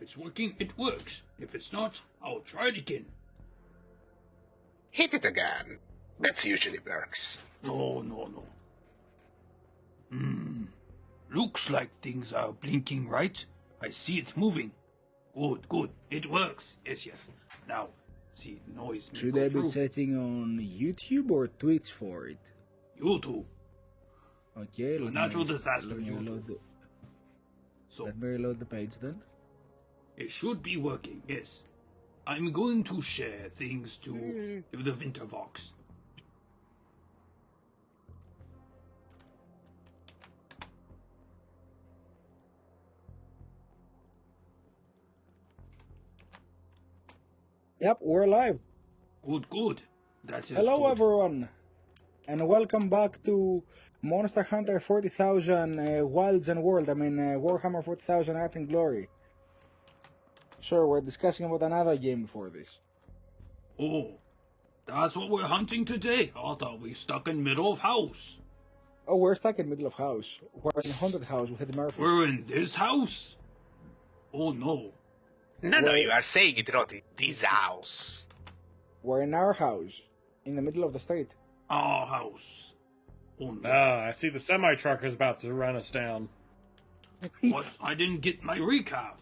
it's working, it works. If it's not, I'll try it again. Hit it again. That usually works. No. Looks like things are blinking, right? I see it moving. Good. It works. Yes. Now, see, noise. Should I be setting on YouTube or Twitch for it? YouTube. Okay, Natural disasters, YouTube. Let me reload the page then. It should be working, yes. I'm going to share things to the Wintervox. Yep, we're live. Good. That is Hello, good. everyone, and welcome back to Monster Hunter 40,000 Wilds and World. Warhammer 40,000 Earth and Glory. Sure, we're discussing about another game before this. Oh, that's what we're hunting today. I thought we stuck in middle of house. Oh, we're stuck in middle of house. We're in a haunted house with Eddie Murphy. We're in this house? Oh no. No, you are saying it wrong. This house. We're in our house, in the middle of the street. Our house. Oh no. I see the semi-truck is about to run us down. What? I didn't get my recap.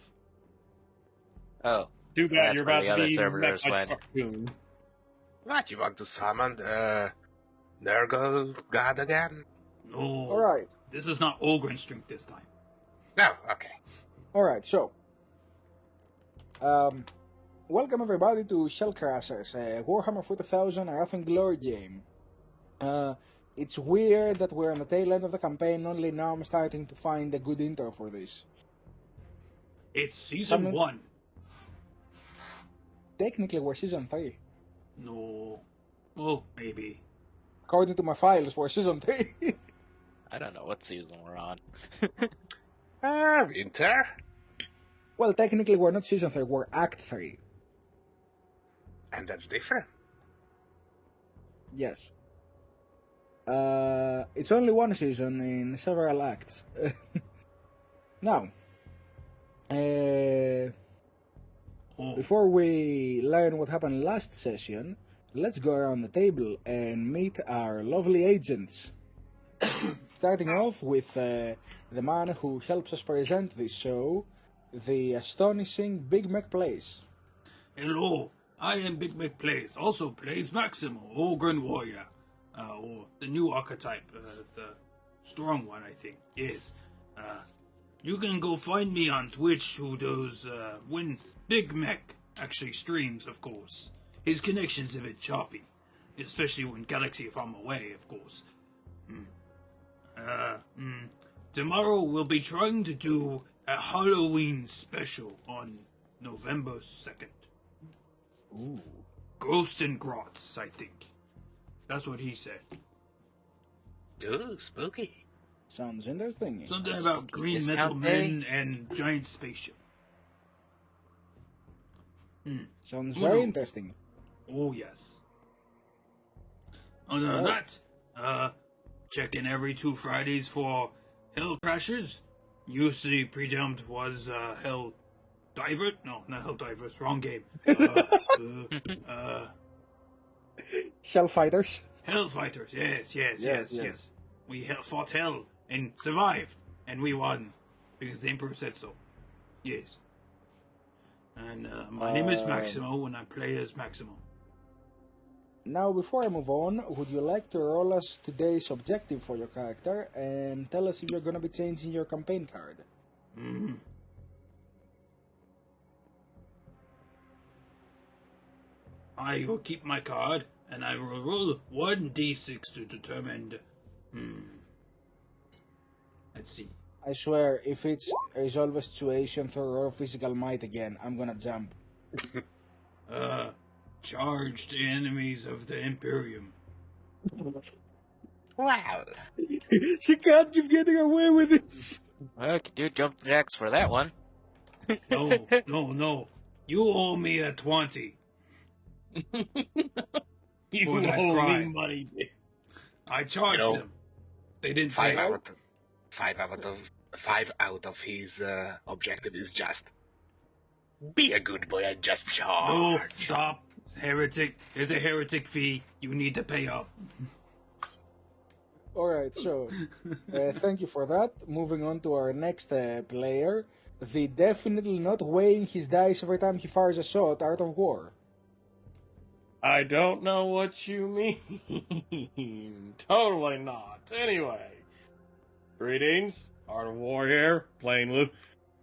Oh. Too bad That's you're where about the to other be servitors met by went. Truck-Goon. What, you want to summon Nurgle God again? No. Alright, This is not Ogren's strength this time. No, okay. alright, so. Welcome everybody to HellCrashers, Warhammer 40,000 Earth and Glory game. It's weird that we're on the tail end of the campaign, only now I'm starting to find a good intro for this. It's season 1. Technically we're season 3. No. Well, maybe. According to my files, we're season 3. I don't know what season we're on. Winter? Well, technically we're not season 3, we're act 3. And that's different. Yes. It's only one season in several acts. Now, before we learn what happened last session, let's go around the table and meet our lovely agents. Starting off with the man who helps us present this show, the astonishing Big Mek Plays. Hello, I am Big Mek Plays, also plays Maximo, Ogren Warrior, or the new archetype, the strong one, I think. Yes. You can go find me on Twitch, who does, when Big Mek actually streams, of course. His connection's a bit choppy, especially when Galaxy from away, of course. Tomorrow we'll be trying to do a Halloween special on November 2nd. Ooh. Ghosts and Grots, I think. That's what he said. Ooh, spooky. Sounds interesting. Something That's about spooky green discount metal day? men and giant spaceship. Sounds Who very knows? interesting. Oh, yes. Other than that, check in every 2 Fridays for HellCrashers. Usually predetermined was Hell Diver. No, not Hell Divers. Wrong game. Hell Fighters. Hell Fighters. Yes. We fought Hell and survived, and we won because the Emperor said so. Yes. And my name is Maximo, and I play as Maximo. Now, before I move on, would you like to roll us today's objective for your character and tell us if you're gonna be changing your campaign card? I will keep my card, and I will roll 1d6 to determine. Let's see. I swear, if it's resolve a situation through raw physical might again, I'm gonna jump. Charged enemies of the Imperium. Wow. She can't keep getting away with this! Well, I could do jump jacks for that one. No. You owe me a 20. You For that owe me crime. money. I charged No. them. They didn't Five pay. out of his objective is just. Be a good boy and just No, charge. stop. It's heretic. There's a heretic fee. You need to pay up. Alright, so thank you for that. Moving on to our next player. The definitely not weighing his dice every time he fires a shot, Art of War. I don't know what you mean. Totally not. Anyway, greetings, Art of War here, playing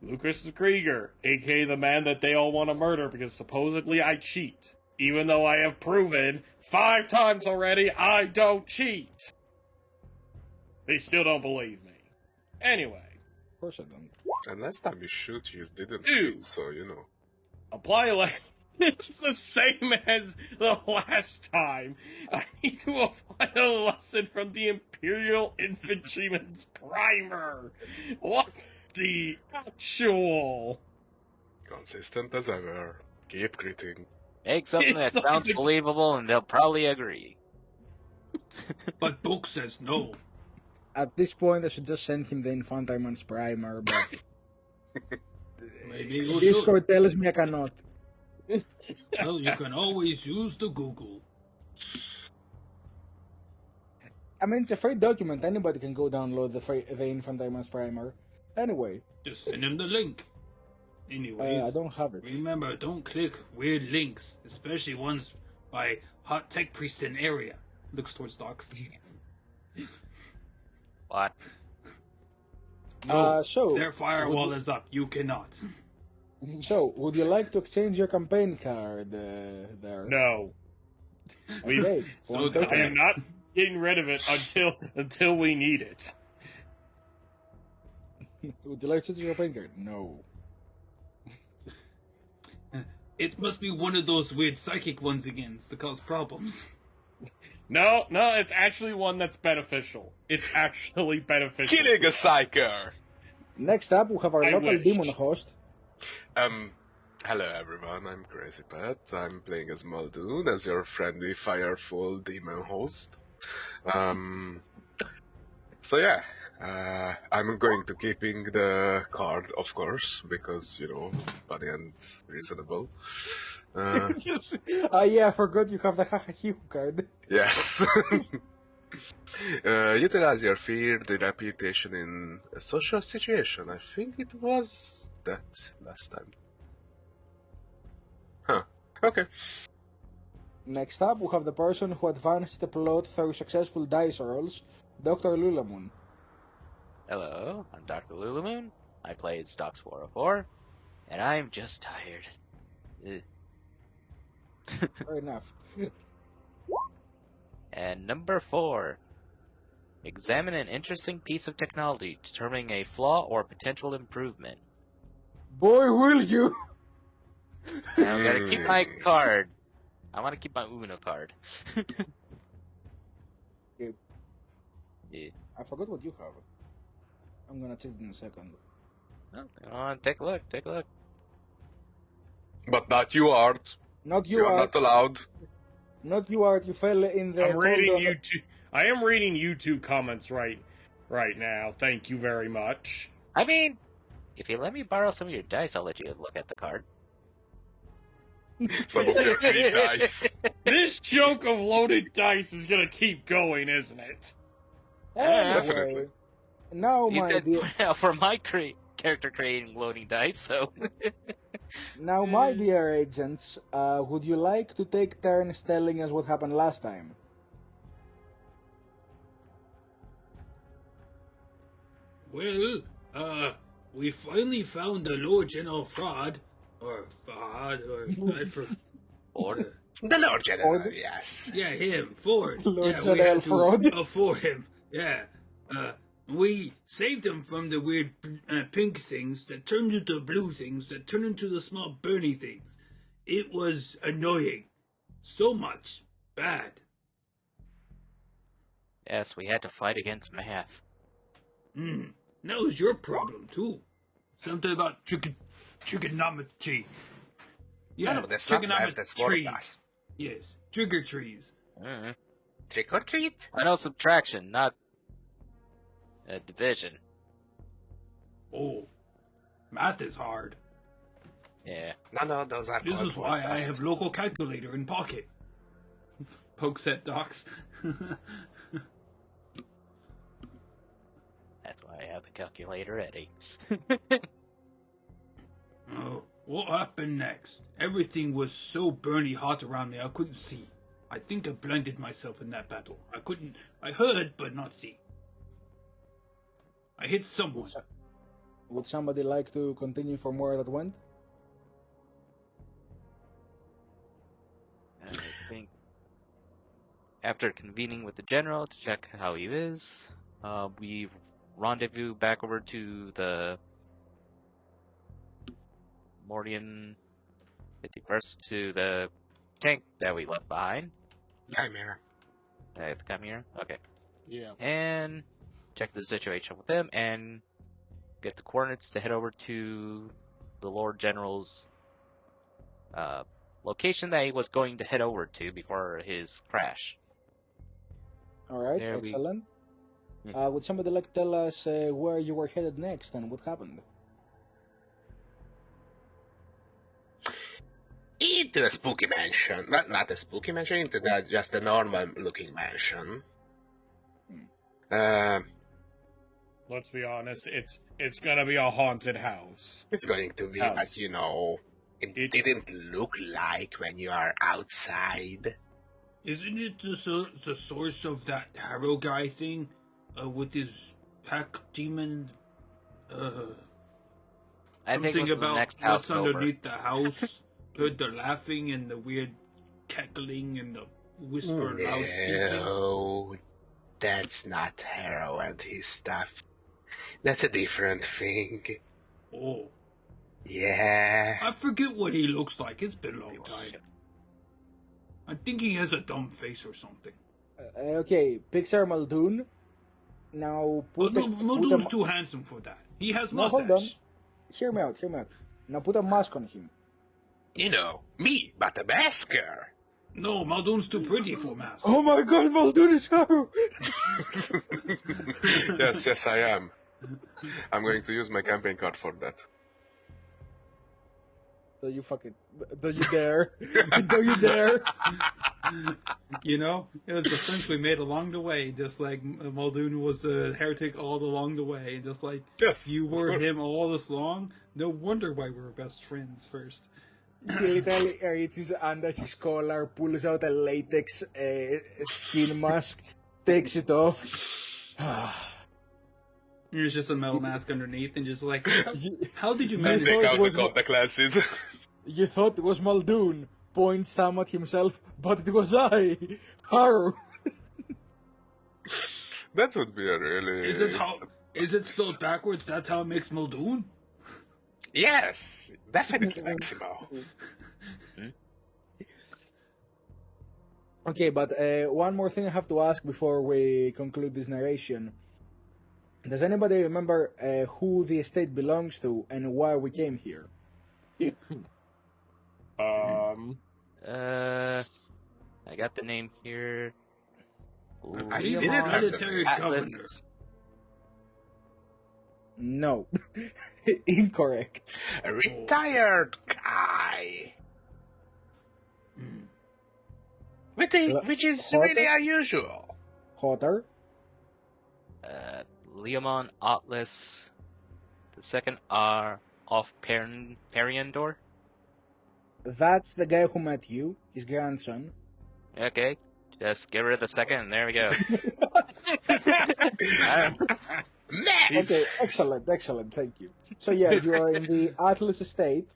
Lucas the Krieger, aka the man that they all want to murder because supposedly I cheat. Even though I have proven 5 times already I don't cheat. They still don't believe me. Anyway. Of course I don't. And last time you shoot, you didn't Dude. quit, so you know. Apply it's the same as the last time. I need to apply a lesson from the Imperial Infantryman's Primer. What the actual? Consistent as ever. Keep critting. Make something It's that like sounds the- believable and they'll probably agree. But book says no. At this point, I should just send him the Infantiman's Primer, but Maybe you should. Discord tells me I cannot. Well, you can always use the Google. I mean, it's a free document. Anybody can go download the Infantiman's Primer. Anyway, Just send him the link. Anyways, I don't have it. remember, don't click weird links, especially ones by hot tech priests in area. Looks towards docs. What? No, So, their firewall is up. You cannot. So, would you like to exchange your campaign card there? No. Okay. So one the- I token. am not getting rid of it until we need it. Would you like to exchange your campaign card? No. It must be one of those weird psychic ones again to cause problems. No, it's actually one that's beneficial. It's actually beneficial. Killing a psyker! Next up, we have our I local wished. demon host. Hello everyone, I'm Crazy Pat. I'm playing as Muldoon, as your friendly, fireful demon host. So yeah, I'm going to keeping the card, of course, because, you know, funny and reasonable. Ah, yeah, I forgot you have the Haha Hue card. Yes. Utilize your fear, the reputation in a social situation. I think it was that last time. Huh. Okay. Next up, we have the person who advanced the plot through successful dice rolls, Dr. Lulamoon. Hello, I'm Dr. Lulamoon. I play Stocks 404, and I'm just tired. Ugh. Fair enough. And number 4. Examine an interesting piece of technology, determining a flaw or potential improvement. Boy, will you! Now I'm gonna keep my card. I want to keep my Uno card. Okay. Yeah. I forgot what you have. I'm gonna check in a second. Oh, take a look, take a look. But not you, Art. Not You you, are Art. not allowed. Not you, Art. You fell in the... I'm reading cold- YouTube. I am reading YouTube comments right now. Thank you very much. I mean, if you let me borrow some of your dice, I'll let you look at the card. Some of your cheap dice. This chunk of loaded dice is gonna keep going, isn't it? Yeah, definitely. Now, These my guys dear, point out for my character creating loading dice, so... now, my dear agents, would you like to take turns telling us what happened last time? Well, we finally found the Lord General Fraud, or I forgot. Or... The Lord General, Or- yes. Yeah, him, Ford. Lord yeah, General we had to Fraud. afford him. Yeah. We saved him from the weird pink things that turned into blue things that turned into the small Bernie things. It was annoying. So much. Bad. Yes, we had to fight against math. That was your problem, too. Something about trigonometry. Yeah, No, that's not math, that's word trees. dice. Yes, trigger trees. Mm. Trick or treat. I know subtraction, not... division. Oh, math is hard. Yeah. No, those are This called is why I podcasts. have local calculator in pocket. Pokes at Docs. That's why I have the calculator ready. Oh, what happened next? Everything was so burny hot around me I couldn't see. I think I blinded myself in that battle. I heard but not see. I hit someone. Would somebody like to continue from where that went? I think after convening with the general to check how he is, we rendezvous back over to the Mordian 51st to the tank that we left behind. Chimera. The Chimera? Okay. Yeah. And check the situation with him and get the coordinates to head over to the Lord General's location that he was going to head over to before his crash. Alright, There we- excellent. Yeah. Would somebody like to tell us where you were headed next and what happened? Into a spooky mansion. Not a spooky mansion, into just a normal looking mansion. Let's be honest, it's gonna be a haunted house. It's going to be, House. but you know, it didn't look like when you are outside. Isn't it the source of that Harrow guy thing? With his pack demon? I think it Something was the about next house what's over. underneath the house? Heard the laughing and the weird cackling and the whisper loud speaking. No, that's not Harrow and his stuff. That's a different thing. Oh, Yeah. I forget what he looks like. It's been a long time. I think he has a dumb face or something. Okay, Pixar Muldoon. Now put But a, Muldoon's too handsome for that. He has No, mustache. hold on. Hear me out. Now put a mask on him. You know, me, but a masker. No, Muldoon's too pretty for mask. Oh my god, Muldoon is Harrow! Yes, I am. I'm going to use my campaign card for that. Do you dare? Do you dare? You know, it was the friends we made along the way, just like Muldoon was the heretic all along the way, and just like Yes, you of were course. him all this long. No wonder why we were best friends first. He literally reaches under his collar, pulls out a latex skin mask, takes it off. There's just a metal mask underneath, and just like, You- how did you You manage? thought Take it out the was contact lenses. You thought it was Muldoon, points Tam at himself, but it was I, Harrow. That would be a really... Is it spelled backwards? That's how it makes Muldoon. Yes, definitely Maximo. Okay, but one more thing I have to ask before we conclude this narration. Does anybody remember who the estate belongs to and why we came here? I got the name here. I We didn't have have the hereditary name. governor. Atlas. No. Incorrect. A retired guy. Which is Hotter? really unusual. Hotter? Leomon Atlas. The second R off Periandor. That's the guy who met you, his grandson. Okay, just get rid of the second, and there we go. Man! Okay, excellent, thank you. So yeah, you are in the Atlas estate.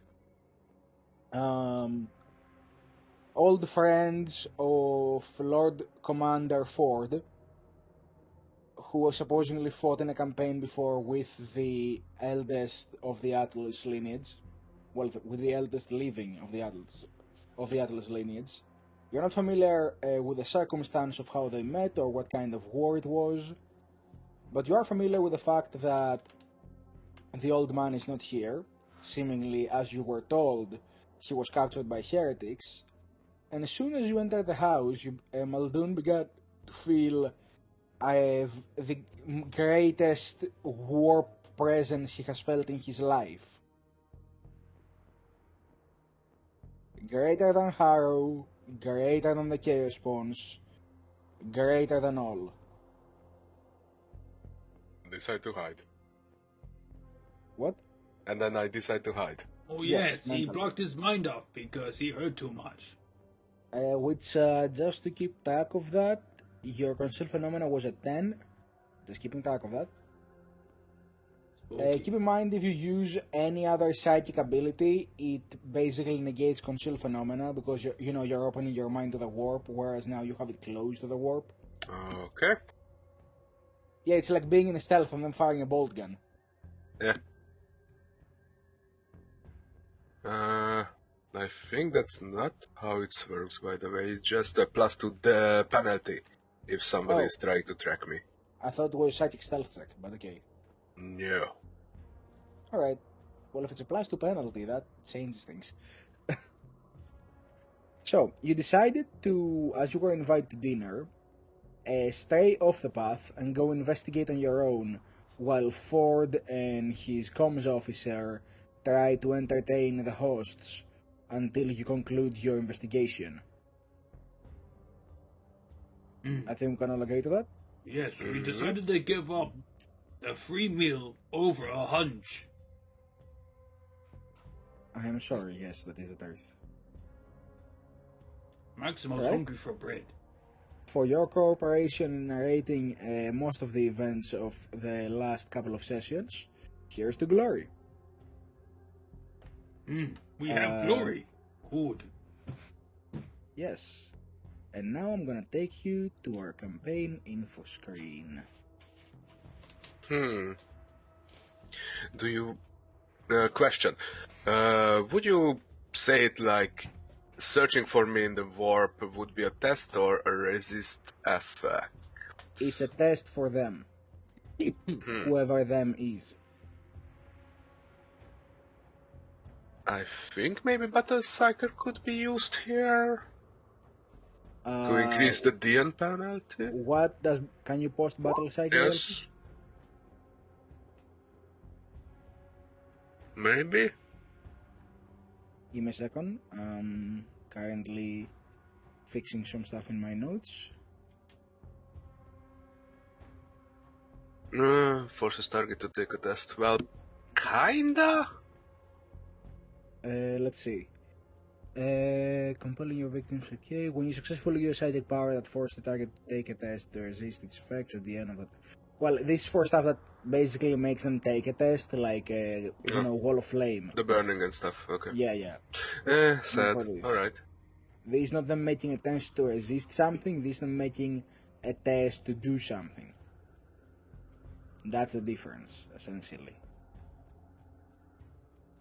Old friends of Lord Commander Ford, who was supposedly fought in a campaign before with the eldest of the Atlas lineage. Well, with the eldest living of the Atlas lineage. You're not familiar with the circumstance of how they met or what kind of war it was, but you are familiar with the fact that the old man is not here. Seemingly, as you were told, he was captured by heretics. And as soon as you entered the house, Muldoon began to feel the greatest warp presence he has felt in his life. Greater than Harrow, greater than the Chaos Spawns, greater than all. Decide to hide. What? And then I decide to hide. Oh Yes, yes, he mentally. blocked his mind off because he heard too much. Which, just to keep track of that, your conceal phenomena was at 10. Just keeping track of that. Okay. Keep in mind, if you use any other psychic ability, it basically negates conceal phenomena because you're opening your mind to the warp, whereas now you have it closed to the warp. Okay. Yeah, it's like being in a stealth and then firing a bolt gun. Yeah. I think that's not how it works, by the way. It's just a plus to the penalty if somebody Oh. is trying to track me. I thought it was psychic stealth check, but okay. No. Alright. Well, if it's a plus 2 penalty, that changes things. So, you decided to, as you were invited to dinner, stay off the path and go investigate on your own, while Ford and his comms officer try to entertain the hosts until you conclude your investigation. I think we can all agree to that. Yes, we decided to give up a free meal over a hunch. I am sorry, yes, that is the truth. Maximo's Right. hungry for bread. For your cooperation in narrating most of the events of the last couple of sessions, here's to glory. We have glory. Good. Yes. And now I'm gonna take you to our campaign info screen. Do you... question. Would you say it like searching for me in the warp would be a test or a resist effect? It's a test for them. Whoever them is. I think maybe Battle Cycle could be used here to increase the DN penalty. What does... Can you post battle cycle? Yes. Maybe. Give me a second. Currently fixing some stuff in my notes. Forces target to take a test. Well, kinda? Let's see. Compelling your victims, okay. When you successfully use psychic power that forces the target to take a test to resist its effects at the end of it. Well, this is for stuff that basically makes them take a test, like, Wall of Flame. The burning and stuff, okay. Yeah. Sad. for this. Alright. This is not them making a test to resist something, this is them making a test to do something. That's the difference, essentially.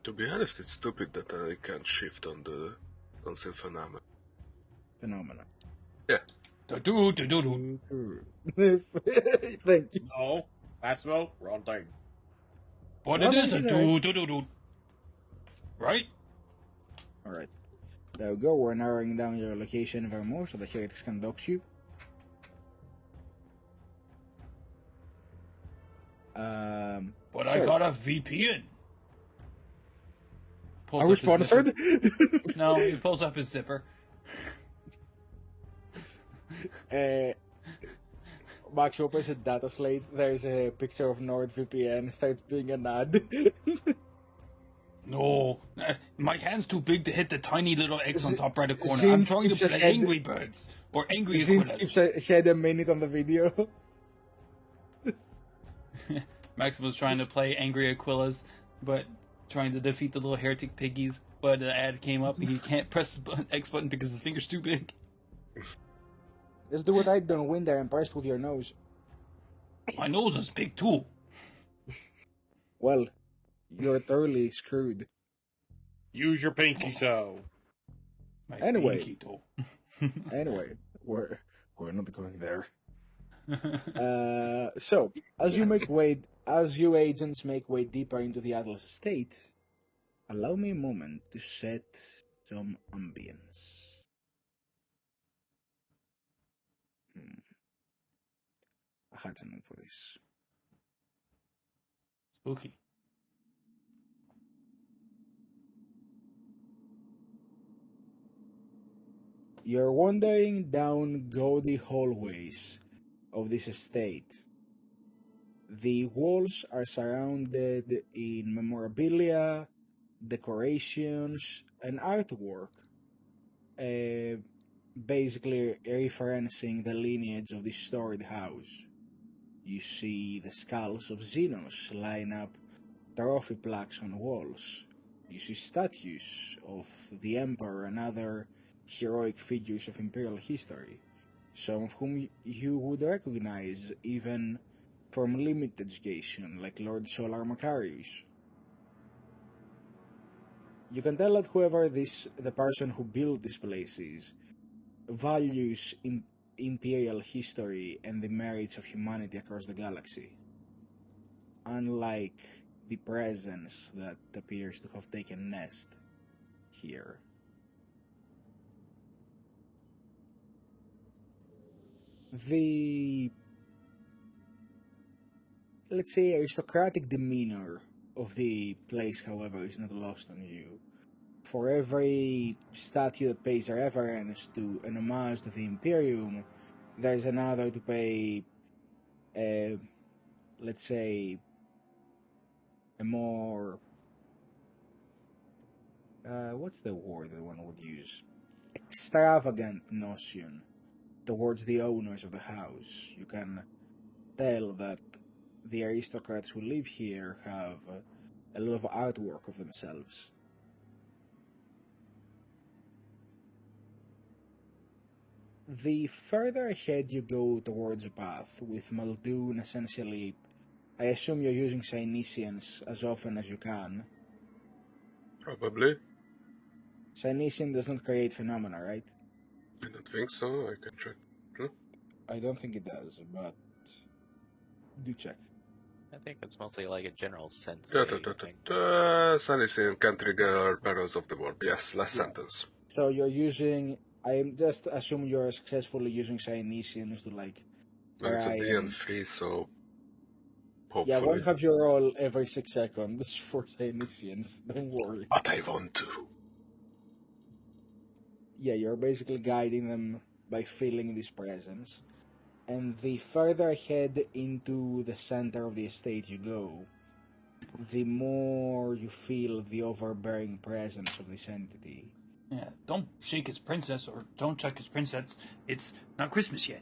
To be honest, it's stupid that I can't shift on the conceal phenomena. Yeah. Do. Thank you. No, that's no wrong thing. But Well, it is a maybe do. Right? Alright. There we go, we're narrowing down your location even more so the heretics can dox you. But I got a VPN. Are we sponsored? No, he pulls up his zipper. Max opens a data slate, there's a picture of NordVPN, starts doing an ad. No, my hand's too big to hit the tiny little X on top right of the corner. Zin I'm trying to skips play ahead. Angry Birds or Angry Zin Aquilas. skips ahead a minute on the video. Maximus trying to play Angry Aquilas, but trying to defeat the little heretic piggies. But the ad came up and he can't press the X button because his finger's too big. Just do what I done, win there and press with your nose. My nose is big too. Well, you're thoroughly screwed. Use your pinky so. My Anyway. pinky toe. Anyway, we're not going there. So, as you agents make way deeper into the Atlas estate, allow me a moment to set some ambience. I had something for this. Spooky. You're wandering down gaudy hallways of this estate. The walls are surrounded in memorabilia, decorations, and artwork, uh, basically referencing the lineage of this storied house. You see the skulls of Xenos line up trophy plaques on walls. You see statues of the Emperor and other heroic figures of Imperial history, some of whom you would recognize even from limited education, like Lord Solar Macarius. You can tell that whoever the person who built this place is, values Imperial history and the merits of humanity across the galaxy, unlike the presence that appears to have taken nest here. The, let's say, aristocratic demeanor of the place, however, is not lost on you. For every statue that pays reverence to an homage to the Imperium, there's another to pay, let's say, a more, what's the word that one would use? Extravagant notion towards the owners of the house. You can tell that the aristocrats who live here have a lot of artwork of themselves. The further ahead you go towards a path, with Muldoon essentially, I assume you're using Cynesians as often as you can. Probably. Cynesian does not create phenomena, right? I don't think so. I can check. I don't think it does, but do check. I think it's mostly like a general sense. Sunny can trigger perils of the warp. Yes, last sentence. So you're using, I just assume you're successfully using Cynesians to like... Well, it's a DN3, so hopefully. Yeah, I won't have you roll every 6 seconds for Cynesians, don't worry. But I want to. Yeah, you're basically guiding them by feeling this presence. And the further ahead into the center of the estate you go, the more you feel the overbearing presence of this entity. Yeah, don't shake his princess or don't check his princess. It's not Christmas yet.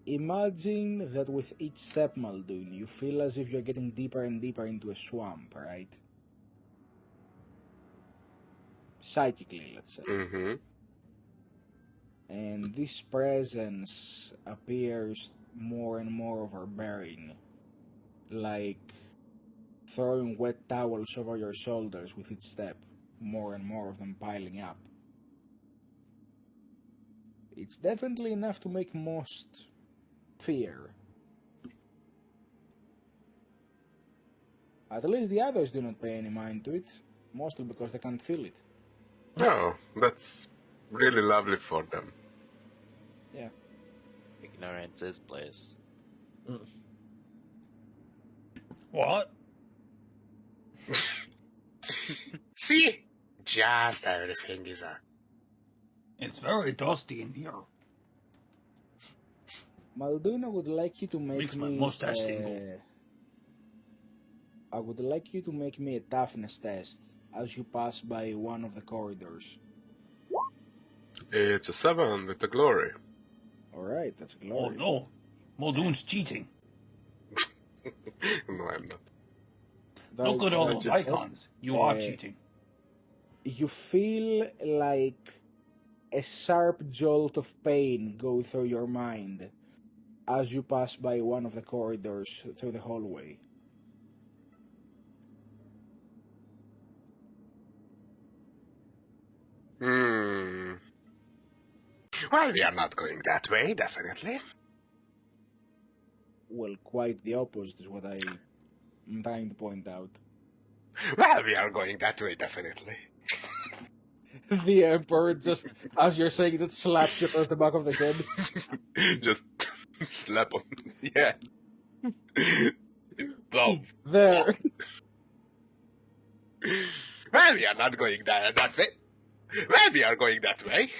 Imagine that with each step, Muldoon, you feel as if you're getting deeper and deeper into a swamp, right? Psychically, let's say. Mm-hmm. And this presence appears more and more overbearing, like throwing wet towels over your shoulders with each step, more and more of them piling up. It's definitely enough to make most fear. At least the others do not pay any mind to it, mostly because they can't feel it. Oh, that's really lovely for them. Yeah. Ignorance is bliss. What? See? Just everything is a... It's very dusty in here. Muldoon, I would like you to make Makes my me... mustache tingle. I would like you to make me a toughness test as you pass by one of the corridors. It's a 7 with a glory. Alright, that's Oh glory. no, Muldoon's cheating. No, I'm not. Look at all those Just, icons. You are cheating. You feel like a sharp jolt of pain go through your mind as you pass by one of the corridors through the hallway. Well, we are not going that way, definitely. Well, quite the opposite is what I'm trying to point out. Well, we are going that way, definitely. The Emperor just, as you're saying that, slaps you across the back of the head. Just slap on. Yeah. Boom. There. Well, we are not going that way. Well, we are going that way.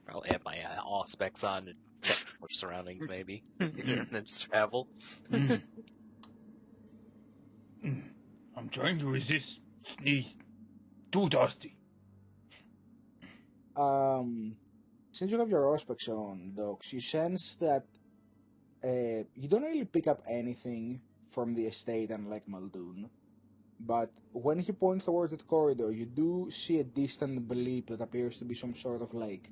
I'll have my all specs on and check for surroundings, maybe. And then travel. Mm. I'm trying to resist sneeze. Too dusty. Since you have your auspex on, Docs, you sense that you don't really pick up anything from the estate, unlike Muldoon. But when he points towards that corridor, you do see a distant bleep that appears to be some sort of like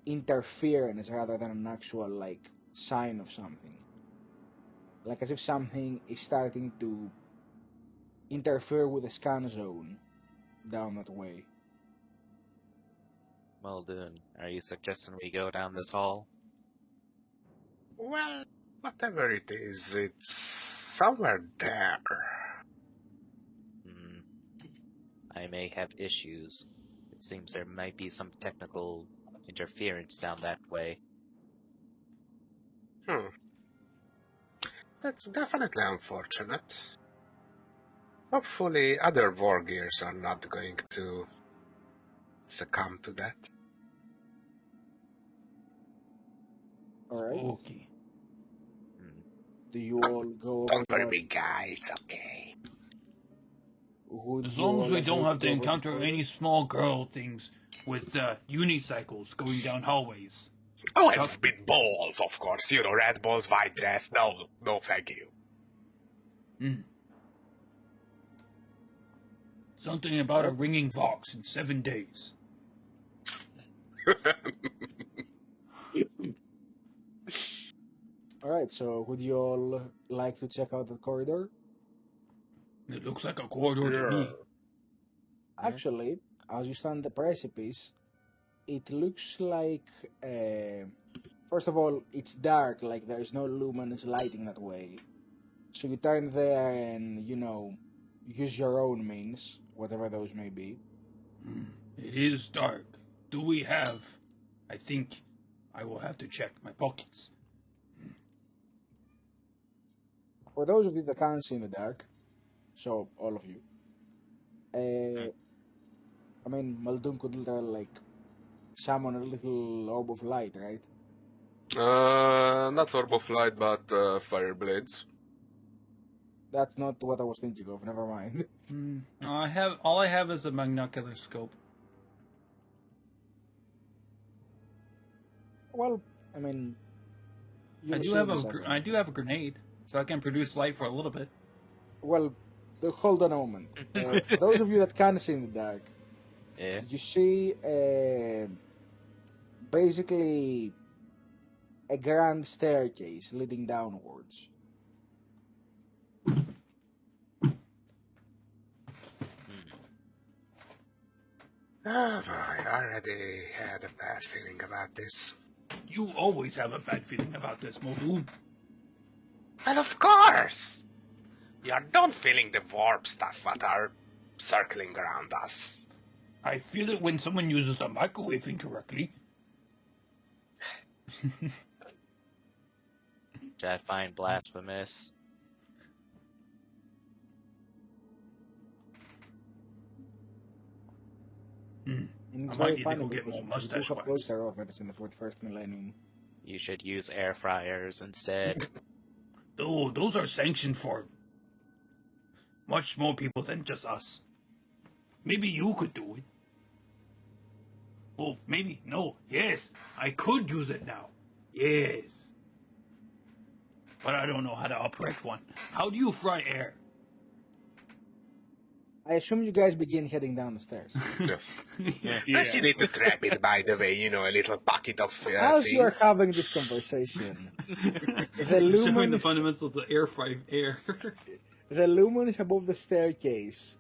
interference rather than an actual like sign of something. Like as if something is starting to interfere with the scan zone down that way. Well done. Are you suggesting we go down this hall? Well, whatever it is, it's somewhere there. I may have issues. It seems there might be some technical interference down that way. That's definitely unfortunate. Hopefully other war gears are not going to succumb to that. Alright. Okay. Do you all go Don't worry, over big guy, it's okay. As long as we don't have to encounter any small girl things with unicycles going down hallways. Oh, and with balls, of course. You know, red balls, white dress. No, no, thank you. Something about a ringing vox in 7 days. Alright, so would you all like to check out the corridor? It looks like a corridor to me. Actually, as you stand on the precipice, it looks like, first of all, it's dark, like there is no luminous lighting that way. So you turn there and, you know, use your own means, whatever those may be. It is dark. Do we have... I think I will have to check my pockets. For those of you that can't see in the dark, so all of you, I mean, Muldoon could literally, like, summon a little orb of light, right? Not orb of light, but fire blades. That's not what I was thinking of, never mind. No, all I have is a magnocular scope. Well, I mean, I do have a grenade, so I can produce light for a little bit. Well, hold on a moment. For those of you that can't see in the dark, you see basically a grand staircase leading downwards. Oh boy, I already had a bad feeling about this. You always have a bad feeling about this, Muldoon. And of course! We are done feeling the warp stuff that are circling around us. I feel it when someone uses the microwave incorrectly. Which I find blasphemous. It's I might very need to funny go get because more mustache you have wax. closer offense in the first millennium. You should use air fryers instead. Oh, those are sanctioned for much more people than just us. Maybe you could do it. Oh, maybe. No. Yes. I could use it now. Yes. But I don't know how to operate one. How do you fry air? I assume you guys begin heading down the stairs. Yes. Yeah. You need to trap it, by the way, you know, a little pocket of As thing. you are having this conversation, the Showing the lumen is, fundamentals of air fry air. the lumen is above the staircase.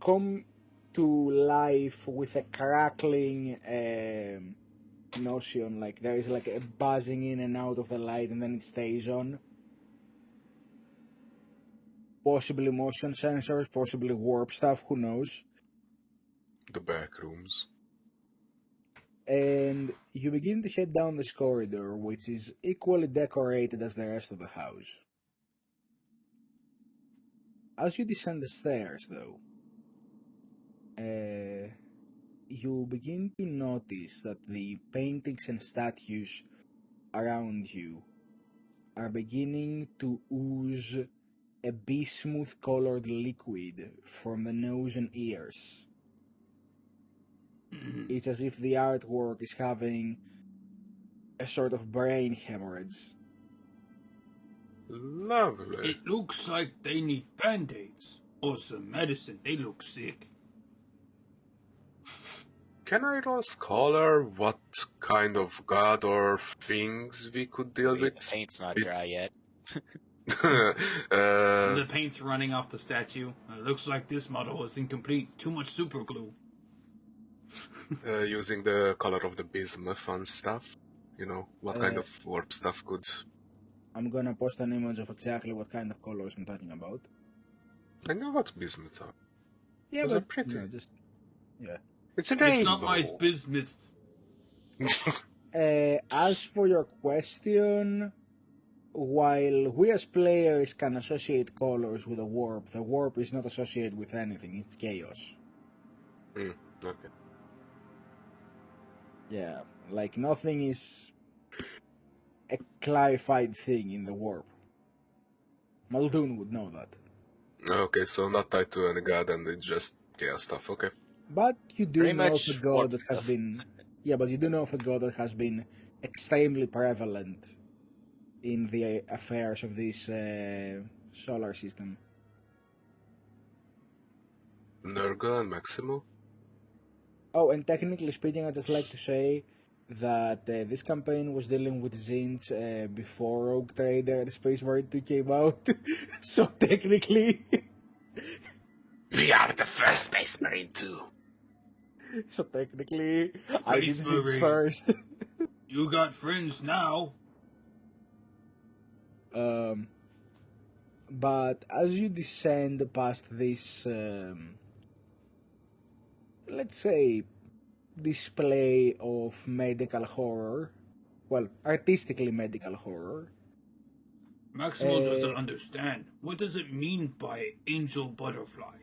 Come to life with a crackling notion, like there is like a buzzing in and out of the light and then it stays on. Possibly motion sensors, possibly warp stuff, who knows. The back rooms. And you begin to head down this corridor, which is equally decorated as the rest of the house. As you descend the stairs, though, you begin to notice that the paintings and statues around you are beginning to ooze a bismuth colored liquid from the nose and ears. It's as if the artwork is having a sort of brain hemorrhage. Lovely. It looks like they need band-aids or some medicine. They look sick. Can I roll scholar what kind of god or things we could deal Wait, with? the paint's not dry yet. The paint's running off the statue. Looks like this model was incomplete. Too much super glue. Using the color of the bismuth and stuff. You know, what kind of warp stuff could... I'm gonna post an image of exactly what kind of colors I'm talking about. I know what bismuths are. Yeah, Those are but pretty. no, just yeah. It's a It's rainbow. not my business. As for your question, while we as players can associate colors with the warp is not associated with anything. It's chaos. Okay. Yeah, like nothing is a clarified thing in the warp. Muldoon would know that. Okay, so not tied to any god and it's just chaos stuff, okay. But you do Pretty know of much a god warp that has stuff. been... Yeah, but you do know of a god that has been extremely prevalent in the affairs of this solar system. Nurga and Maximo? Oh, and technically speaking, I'd just like to say that this campaign was dealing with Zinch before Rogue Trader and Space Marine 2 came out. So technically... We are the first Space Marine 2. So technically, I did Space Zinch Marine. first. You got friends now. But as you descend past this, let's say, display of medical horror, well, artistically medical horror, Maximo doesn't understand. What does it mean by angel butterfly?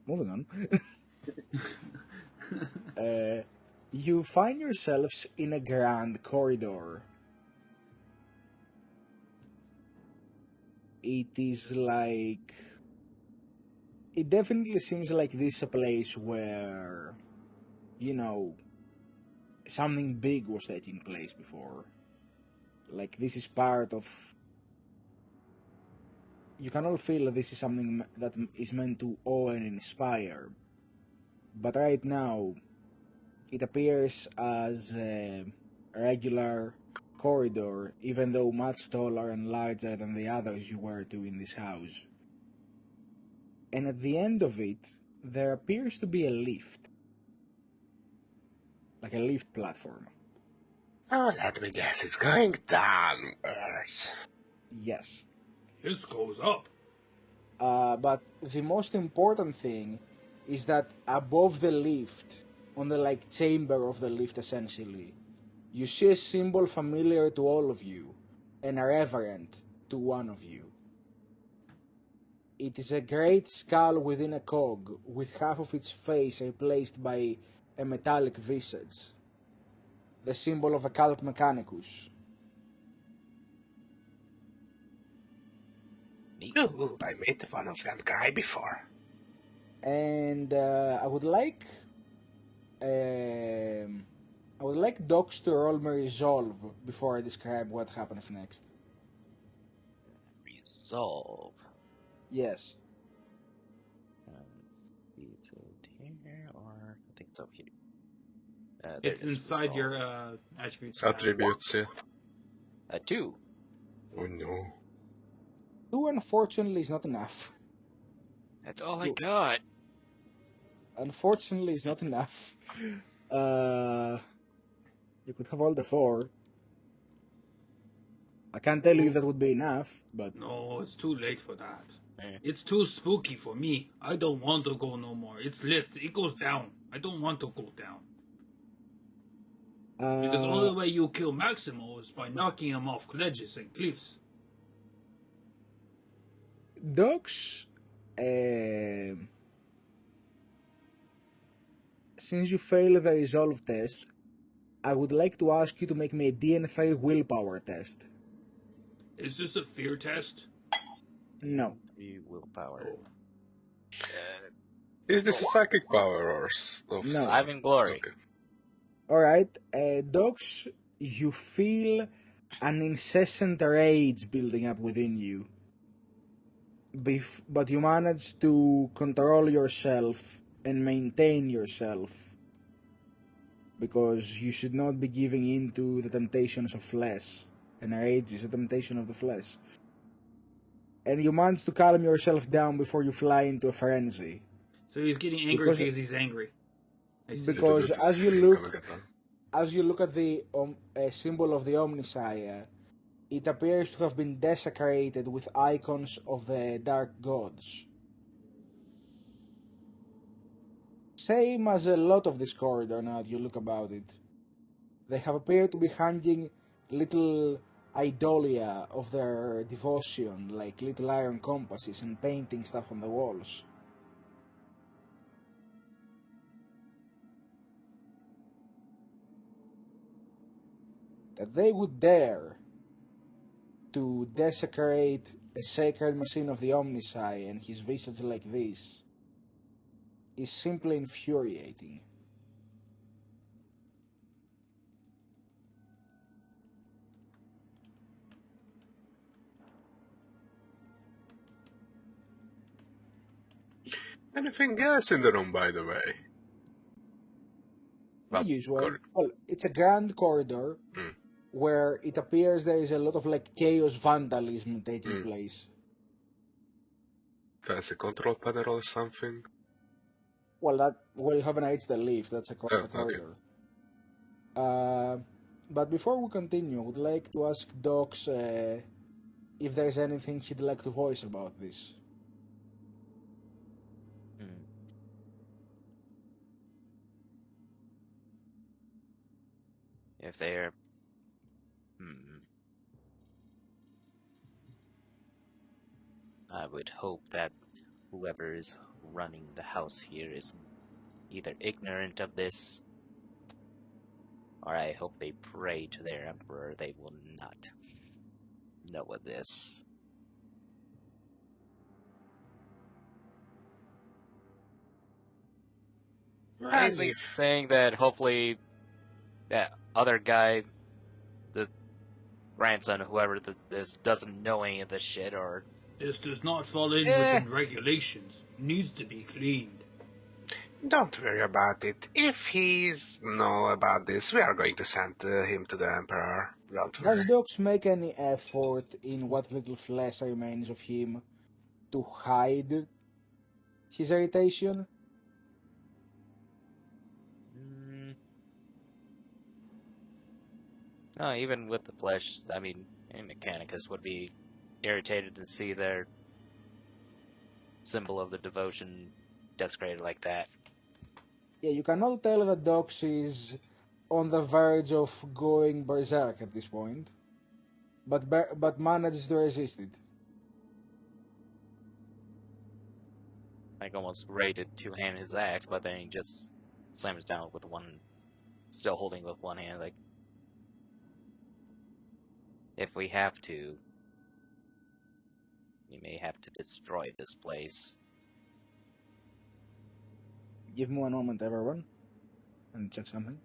moving on, you find yourselves in a grand corridor. It is like... It definitely seems like this is a place where, you know, something big was taking place before. Like, this is part of... You can all feel that this is something that is meant to awe and inspire. But right now, it appears as a regular corridor, even though much taller and larger than the others you were to in this house. And at the end of it, there appears to be a lift. Like a lift platform. Oh, let me guess, it's going downwards. Yes. His goes up. But the most important thing is that above the lift, on the like chamber of the lift essentially, you see a symbol familiar to all of you and irreverent to one of you. It is a great skull within a cog, with half of its face replaced by a metallic visage, the symbol of a cult mechanicus. Ooh, I made one of them cry before. And I would like Docs to roll me resolve before I describe what happens next. Resolve. Yes. It's here, or I think it's up here. There It's it is, inside resolve. your attributes. Attributes, yeah. 2. Oh no. 2 unfortunately is not enough. That's all I got. Unfortunately is not enough. You could have all the 4. I can't tell you if that would be enough, but... No, it's too late for that. Eh. It's too spooky for me. I don't want to go no more. It's lift. It goes down. I don't want to go down. Because the only way you kill Maximo is by knocking him off ledges and cliffs. Docs, since you failed the resolve test, I would like to ask you to make me a DN3 willpower test. Is this a fear test? No. 3 willpower. Oh. Is this a psychic power or of No. some- I'm in glory. Okay. Alright, Dogs, you feel an incessant rage building up within you. But you manage to control yourself and maintain yourself. Because you should not be giving in to the temptations of flesh. And rage is a temptation of the flesh. And you manage to calm yourself down before you fly into a frenzy. So he's getting angry because he's angry. I see. Because This as you thing look, coming up. as you look at the symbol of the Omniscire, it appears to have been desecrated with icons of the dark gods. Same as a lot of this corridor now that you look about it. They have appeared to be hanging little idolia of their devotion, like little iron compasses, and painting stuff on the walls. That they would dare to desecrate a sacred machine of the Omniscire and his visage like this is simply infuriating. Anything else in the room, by the way? The Well, usual. Well, it's a grand corridor where it appears there is a lot of like chaos vandalism taking place. Fancy control panel or something? Well, you haven't reached the lift. That's across the okay. corridor. But before we continue, I would like to ask Docs if there's anything he'd like to voice about this. If they're... I would hope that whoever is running the house here is either ignorant of this, or I hope they pray to their emperor they will not know of this. Basically saying that hopefully that other guy, the grandson, whoever this, doesn't know any of this shit, or... This does not fall in within regulations. Needs to be cleaned. Don't worry about it. If he's know about this, we are going to send him to the Emperor. Don't worry. Does Docs make any effort in what little flesh remains of him to hide his irritation? No, even with the flesh, I mean, any Mechanicus would be irritated to see their symbol of the devotion desecrated like that. Yeah, you can all tell that Docs is on the verge of going berserk at this point, but manages to resist it. Like almost ready to two-hand his axe, but then he just slams it down with one, still holding with one hand, like, if we have to, we may have to destroy this place. Give me one moment, everyone, and check something.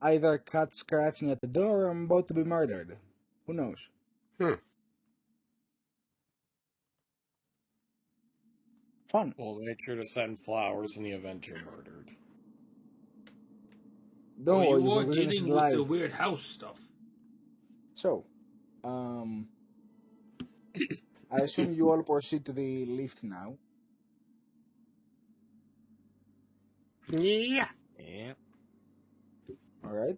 Either cat scratching at the door or I'm about to be murdered. Who knows? Fun. We'll make sure to send flowers in the event you're murdered. Don't worry, you you are can witness dealing it with the live. weird house stuff. So, I assume you all proceed to the lift now. Yeah. Yeah. Alright.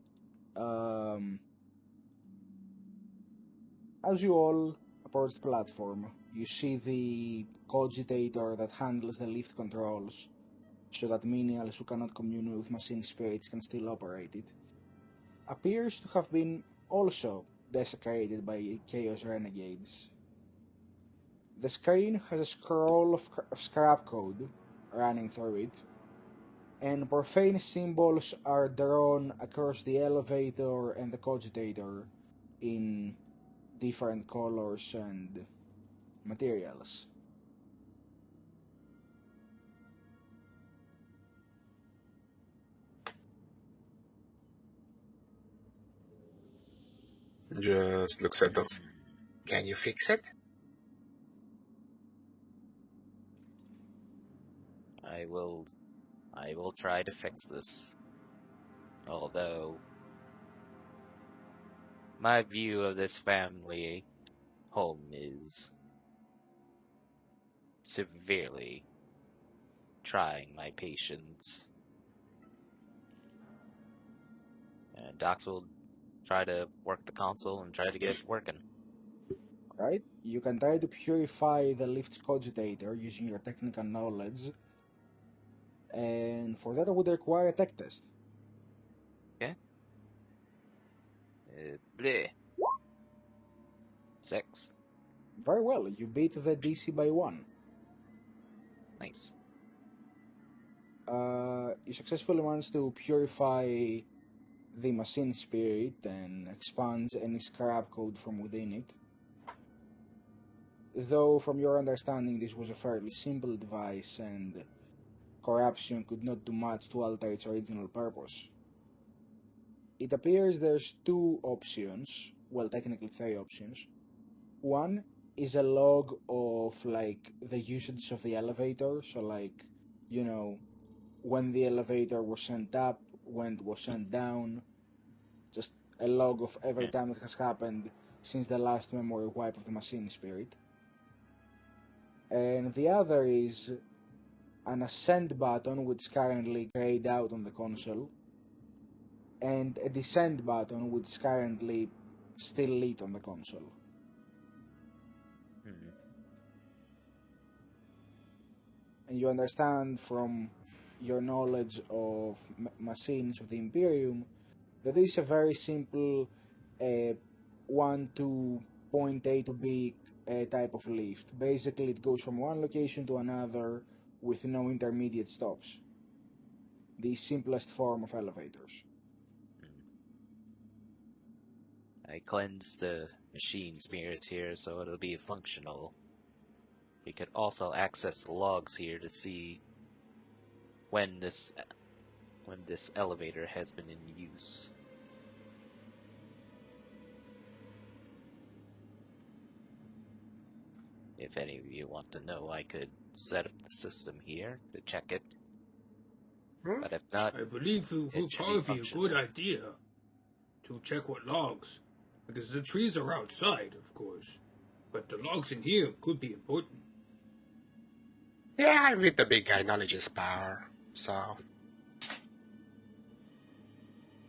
As you all approach the platform, you see the cogitator that handles the lift controls so that menials who cannot commune with machine spirits can still operate it. Appears to have been also desecrated by Chaos Renegades. The screen has a scroll of scrap code running through it, and profane symbols are drawn across the elevator and the cogitator in different colors and materials. Just looks at us. Can you fix it? I will try to fix this. Although my view of this family home is severely trying my patience. And Docs will try to work the console and try to get it working. Right? You can try to purify the lift's cogitator using your technical knowledge, and for that I would require a tech test. Bleh. 6. Very well, you beat the DC by 1. Nice. You successfully managed to purify the machine spirit and expunge any scrap code from within it. Though, from your understanding, this was a fairly simple device and corruption could not do much to alter its original purpose. It appears there's 2 options, well, technically 3 options. One is a log of, like, the usage of the elevator, so, like, you know, when the elevator was sent up, when it was sent down, just a log of every time it has happened since the last memory wipe of the machine spirit. And the other is an ascend button, which is currently grayed out on the console, and a descend button, which is currently still lit on the console. And you understand from your knowledge of machines of the Imperium that this is a very simple one to point A to B type of lift. Basically, it goes from one location to another with no intermediate stops. The simplest form of elevators. I cleanse the machine spirits here so it'll be functional. We could also access the logs here to see when this elevator has been in use. If any of you want to know, I could set up the system here to check it. But if not, I believe it would probably be a good idea to check what logs, because the trees are outside, of course, but the logs in here could be important. Yeah, with the big guy, knowledge is power, so...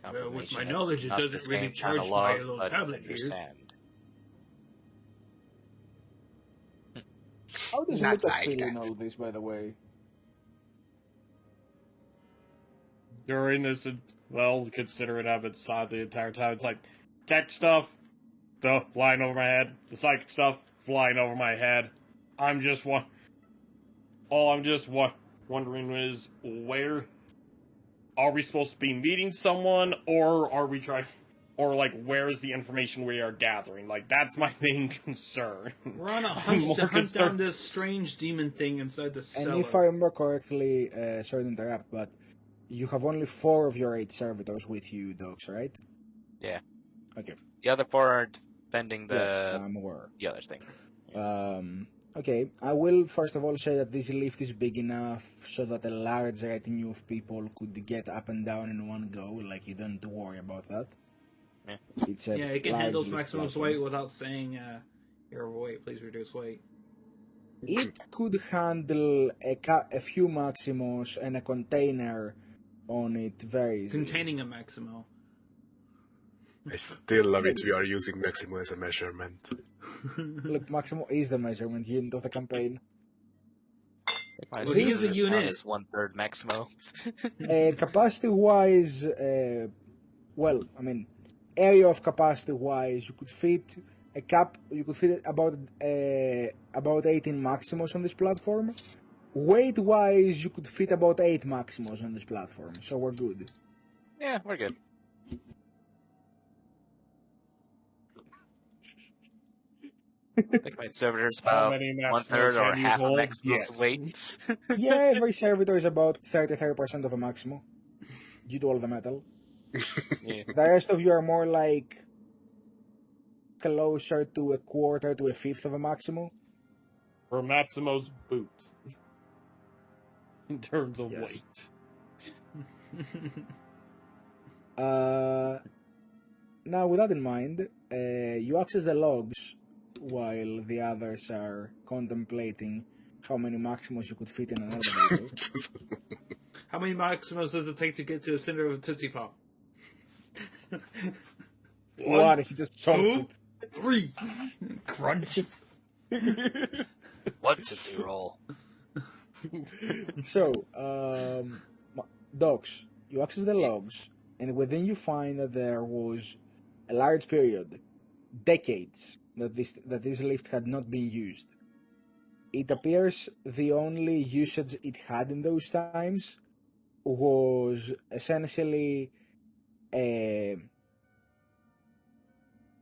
Well, with my knowledge, it doesn't really charge my little tablet here. How does Not Lucas like feel that. in all this, by the way? During this, well, considering I've been silent the entire time, it's like, tech stuff, flying over my head. The psychic stuff, flying over my head. All I'm just wondering is, where are we supposed to be meeting someone, or are we trying, or like, where is the information we are gathering? Like, that's my main concern. We're on a hunt to hunt down this strange demon thing inside the cellar. And if I remember correctly, sorry to interrupt, but you have only 4 of your 8 servitors with you, Docs, right? Yeah. Okay. The other 4 are defending I'm aware. the other thing. Okay, I will first of all say that this lift is big enough so that a large retinue of people could get up and down in one go. Like, you don't worry about that. Yeah. It's a Yeah, it can large handle lift maximum platform. weight without saying, "Your weight, please reduce weight." It could handle a few Maximos and a container on it very easily. Containing a Maximo. I still love it. We are using Maximo as a measurement. Look, Maximo is the measurement unit of the campaign. My Well, he is a is unit. Is 1/3 Maximo. Capacity-wise, well, I mean, area of capacity-wise, you could fit a cap. You could fit about 18 Maximos on this platform. Weight-wise, you could fit about 8 Maximos on this platform, so we're good. Yeah, we're good. I think my servitor's How about many 1/3 Maximos or can you half a hold? Maximo's Yes. weight. Yeah, every servitor is about 33% of a Maximo, due to all the metal. Yeah. The rest of you are more like closer to a quarter to a fifth of a Maximo. For Maximo's boots. In terms of Yes. weight. Now, with that in mind, you access the logs while the others are contemplating how many Maximos you could fit in an elevator. How many Maximos does it take to get to the center of a Tootsie Pop? One, he just chomps two, 3. Crunch. 1 Tootsie Roll. it. So, docs, you access the logs, and within you find that there was a large period, decades, that this lift had not been used. It appears the only usage it had in those times was essentially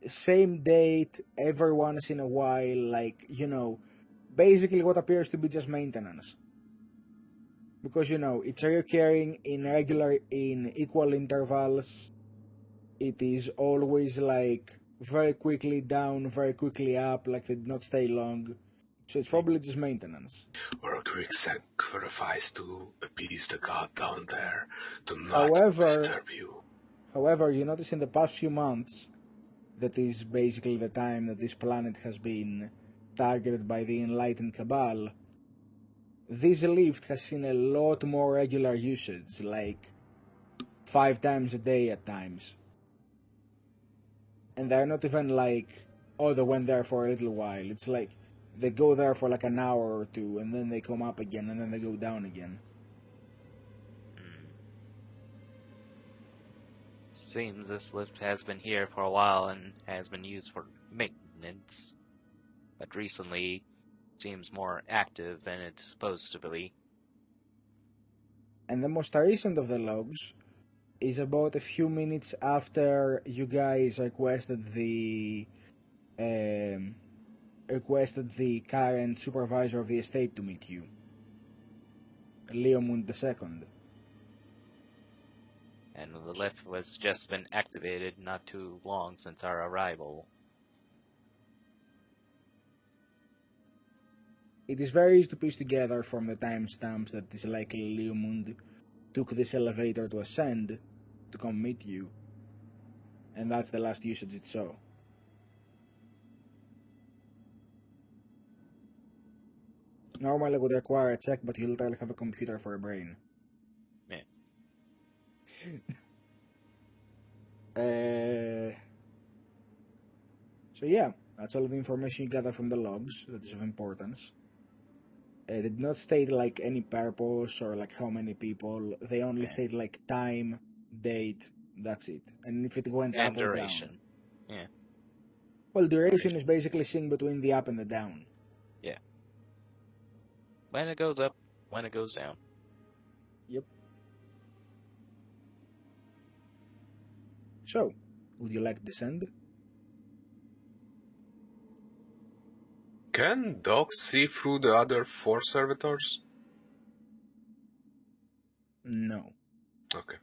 same date every once in a while, like, basically what appears to be just maintenance. Because, it's reoccurring in equal intervals. It is always like very quickly down, very quickly up, like they did not stay long. So it's probably just maintenance. Or a quick sacrifice to appease the god down there, to not However- disturb you. However, you notice in the past few months, that is basically the time that this planet has been targeted by the Enlightened Cabal, this lift has seen a lot more regular usage, like 5 times a day at times. And they're not even like, oh, they went there for a little while. It's like, they go there for like an hour or two, and then they come up again, and then they go down again. Seems this lift has been here for a while and has been used for maintenance, but recently it seems more active than it's supposed to be. And the most recent of the logs is about a few minutes after you guys requested the current supervisor of the estate to meet you, Leomund II. And the lift was just been activated not too long since our arrival. It is very easy to piece together from the timestamps that it is likely Leomund took this elevator to ascend to come meet you, and that's the last usage it saw. Normally it would require a check, but you literally have a computer for a brain. Yeah. So yeah, that's all the information you gather from the logs that is of importance. It did not state like any purpose or like how many people. They only state like time, date, that's it. And if it went And up or duration. down. Yeah. Well, duration is basically seen between the up and the down. When it goes up, when it goes down. Yep. So, would you like to descend? Can Doc see through the other 4 servitors? No. Okay.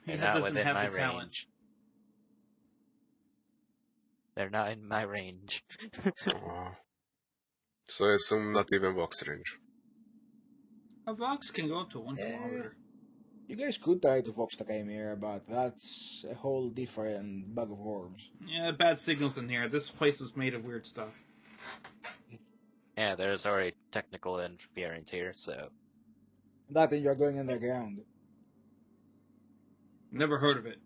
He And not doesn't within have my the talent. range. They're not in my range. Oh. So I assume not even box range. A box can go up to 1 kilometer. You guys could try to Vox the Chimera, but that's a whole different bag of worms. Yeah, bad signals in here. This place is made of weird stuff. Yeah, there's already technical interference here, so That and you're going underground. Never heard of it.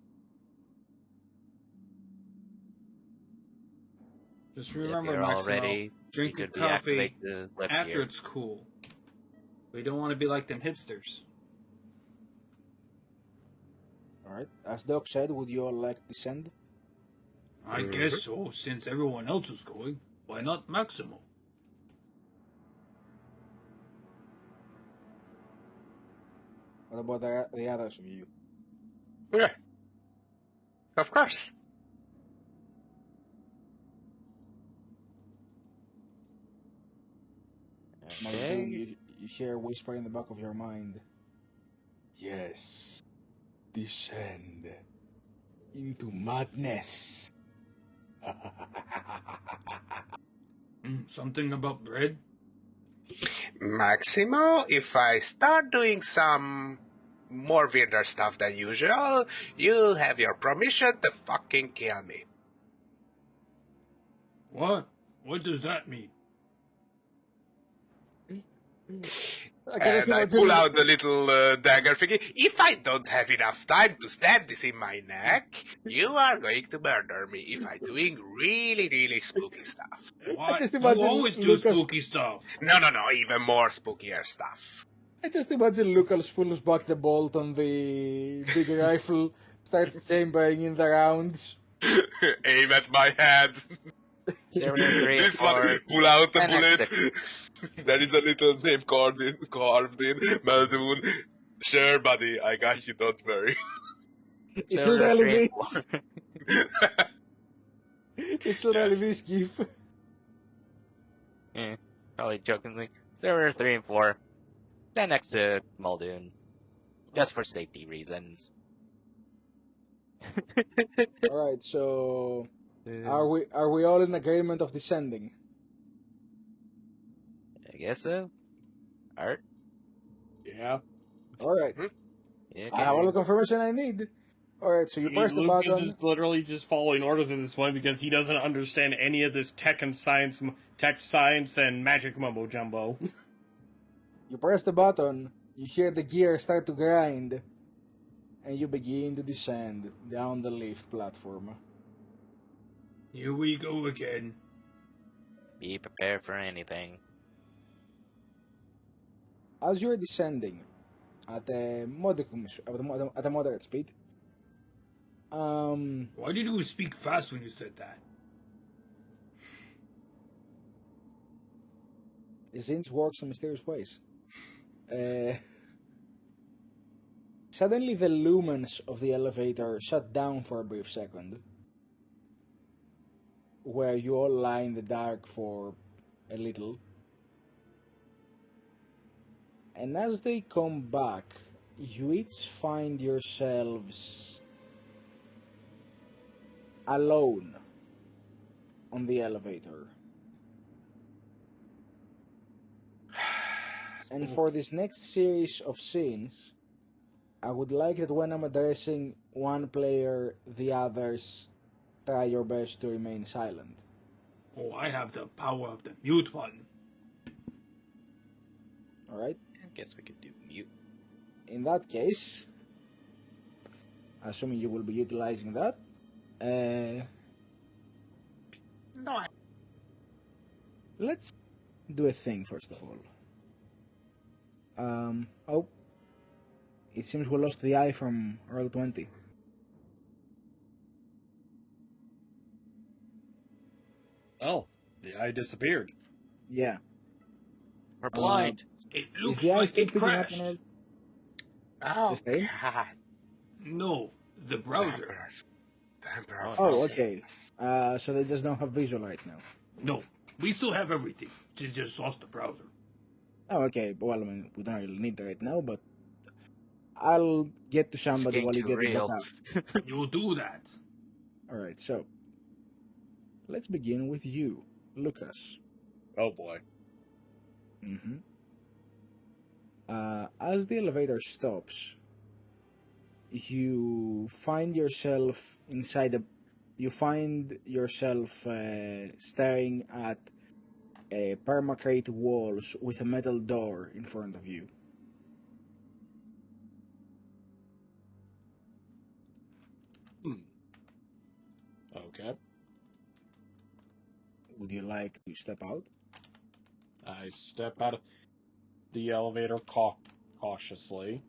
Just if remember, you're all Maximo, ready, you drink your could coffee deactivate the lift after here. it's cool. We don't want to be like them hipsters. Alright, as Doc said, would you all like to descend? I guess so, since everyone else is going. Why not Maximo? What about the others of you? Yeah. Of course. Muldoon, Okay. you hear a whisper in the back of your mind. Yes, descend into madness. Something about bread? Maximo, if I start doing some more weirder stuff than usual, you'll have your permission to fucking kill me. What? What does that mean? And I pull out the little dagger thingy. If I don't have enough time to stab this in my neck, you are going to murder me if I'm doing really, really spooky stuff. What? just You imagine always do Lucas- spooky stuff. No, even more spookier stuff. I just imagine Lucas pulls back the bolt on the big rifle, starts chambering in the rounds. Aim at my head. 0 3 This one, pull out the 10 bullet. There is a little name carved in. Muldoon. Sure, buddy, I got you, don't worry. It's 0 really 3 this. 4. It's really Yes. this, Keith. Yeah, probably jokingly. 0 3 and 4. Then next to Muldoon. Just for safety reasons. Alright, so are we all in agreement of descending? I guess so. Art? Yeah. Alright. Yeah, I have all the confirmation I need. Alright, so you press the Lucas button. is literally just following orders at this point because he doesn't understand any of this tech, science, and magic mumbo jumbo. You press the button, you hear the gear start to grind, and you begin to descend down the lift platform. Here we go again. Be prepared for anything. As you're descending at a moderate speed, Why did you speak fast when you said that? Zins works in mysterious ways. Suddenly the lumens of the elevator shut down for a brief second, where you all lie in the dark for a little. And as they come back, you each find yourselves alone on the elevator. And for this next series of scenes, I would like that when I'm addressing one player, the others try your best to remain silent. Oh, I have the power of the mute button. Alright? I guess we could do mute. In that case, assuming you will be utilizing that, No, let's do a thing first of all. Oh, it seems we lost the eye from Roll 20. Oh, the eye disappeared. Yeah. We're blind. It Is looks the eye like still it picking up crashed. on Roll? Oh, The same? God. No, the browser. Temper of Oh, Mercy. okay. So they just don't have visual right now. No, we still have everything. She just lost the browser. Oh, okay. Well, I mean, we don't really need that right now, but I'll get to somebody getting while you too get it real. back out. You'll do that. Alright, so Let's begin with you, Lucas. Oh boy. As the elevator stops, you find yourself staring at permacrate walls with a metal door in front of you. Okay. Would you like to step out? I step out of the elevator cautiously.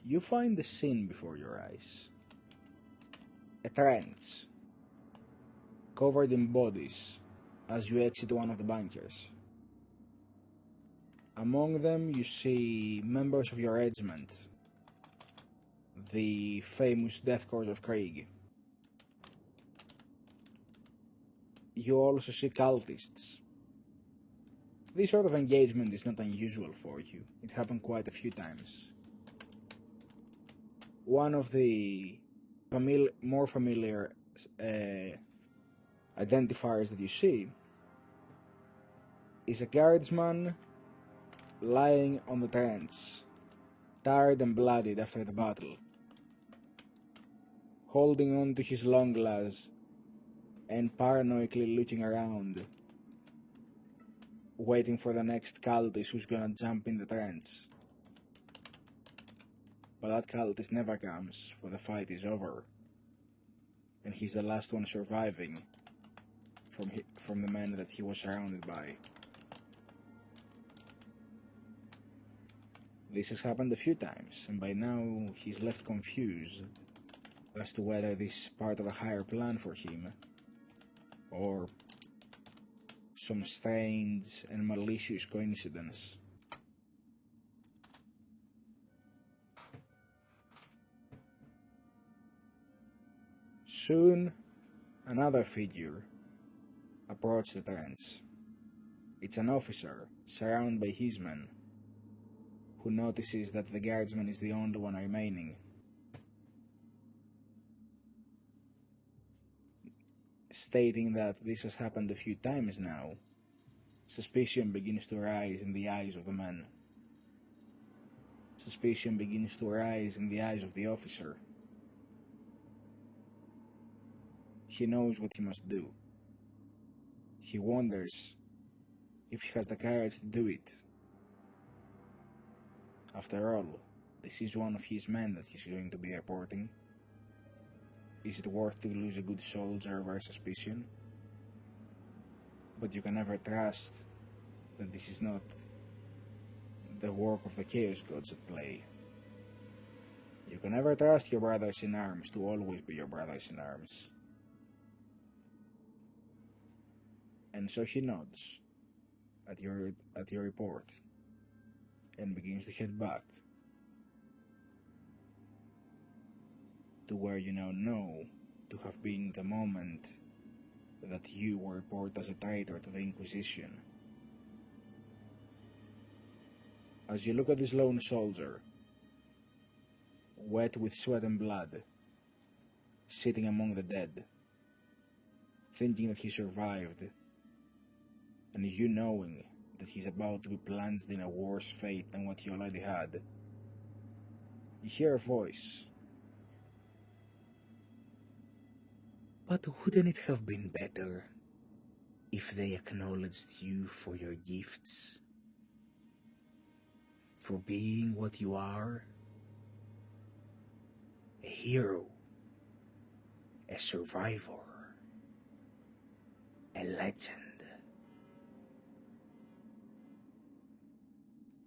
You find the scene before your eyes. A trance, covered in bodies, as you exit one of the bunkers. Among them you see members of your regiment, the famous Death Corps of Krieg. You also see cultists. This sort of engagement is not unusual for you. It happened quite a few times. One of the more familiar identifiers that you see is a guardsman lying on the trench, tired and bloodied after the battle, holding on to his long glass and paranoidally looking around, waiting for the next cultist who's gonna jump in the trench. But that cultist never comes, for the fight is over, and he's the last one surviving from the men that he was surrounded by. This has happened a few times, and by now he's left confused as to whether this is part of a higher plan for him, or some strange and malicious coincidence. Soon, another figure approached the trench. It's an officer, surrounded by his men, who notices that the guardsman is the only one remaining. Stating that this has happened a few times now, suspicion begins to rise in the eyes of the men. Suspicion begins to rise in the eyes of the officer. He knows what he must do. He wonders if he has the courage to do it. After all, this is one of his men that he's going to be reporting. Is it worth to lose a good soldier over suspicion? But you can never trust that this is not the work of the Chaos Gods at play. You can never trust your brothers in arms to always be your brothers in arms. And so he nods at your report and begins to head back to where you now know to have been the moment that you were reported as a traitor to the Inquisition. As you look at this lone soldier, wet with sweat and blood, sitting among the dead, thinking that he survived, and you knowing that he's about to be plunged in a worse fate than what he already had, you hear a voice. But wouldn't it have been better if they acknowledged you for your gifts? For being what you are? A hero, a survivor, a legend.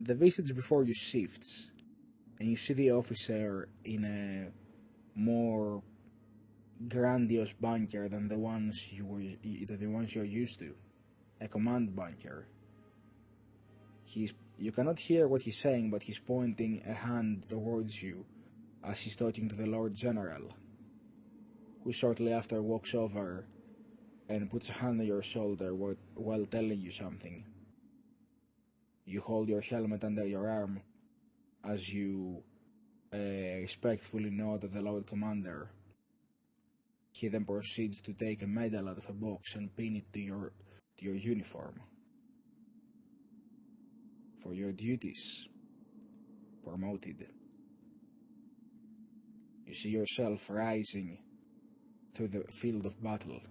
The visage before you shifts, and you see the officer in a more grandiose bunker than the ones you're used to, a command bunker. You cannot hear what he's saying, but he's pointing a hand towards you as he's talking to the Lord General, who shortly after walks over and puts a hand on your shoulder while telling you something. You hold your helmet under your arm as you respectfully nod at the Lord Commander. He then proceeds to take a medal out of a box and pin it to your uniform. For your duties. Promoted. You see yourself rising through the field of battle.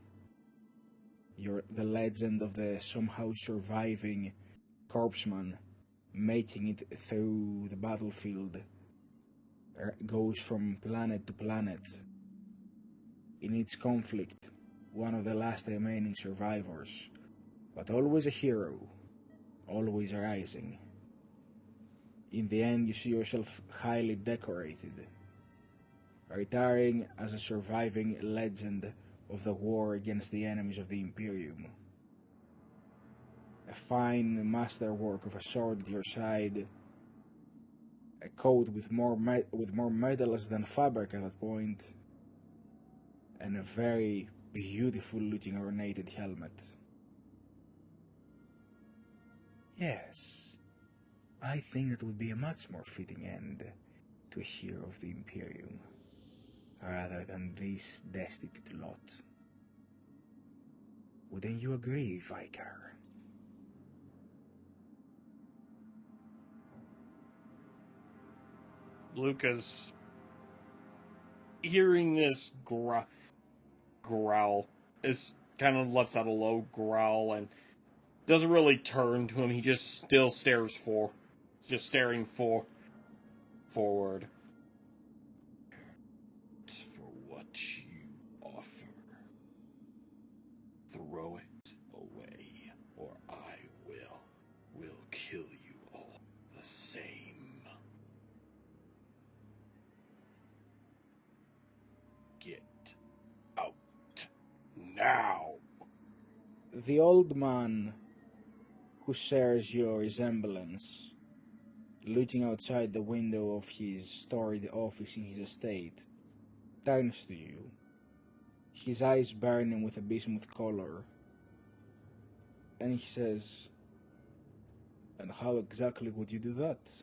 You're the legend of the somehow surviving corpseman making it through the battlefield. Goes from planet to planet. In each conflict, one of the last remaining survivors, but always a hero, always rising. In the end, you see yourself highly decorated, retiring as a surviving legend of the war against the enemies of the Imperium. A fine masterwork of a sword at your side, a coat with more medals than fabric at that point, and a very beautiful looking ornated helmet. Yes, I think that would be a much more fitting end to a hero of the Imperium, rather than this destitute lot. Wouldn't you agree, Vicar? Lucas, hearing this growl, is kind of lets out a low growl and doesn't really turn to him. He just still staring forward. For what you offer, throw it away, or I will kill you all the same. Get out now. The old man who shares your resemblance, looking outside the window of his storied office in his estate, turns to you, his eyes burning with a bismuth color, and he says, "And how exactly would you do that?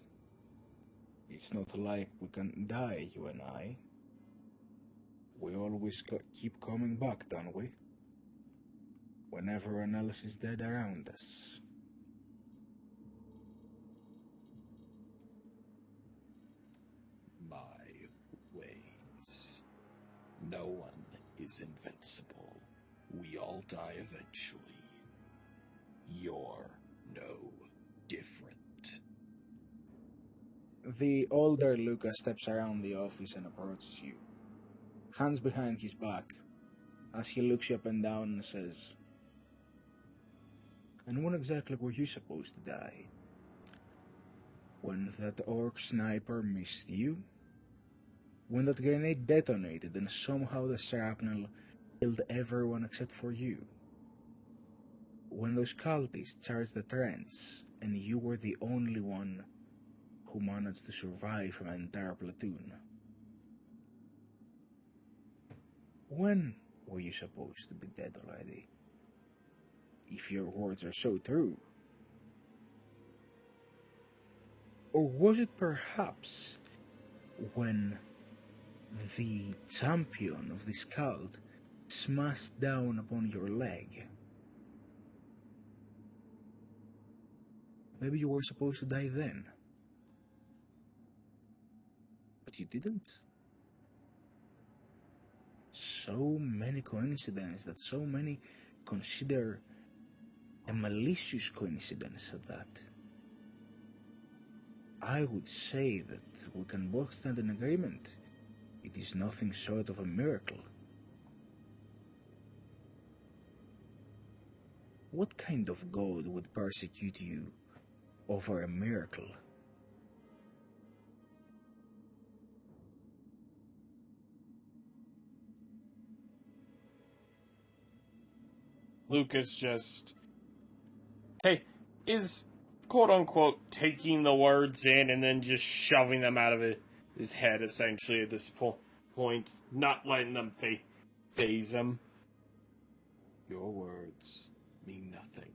It's not like we can die, you and I. We always keep coming back, don't we? When everyone else is dead around us." My ways. No one is invincible. We all die eventually. You're no different. The older Lucas steps around the office and approaches you, hands behind his back, as he looks you up and down and says, "And when exactly were you supposed to die? When that orc sniper missed you? When that grenade detonated and somehow the shrapnel killed everyone except for you? When those cultists charged the trench and you were the only one who managed to survive from an entire platoon? When were you supposed to be dead already? If your words are so true. Or was it perhaps when the champion of this cult smashed down upon your leg? Maybe you were supposed to die then. But you didn't. So many coincidences that so many consider a malicious coincidence at that. I would say that we can both stand in agreement. It is nothing short of a miracle. What kind of god would persecute you over a miracle? Lucas just is quote unquote taking the words in and then just shoving them out of his head essentially at this point, not letting them phase him. Your words mean nothing.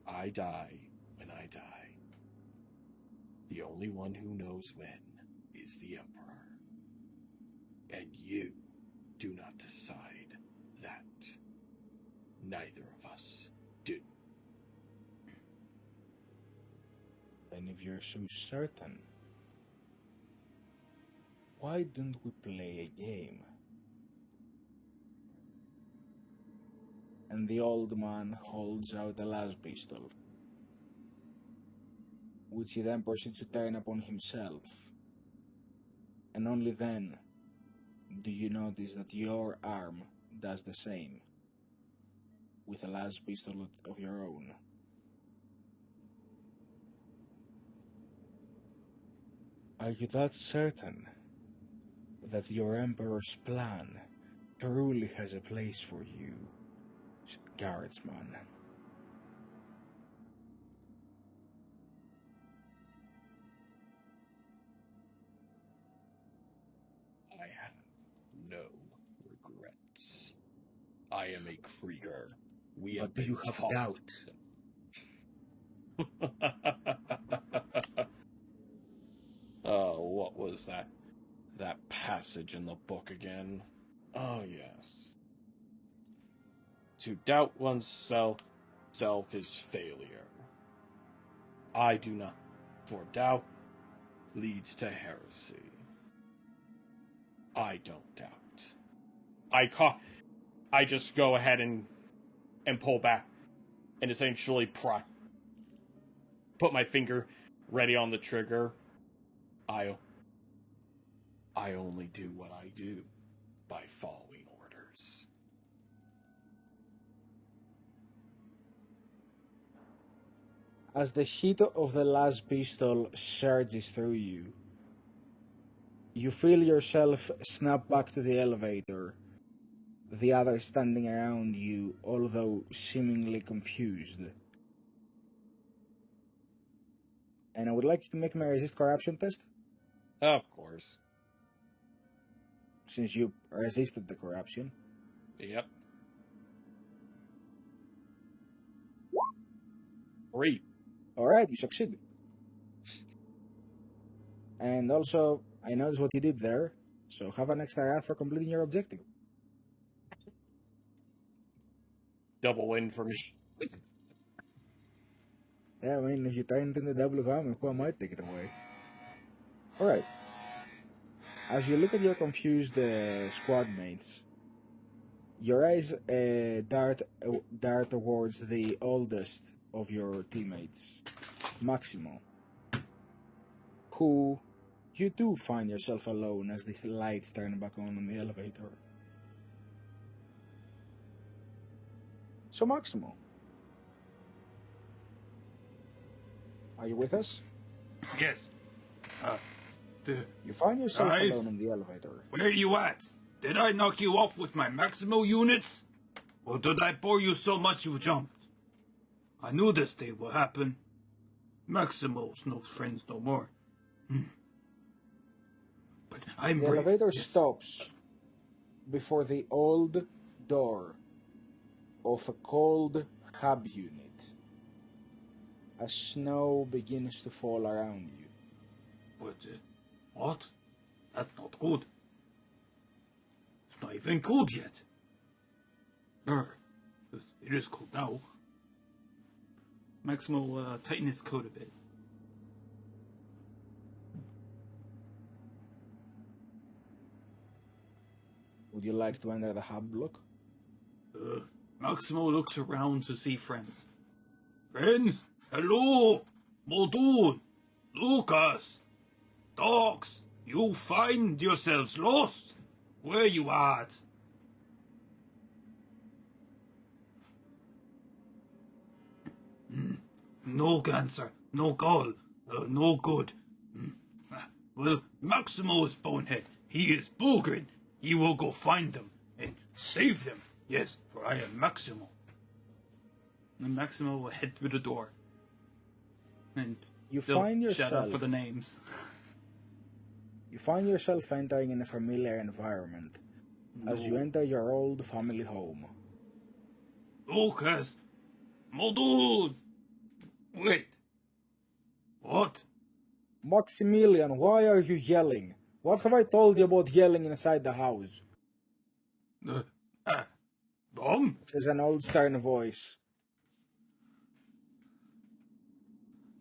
I die when I die. The only one who knows when is the Emperor. And you do not decide that. Neither of us do. And if you're so certain, why don't we play a game? And the old man holds out a las pistol, which he then proceeds to turn upon himself. And only then do you notice that your arm does the same, with a las pistol of your own. Are you that certain that your Emperor's plan truly has a place for you, guardsman? I have no regrets. I am a Krieger. But do you have doubt? Oh, what was that passage in the book again? Oh, yes. To doubt oneself is failure. I do not, for doubt leads to heresy. I don't doubt. I just go ahead and pull back and essentially put my finger ready on the trigger. I only do what I do by following orders. As the heat of the las pistol surges through you, you feel yourself snap back to the elevator, the others standing around you, although seemingly confused. And I would like you to make me a resist corruption test, Of course. since you resisted the corruption. Yep. 3. Alright, you succeed. And also, I noticed what you did there, so have an extra wrath for completing your objective. Double win for me. Yeah, I mean, if you turn it into double hammer, who might take it away? Alright. As you look at your confused squad mates, your eyes dart towards the oldest of your teammates, Maximo, who you do find yourself alone as the lights turn back on the elevator. So, Maximo, are you with us? Yes. You find yourself Guys? alone in the elevator. Where are you at? Did I knock you off with my Maximo units? Or did I bore you so much you jumped? I knew this day would happen. Maximo's no friends no more. But I'm The brave. elevator Yes. stops before the old door of a cold hub unit as snow begins to fall around you. But, what? That's not good. It's not even cold yet. It is cold now. Maximo tighten his coat a bit. Would you like to enter the hub block? Maximo looks around to see friends. Friends? Hello! Muldoon! Lucas! Dogs! You find yourselves lost? Where you at? No answer. No call. No good. Well, Maximo is bonehead. He is boogering. He will go find them and save them. Yes, for I am Maximo. And Maximo will head through the door. And You still find shout out for yourself- the names. You find yourself entering in a familiar environment as you enter your old family home. Lucas! Muldoon! Wait. What? Maximilian, why are you yelling? What have I told you about yelling inside the house? Bomb? Says an old stern voice.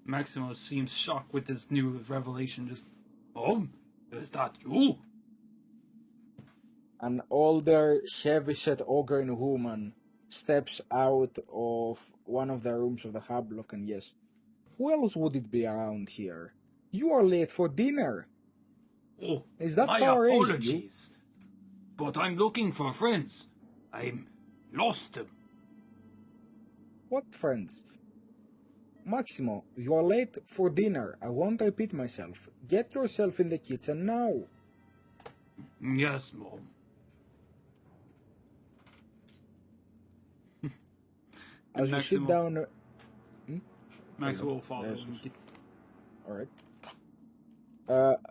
Maximo seems shocked with this new revelation. Just, Bomb? Is that you? An older, heavy-set ogre woman steps out of one of the rooms of the hub block, and yes, who else would it be around here? You are late for dinner. Oh, Is that my how I raised you? apologies. But I'm looking for friends. I'm lost them. What friends? Maximo, you are late for dinner. I won't repeat myself. Get yourself in the kitchen now. Yes, Mom. As you sit down... Maximo will follow Yes, him. yes. Alright.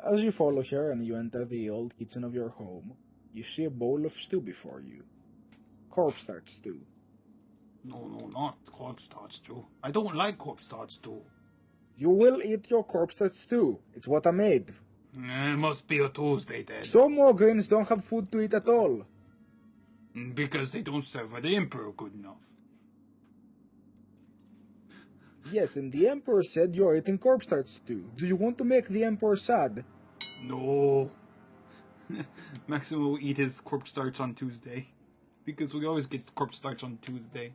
As you follow her and you enter the old kitchen of your home, you see a bowl of stew before you. Corpse starch stew. No, not corpse starch stew. I don't like corpse starch stew. You will eat your corpse starch stew. It's what I made. It must be a Tuesday then. Some Ogrins don't have food to eat at all. Because they don't serve the Emperor good enough. Yes, and the Emperor said you're eating corpse starch stew. Do you want to make the Emperor sad? No. Maximo will eat his corpse starch on Tuesday. Because we always get corpse starch on Tuesday.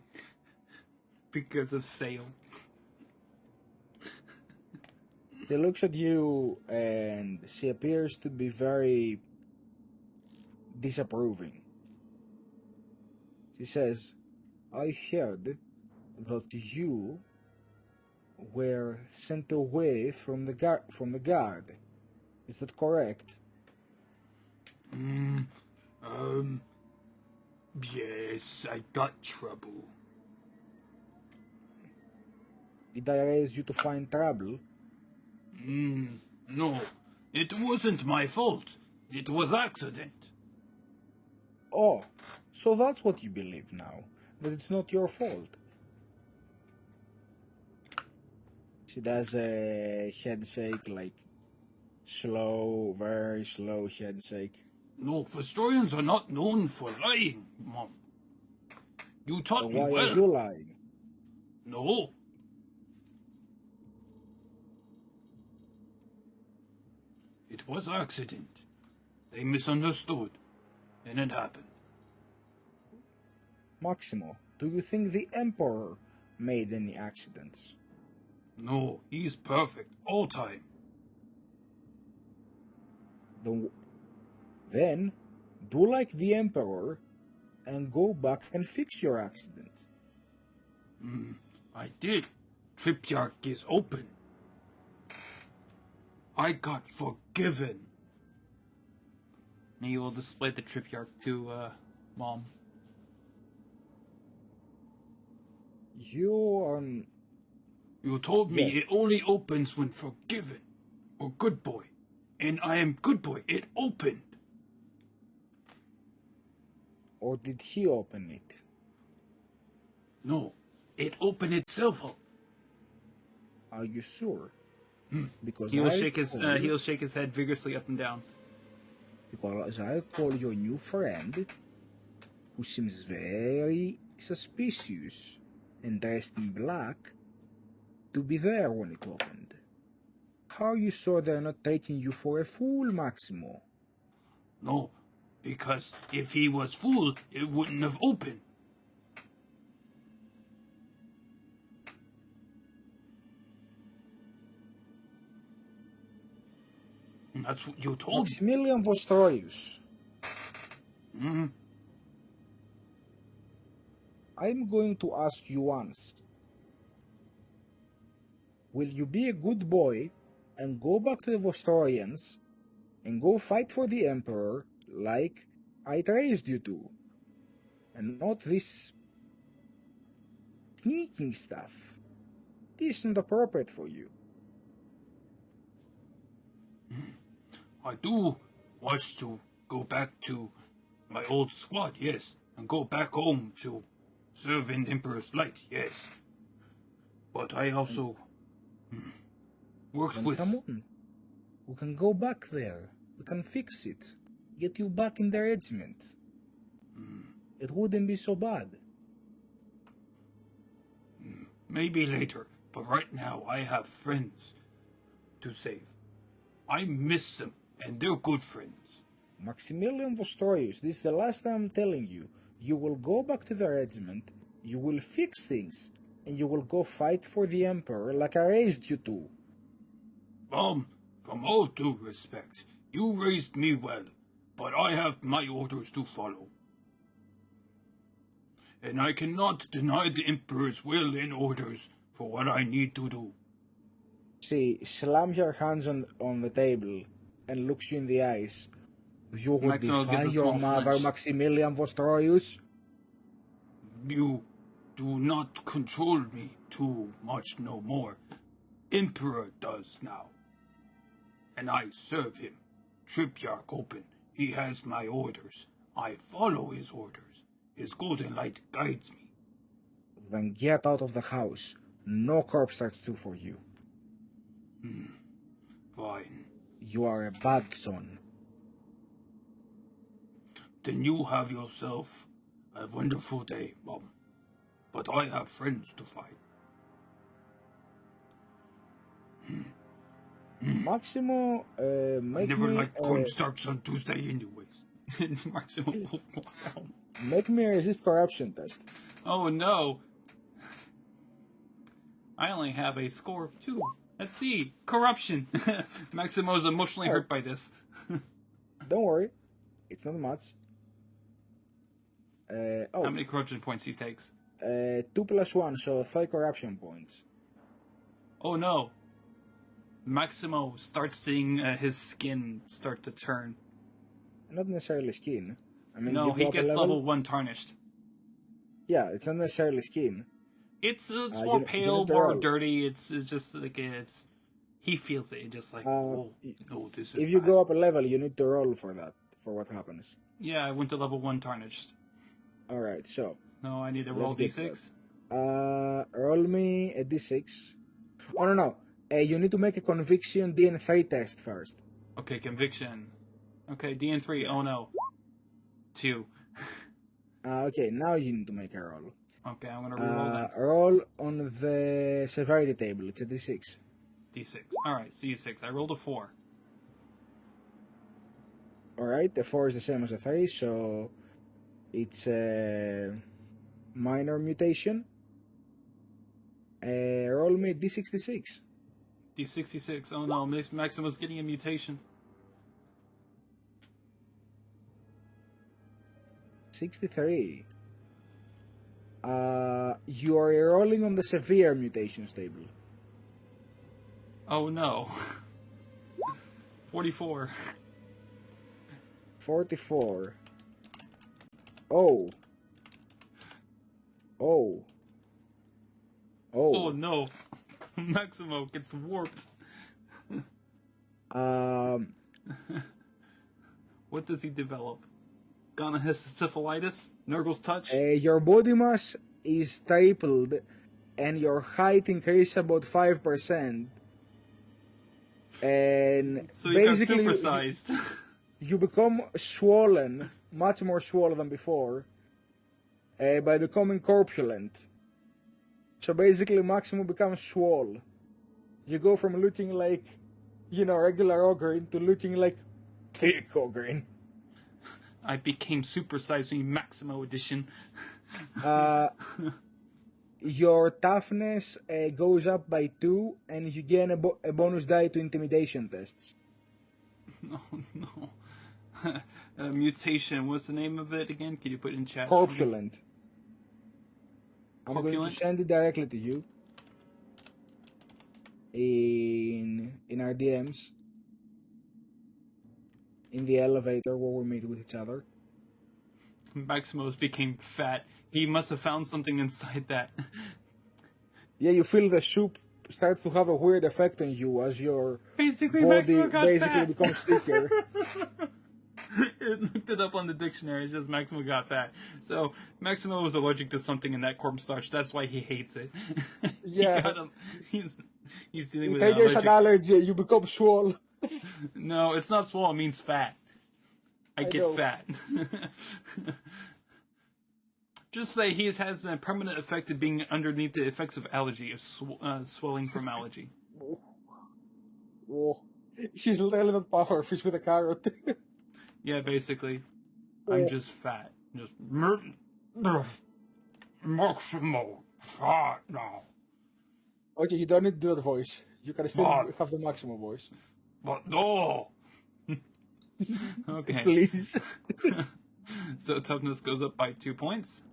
Because of sale. She looks at you and she appears to be very disapproving. She says, I heard that you were sent away from the guard. Is that correct? Yes, I got trouble. Did I raise you to find trouble? No, it wasn't my fault. It was accident. Oh, so that's what you believe now, that it's not your fault. She does a head shake, like slow, very slow head shake. No, historians are not known for lying, Mom. You taught So me why well. are you lying? No. It was accident. They misunderstood, and it happened. Maximo, do you think the Emperor made any accidents? No, he's perfect all time. Then, do like the Emperor and go back and fix your accident. I did. Tripyarch is open. I got forgiven. And you will display the Tripyarch to Mom. You told me Yes. it only opens when forgiven. Or good boy. And I am good boy. It opened. Or did he open it? No, it opened itself up. Are you sure? Because He'll I shake his call- he'll shake his head vigorously up and down. Because I call your new friend, who seems very suspicious and dressed in black, to be there when it opened. How are you sure they're not taking you for a fool, Maximo? No, because if he was fool, it wouldn't have opened. That's what you told me. Maximilian Vostroius, I'm going to ask you once. Will you be a good boy and go back to the Vostorians and go fight for the Emperor like I raised you to? And not this sneaking stuff. This isn't appropriate for you. I do wish to go back to my old squad, yes, and go back home to serve in Emperor's light, yes. But I also worked Then with... come on. We can go back there. We can fix it. Get you back in the regiment. it wouldn't be so bad. Maybe later, but right now I have friends to save. I miss them, and they're good friends. Maximilian Vostroyus, this is the last time I'm telling you. You will go back to the regiment, you will fix things, and you will go fight for the Emperor like I raised you to. From all due respect, you raised me well, but I have my orders to follow. And I cannot deny the Emperor's will and orders for what I need to do. She slams your hands on the table and looks you in the eyes. You will Maximo defy gives a your small mother, flinch. Maximilian Vostroyus? You do not control me too much no more. Emperor does now. And I serve him. Tripyarch open. He has my orders. I follow his orders. His golden light guides me. Then get out of the house. No corpse starts to for you. Fine. You are a bad son. Then you have yourself a wonderful day, Mom. But I have friends to fight. Maximo, I make never me, liked cornstarch on Tuesday anyways. Maximo will walk out. make me a resist corruption test. Oh no. I only have a score of 2. Let's see. Corruption. Maximo's emotionally hurt by this. Don't worry, it's not much. How many corruption points he takes? 2 plus 1, so 5 corruption points. Oh no. Maximo starts seeing his skin start to turn. Not necessarily skin. I mean, No, you he go up a gets level 1 tarnished. Yeah, it's not necessarily skin. It's you more need pale, to more roll. dirty. It's just like it's. He feels it. Just like oh no, this is. If you bad. go up a level, you need to roll for that, for what happens. Yeah, I went to level 1 tarnished. Alright, so, No, I need to roll Let's get d6. roll me a d6. Oh, no. You need to make a conviction DN3 test first. Okay, conviction. Okay, DN3. Oh no. 2. Okay, now you need to make a roll. Okay, I'm gonna reroll that. Roll on the severity table. It's a d6. D6. Alright, C6. I rolled a 4. Alright, the 4 is the same as a 3, so it's a minor mutation. Roll me d66. D66. Oh no, Maximus getting a mutation. 63. You are rolling on the severe mutations table. Oh no. 44. 44. Oh. Oh. Oh Oh. no. Maximo gets warped. What does he develop? Gonohysyphilitis? Nurgle's touch? Your body mass is tripled and your height increased about 5%. And So he got basically supersized. you become swollen, much more swollen than before, by becoming corpulent. So basically Maximo becomes swole. You go from looking like, regular Ogre to looking like thick Ogre. I became supersized me Maximo edition. Your toughness goes up by 2 and you gain a bonus die to intimidation tests. Oh no. Mutation. What's the name of it again? Can you put it in chat? Corpulent. I'm going to Corpulent? send it directly to you in our DMs, in the elevator where we meet with each other. Maximus became fat. He must have found something inside that. Yeah, you feel the soup starts to have a weird effect on you as your Basically, body Maximo got basically fat. becomes thicker. It looked it up on the dictionary. It says Maximo got fat. So Maximo was allergic to something in that cornstarch. That's why he hates it. Yeah. He's dealing You with take an there's an allergic. allergy, you become swole. No, it's not swole. It means fat. I get know. fat. Just say he has a permanent effect of being underneath the effects of allergy, of swelling from allergy. Oh. He's literally not power fish with a carrot. Yeah, basically. I'm just fat. Just Maximo fat now. Okay, you don't need to do that voice. You can still have the maximum voice. But no. Okay. Please. So toughness goes up by 2 points.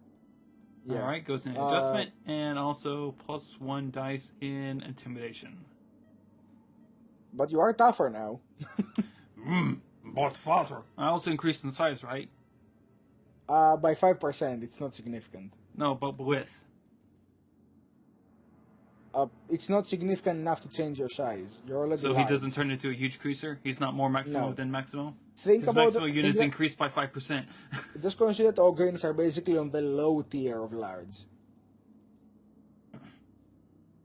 Yeah. All right, goes in adjustment, and also +1 dice in intimidation. But you are tougher now. But faster. I also increased in size, right? By 5%. It's not significant. No, but with. It's not significant enough to change your size. You're already So large. he doesn't turn into a huge creaser? He's not more Maximo No. than Maximo? Think His about Maximo it. units increased by 5%. Just consider that Ogryns are basically on the low tier of large.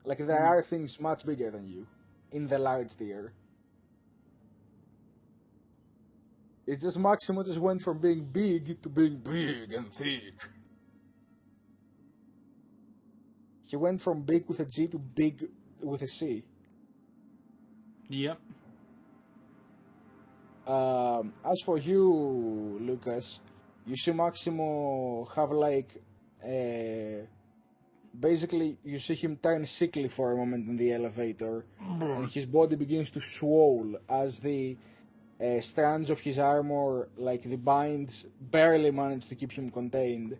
Like, there are things much bigger than you in the large tier. It's just Maximo just went from being big to being big and thick. He went from big with a G to big with a C. Yep. As for you, Lucas, you see Maximo have like basically you see him turn sickly for a moment in the elevator, and his body begins to swell as the strands of his armor, like the binds, barely manage to keep him contained.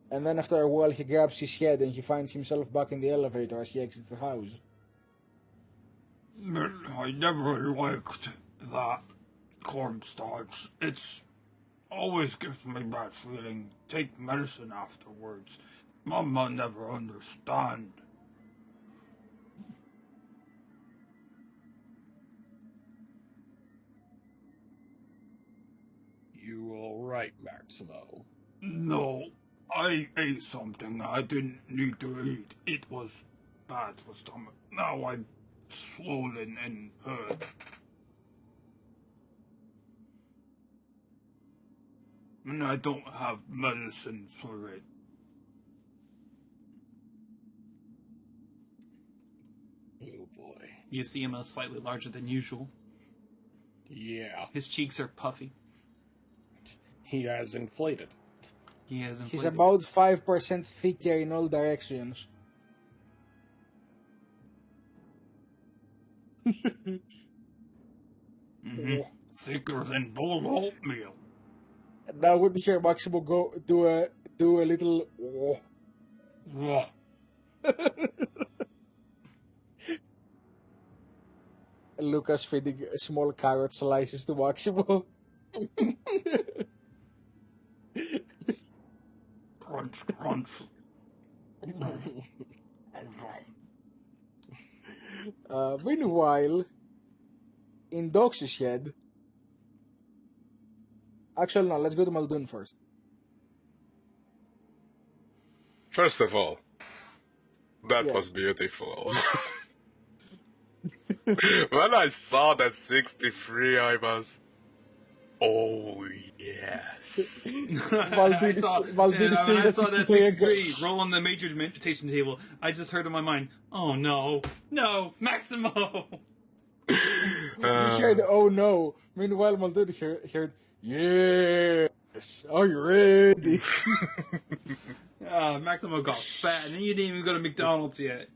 And then after a while he grabs his head and he finds himself back in the elevator as he exits the house. I never liked that cornstarch. It's always gives me bad feeling. Take medicine afterwards. Mama never understand. You alright, Maximo? No, I ate something I didn't need to eat. It was bad for stomach. Now I'm swollen and hurt. And I don't have medicine for it. Oh boy. You see him as slightly larger than usual. Yeah, His cheeks are puffy. he has inflated. He has inflated. He's about 5% thicker in all directions. Thicker than bowl oatmeal. Now would hear Maximo go do a little. Lucas feeding small carrot slices to Maximo. Crunch, crunch. Meanwhile, in Dox's shed. Actually, no, let's go to Muldoon first. First of all, that Yeah. was beautiful. When I saw that 63, I was, oh yes. Muldoon is when saying I that saw that 63 63 roll on the major meditation table, I just heard in my mind, oh no, no, Maximo! You heard, oh no. Meanwhile, Muldoon heard, yes, are you ready? Maximo got fat, and you didn't even go to McDonald's yet.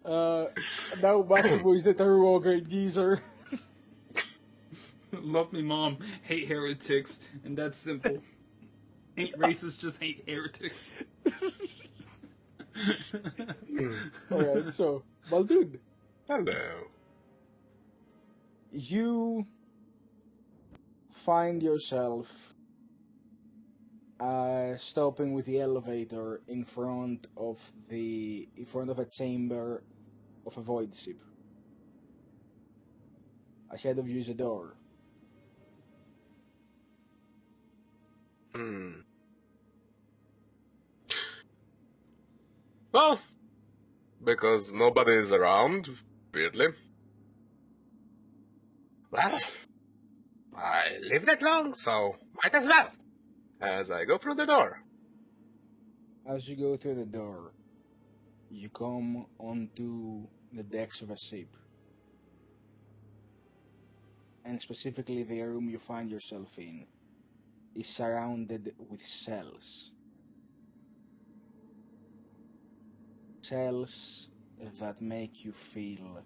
Now Maximo is the true ogre geezer. Love me, mom. Hate heretics, and that's simple. Ain't racist, just hate heretics. Alright, so, Muldoon, Hello. you find yourself stopping with the elevator in front of a chamber of a void ship. Ahead of you is a door. Well, because nobody is around, weirdly. Well, I live that long, so might as well. As I go through the door. As you go through the door, you come onto the decks of a ship. And specifically the room you find yourself in is surrounded with cells. Cells that make you feel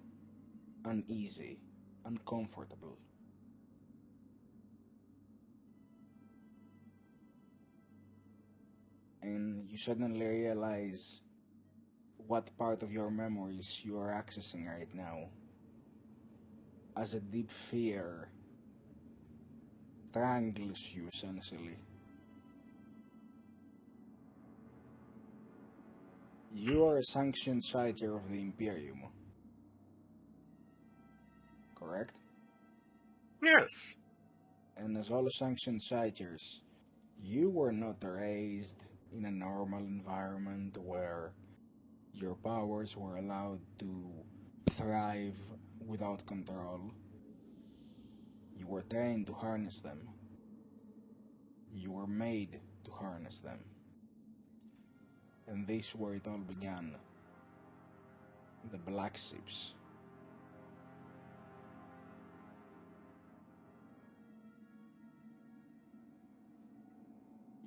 uneasy, uncomfortable. And you suddenly realize what part of your memories you are accessing right now, as a deep fear strangles you essentially. You are a sanctioned sightseer of the Imperium, correct? Yes. And as all sanctioned sightseers, you were not raised in a normal environment where your powers were allowed to thrive without control. You were trained to harness them. You were made to harness them. And this is where it all began. The black ships.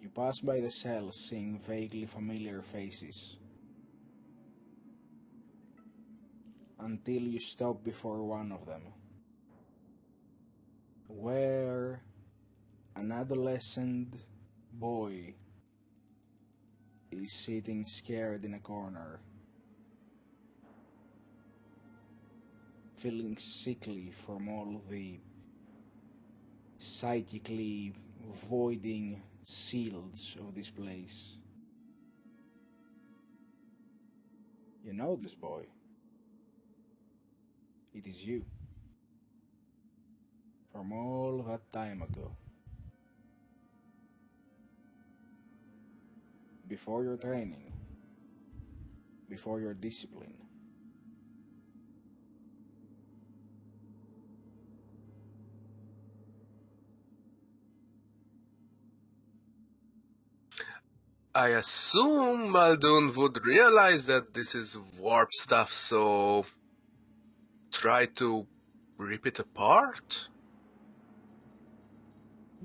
You pass by the cells seeing vaguely familiar faces, until you stop before one of them, where an adolescent boy is sitting scared in a corner, feeling sickly from all the psychically voiding seals of this place. You know this boy. It is you. From all that time ago. Before your training. Before your discipline. I assume Muldoon would realize that this is warp stuff, so try to rip it apart?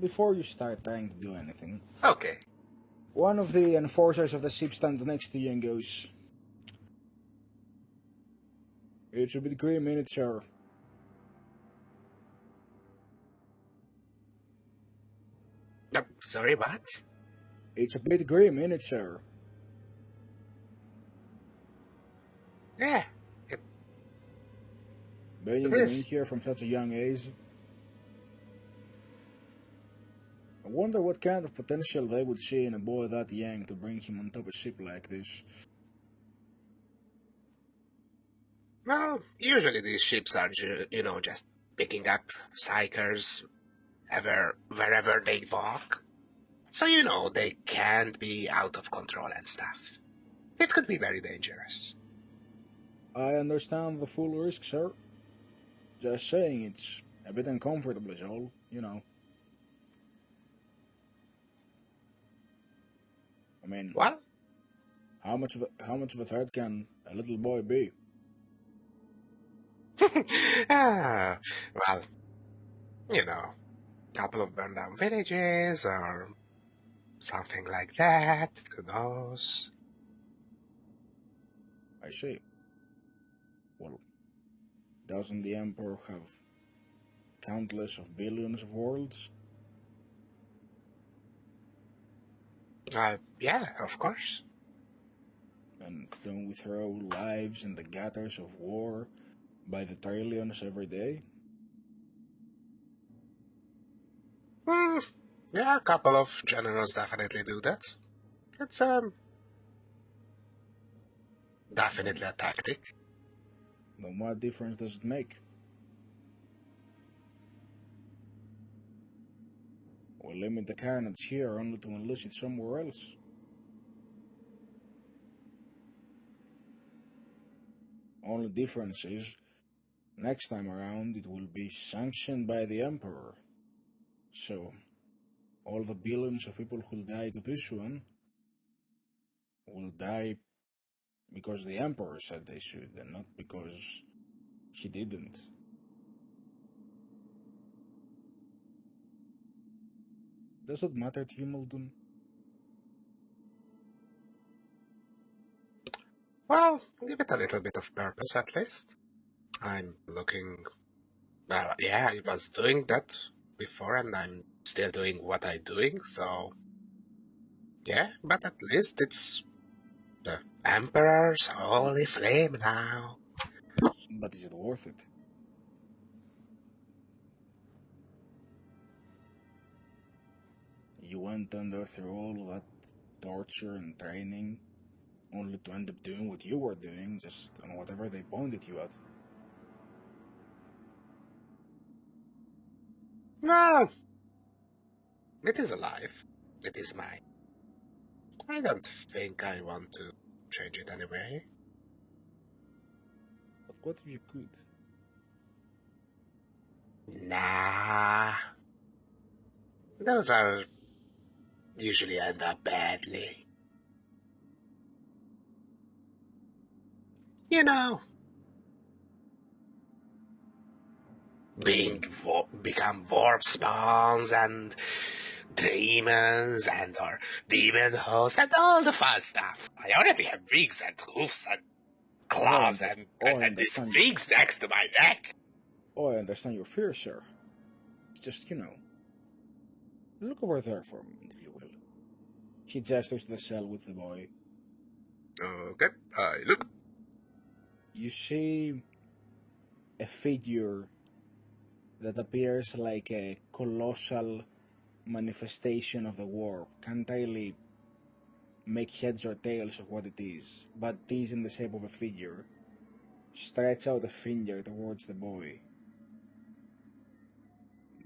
Before you start trying to do anything, Okay. one of the enforcers of the ship stands next to you and goes, "It's a bit grim, ain't it, sir?" Sorry, what? "It's a bit grim, ain't it, sir?" Yeah. Being It is. in here from such a young age. I wonder what kind of potential they would see in a boy that young to bring him on top a ship like this. Well, usually these ships are, just picking up psychers wherever they walk. So, they can't be out of control and stuff. It could be very dangerous. I understand the full risk, sir. Just saying it's a bit uncomfortable, is all, I mean, Well, how much of a threat can a little boy be? well, couple of burned down villages or something like that. Who knows? I see. Well, doesn't the Emperor have countless of billions of worlds? Yeah, of course. And don't we throw lives in the gutters of war by the trillions every day? Yeah, a couple of generals definitely do that. It's definitely a tactic. Then what difference does it make? We'll limit the carnage here only to unleash it somewhere else. Only difference is, next time around it will be sanctioned by the Emperor. So, all the billions of people who died to this one will die because the Emperor said they should, and not because he didn't. Does it matter to you, Muldoon? Well, give it a little bit of purpose at least. I'm looking. Well, yeah, I was doing that before, and I'm still doing what I'm doing, so. Yeah, but at least it's the Emperor's holy flame now. But is it worth it? You went under through all that torture and training, only to end up doing what you were doing, just on whatever they pointed you at. No, it is alive. It is mine. I don't think I want to change it anyway. But what if you could? Nah. Those are usually end up badly. You know, become warp spawns and demons and or demon hosts and all the fun stuff. I already have wings and hoofs and claws and these things next to my neck. Oh, I understand your fear, sir. It's just, look over there for a moment, if you will. She gestures to the cell with the boy. Okay, I look. You see a figure that appears like a colossal manifestation of the warp. Can't really make heads or tails of what it is, but it is in the shape of a figure. Stretch out a finger towards the boy.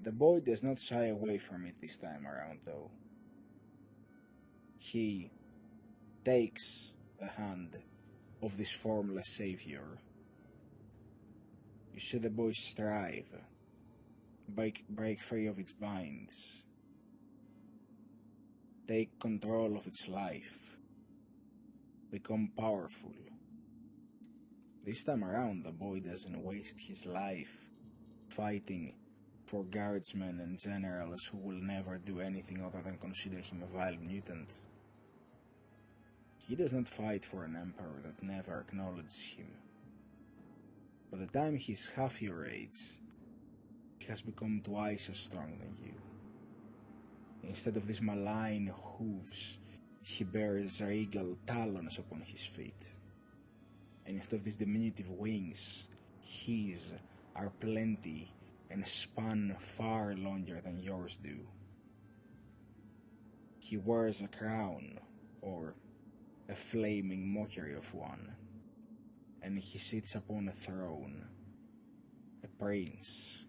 The boy does not shy away from it this time around, though. He takes the hand of this formless savior. You see the boy strive, break free of its binds, take control of its life, become powerful. This time around, the boy doesn't waste his life fighting for guardsmen and generals who will never do anything other than consider him a vile mutant. He does not fight for an emperor that never acknowledges him. By the time he's half your age, he has become twice as strong than you. Instead of these malign hooves, he bears regal talons upon his feet. And instead of these diminutive wings, his are plenty and span far longer than yours do. He wears a crown, or a flaming mockery of one, and he sits upon a throne, a prince,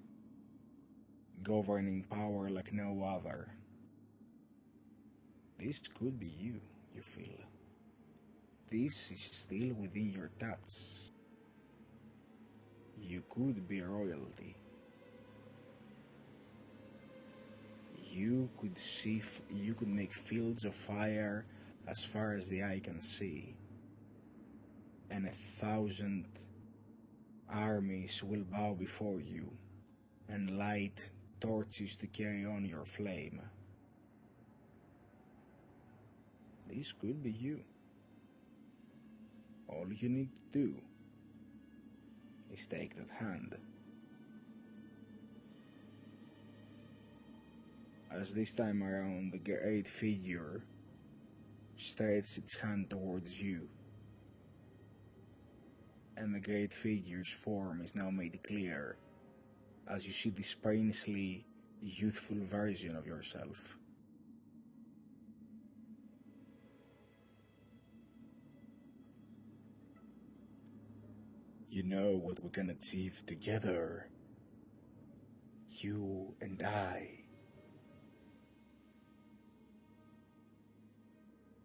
governing power like no other. This could be you, you feel. This is still within your touch. You could be royalty. You could make fields of fire as far as the eye can see, and 1,000 armies will bow before you and light torches to carry on your flame. This could be you. All you need to do is take that hand. As this time around, the great figure stretches its hand towards you, and the great figure's form is now made clear as you see this princely, youthful version of yourself. You know what we can achieve together, you and I.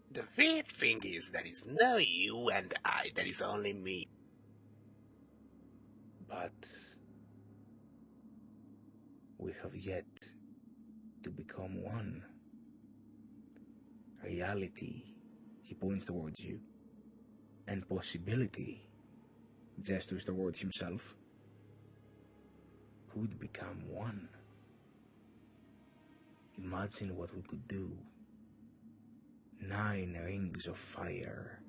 The weird thing is there is no you and I, there is only me. But we have yet to become one. Reality He points towards you. And possibility, gestures towards himself, could become one. Imagine what we could do. 9 rings of fire,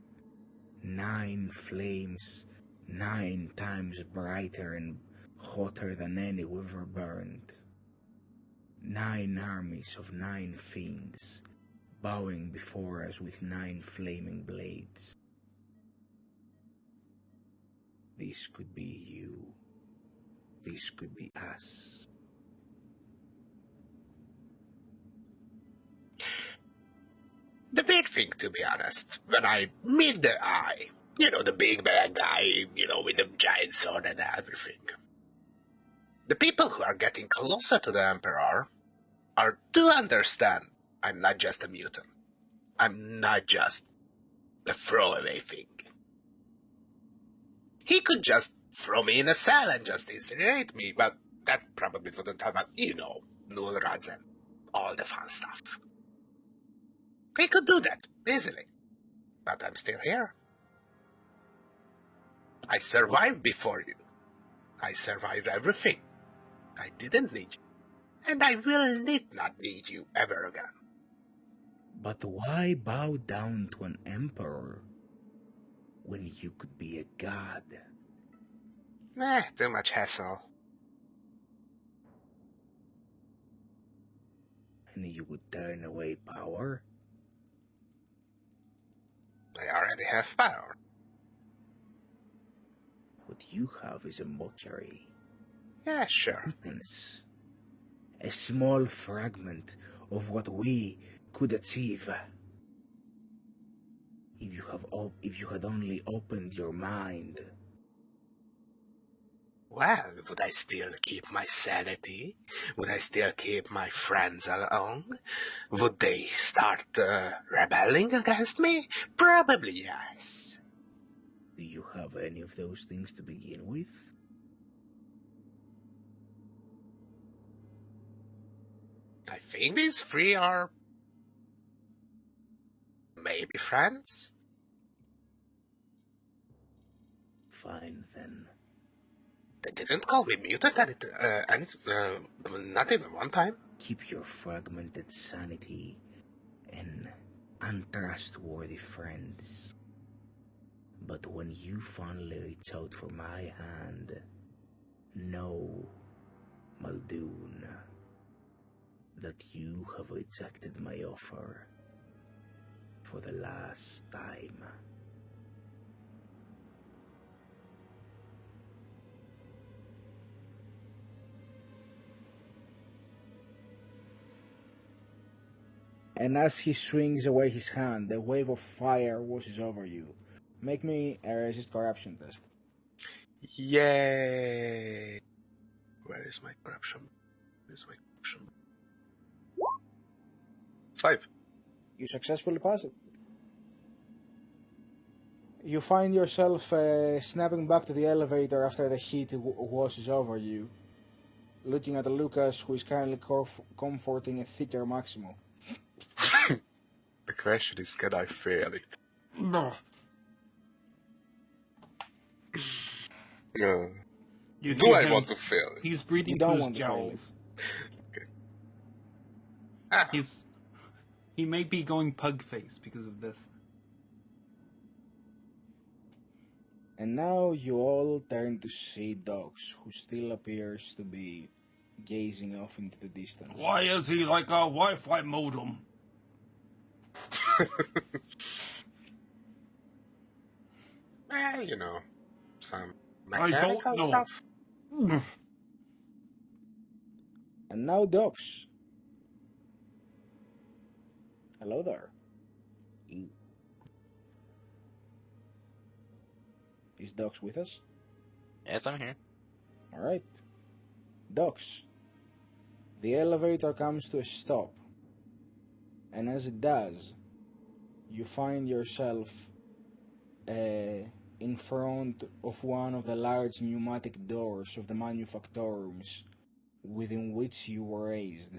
9 flames, 9 times brighter and hotter than any we've ever burned. 9 armies of 9 fiends, bowing before us with 9 flaming blades. This could be you. This could be us. The weird thing, to be honest, when I meet the Eye, the big bad guy, with the giant sword and everything, the people who are getting closer to the Emperor are to understand I'm not just a mutant. I'm not just a throwaway thing. He could just throw me in a cell and just incinerate me, but that probably wouldn't have, null rods and all the fun stuff. He could do that easily, but I'm still here. I survived before you. I survived everything. I didn't need you, and I will not need you ever again. But why bow down to an emperor when you could be a god? Too much hassle. And you would turn away power? I already have power. What you have is a mockery. Yeah, sure. Weakness. A small fragment of what we could achieve. If you had only opened your mind. Well, would I still keep my sanity? Would I still keep my friends along? Would they start rebelling against me? Probably yes. Do you have any of those things to begin with? I think these 3 are maybe friends? Fine then. They didn't call me mutant not even one time. Keep your fragmented sanity and untrustworthy friends. But when you finally reach out for my hand, know, Muldoon, that you have rejected my offer for the last time. And as he swings away his hand, a wave of fire washes over you. Make me a resist corruption test. Yay! Where is my corruption? 5. You successfully pass it. You find yourself snapping back to the elevator after the heat washes over you, looking at Lucas, who is currently comforting a thicker Maximo. The question is, can I fail it? No. No. You Do see I him want to fail it? He's breathing You don't through want his to fail jowls. Okay. Ah, He may be going pug face because of this. And now you all turn to see Dox, who still appears to be gazing off into the distance. Why is he like a Wi-Fi modem? some I don't mechanical know. stuff. And now Dox. Hello there. Is Dox with us? Yes, I'm here. Alright. Dox. The elevator comes to a stop. And as it does, you find yourself in front of one of the large pneumatic doors of the manufactorums within which you were raised.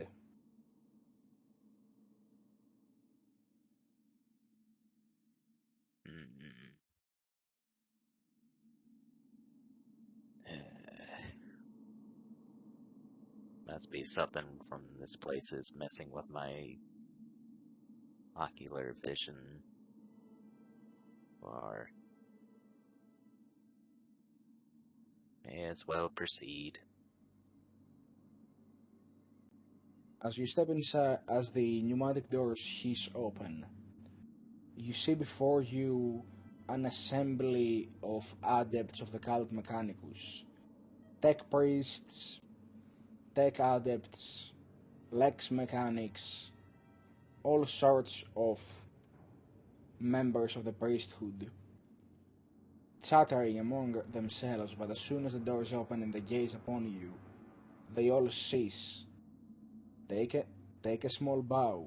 Must be something from this place is messing with my ocular vision. Or may as well proceed. As you step inside, as the pneumatic doors hiss open, you see before you an assembly of adepts of the cult mechanicus. Tech priests, tech adepts, lex mechanics, all sorts of members of the priesthood, chattering among themselves, but as soon as the doors open and they gaze upon you, they all cease, take a small bow,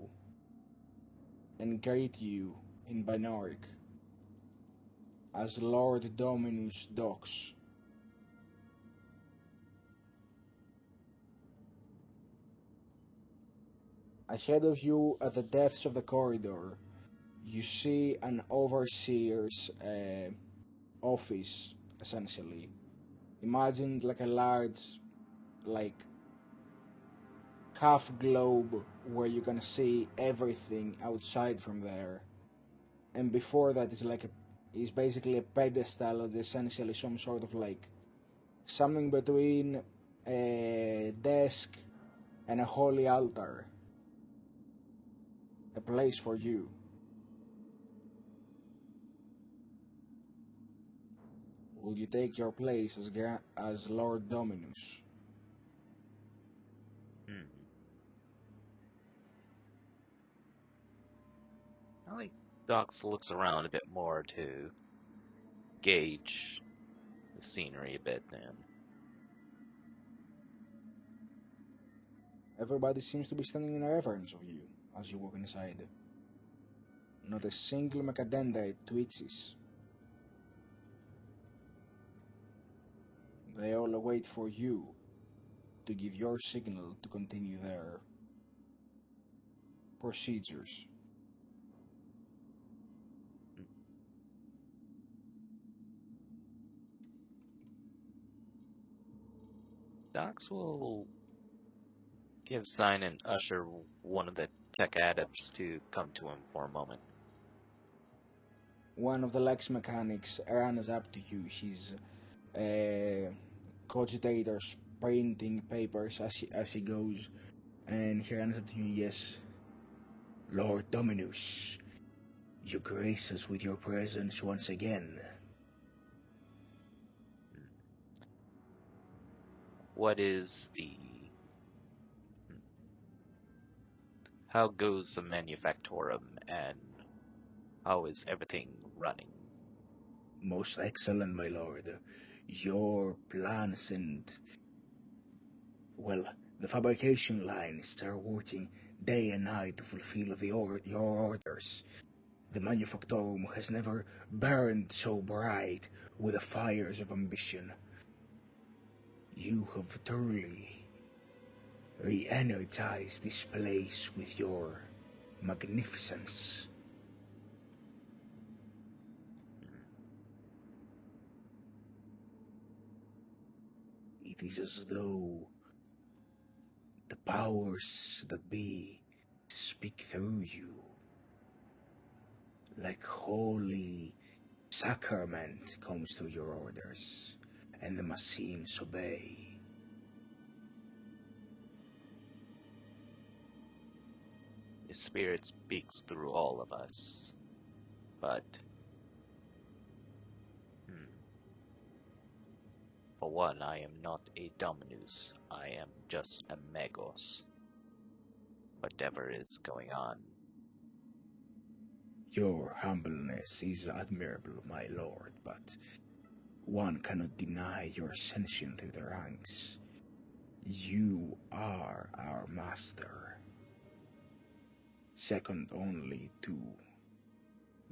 and greet you in Binaric as Lord Dominus Dox. Ahead of you, at the depths of the corridor, you see an overseer's office, essentially. Imagine like a large, like, half globe where you can see everything outside from there. And before that is basically a pedestal that's essentially some sort of like something between a desk and a holy altar. A place for you. Will you take your place as Lord Dominus? I think Dox looks around a bit more to gauge the scenery a bit, then. Everybody seems to be standing in reverence of you as you walk inside. Not a single macadendite twitches. They all wait for you to give your signal to continue their procedures. Dox will give sign and usher one of the tech adepts to come to him for a moment. One of the Lex mechanics runs up to you. He's cogitators printing papers as he goes, and he runs up to you. Yes, Lord Dominus, you grace us with your presence once again. What is the... How goes the manufactorum, and how is everything running? Most excellent, my lord. Your plans and, well, the fabrication lines are working day and night to fulfill your orders. The manufactorum has never burned so bright with the fires of ambition. You have truly re-energized this place with your magnificence. It is as though the powers that be speak through you, like holy sacrament comes through your orders, and the machines obey. The spirit speaks through all of us, but for one, I am not a Dominus. I am just a Megos. Whatever is going on. Your humbleness is admirable, my lord, but one cannot deny your ascension through the ranks. You are our master, second only to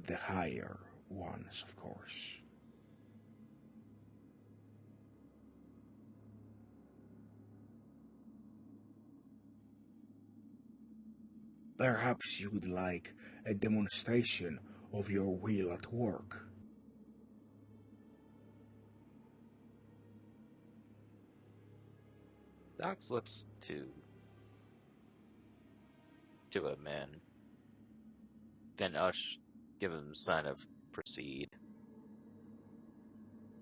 the higher ones, of course. Perhaps you would like a demonstration of your will at work. Dox looks to him and then Ush give him a sign of proceed.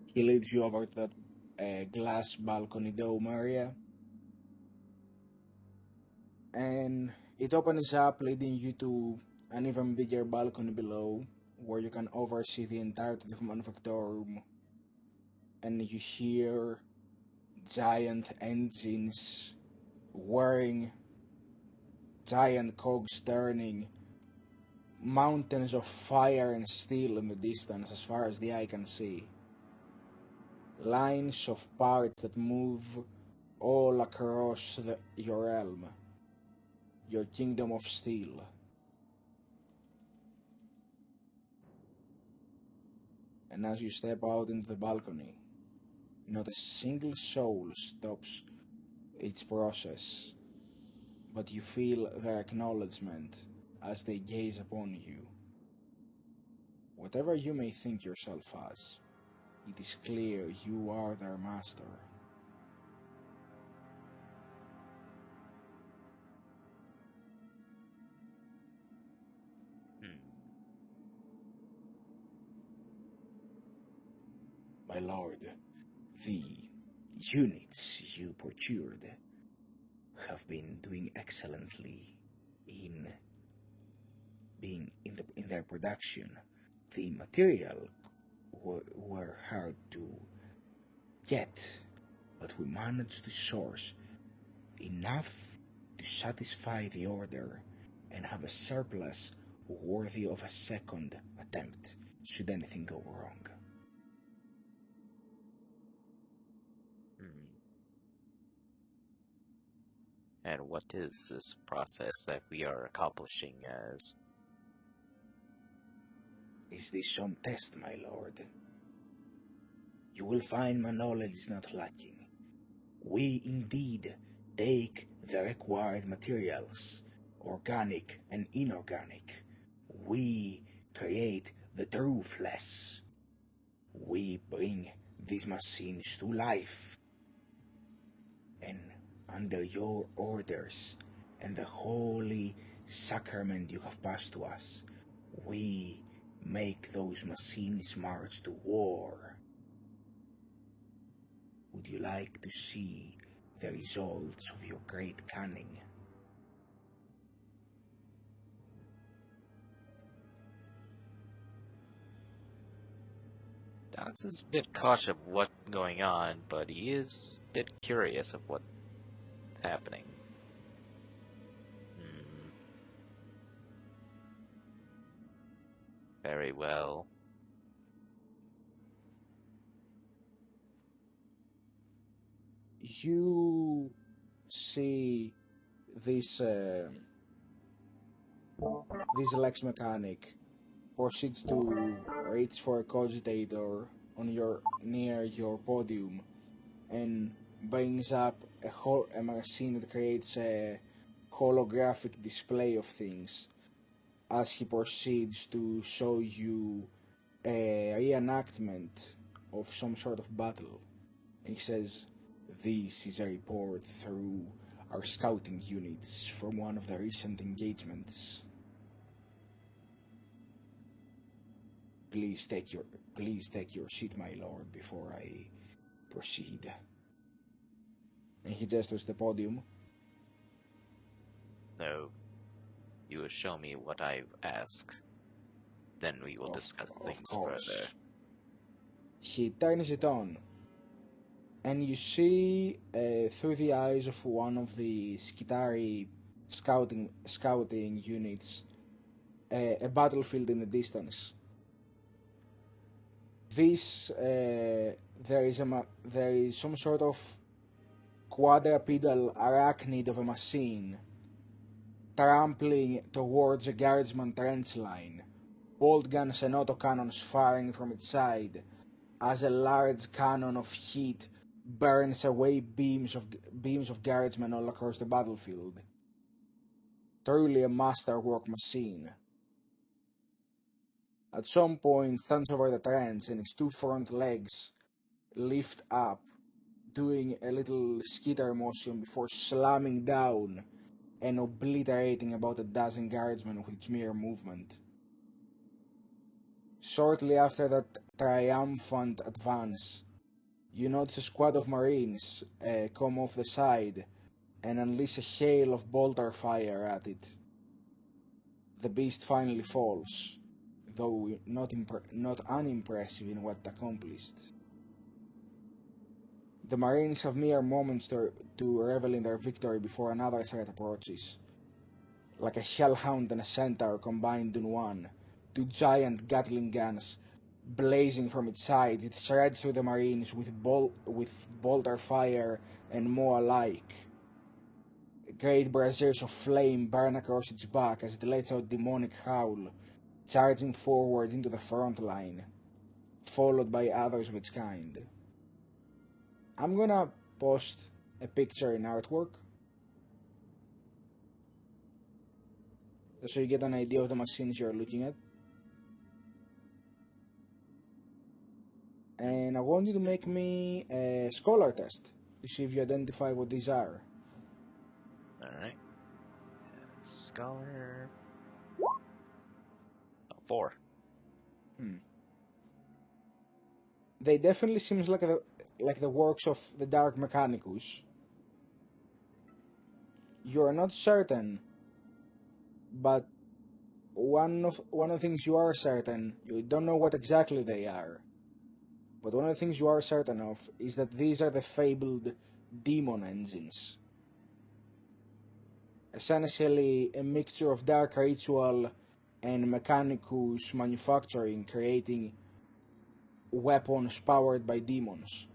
He leads you over to that glass balcony dome area. And it opens up, leading you to an even bigger balcony below, where you can oversee the entirety of Manufactorum. And you hear giant engines whirring, giant cogs turning, mountains of fire and steel in the distance as far as the eye can see. Lines of parts that move all across your realm, your kingdom of steel. And as you step out into the balcony, not a single soul stops its process, but you feel their acknowledgement as they gaze upon you. Whatever you may think yourself as, it is clear you are their master. My lord, the units you procured have been doing excellently in their production. The material were hard to get, but we managed to source enough to satisfy the order and have a surplus worthy of a second attempt should anything go wrong. And what is this process that we are accomplishing as? Is this some test, my lord? You will find my knowledge is not lacking. We indeed take the required materials, organic and inorganic. We create the true flesh. We bring these machines to life. And under your orders and the holy sacrament you have passed to us, we make those machines march to war. Would you like to see the results of your great cunning? Dox is a bit cautious of what's going on, but he is a bit curious of what's happening. Very well. You see this Lex mechanic proceeds to reach for a cogitator near your podium and brings up a machine that creates a holographic display of things as he proceeds to show you a reenactment of some sort of battle. And he says, "This is a report through our scouting units from one of the recent engagements. Please take your seat, my lord, before I proceed." And he gestures the podium. No. You will show me what I've asked. Then we will discuss things further. He turns it on, and you see through the eyes of one of the Skitari scouting units a battlefield in the distance. There is some sort of quadrupedal arachnid of a machine trampling towards a guardsman trench line, bolt guns and autocannons firing from its side as a large cannon of heat burns away beams of guardsmen all across the battlefield. Truly a masterwork machine. At some point, stands over the trench and its two front legs lift up doing a little skitter motion before slamming down and obliterating about a dozen guardsmen with its mere movement. Shortly after that triumphant advance, you notice a squad of marines come off the side and unleash a hail of bolter fire at it. The beast finally falls, though not unimpressive in what it accomplished. The marines have mere moments to revel in their victory before another threat approaches. Like a hellhound and a centaur combined in one, two giant Gatling guns blazing from its sides, it shreds through the marines with bolter fire and more alike. Great braziers of flame burn across its back as it lets out demonic howl, charging forward into the front line, followed by others of its kind. I'm gonna post a picture in artwork, so you get an idea of the machines you're looking at. And I want you to make me a scholar test to see if you identify what these are. Alright. Scholar. Oh, 4. They definitely seems like the works of the Dark Mechanicus. You're not certain, but one of the things you are certain, you don't know what exactly they are, but one of the things you are certain of is that these are the fabled demon engines. Essentially a mixture of dark ritual and Mechanicus manufacturing, creating weapons powered by demons.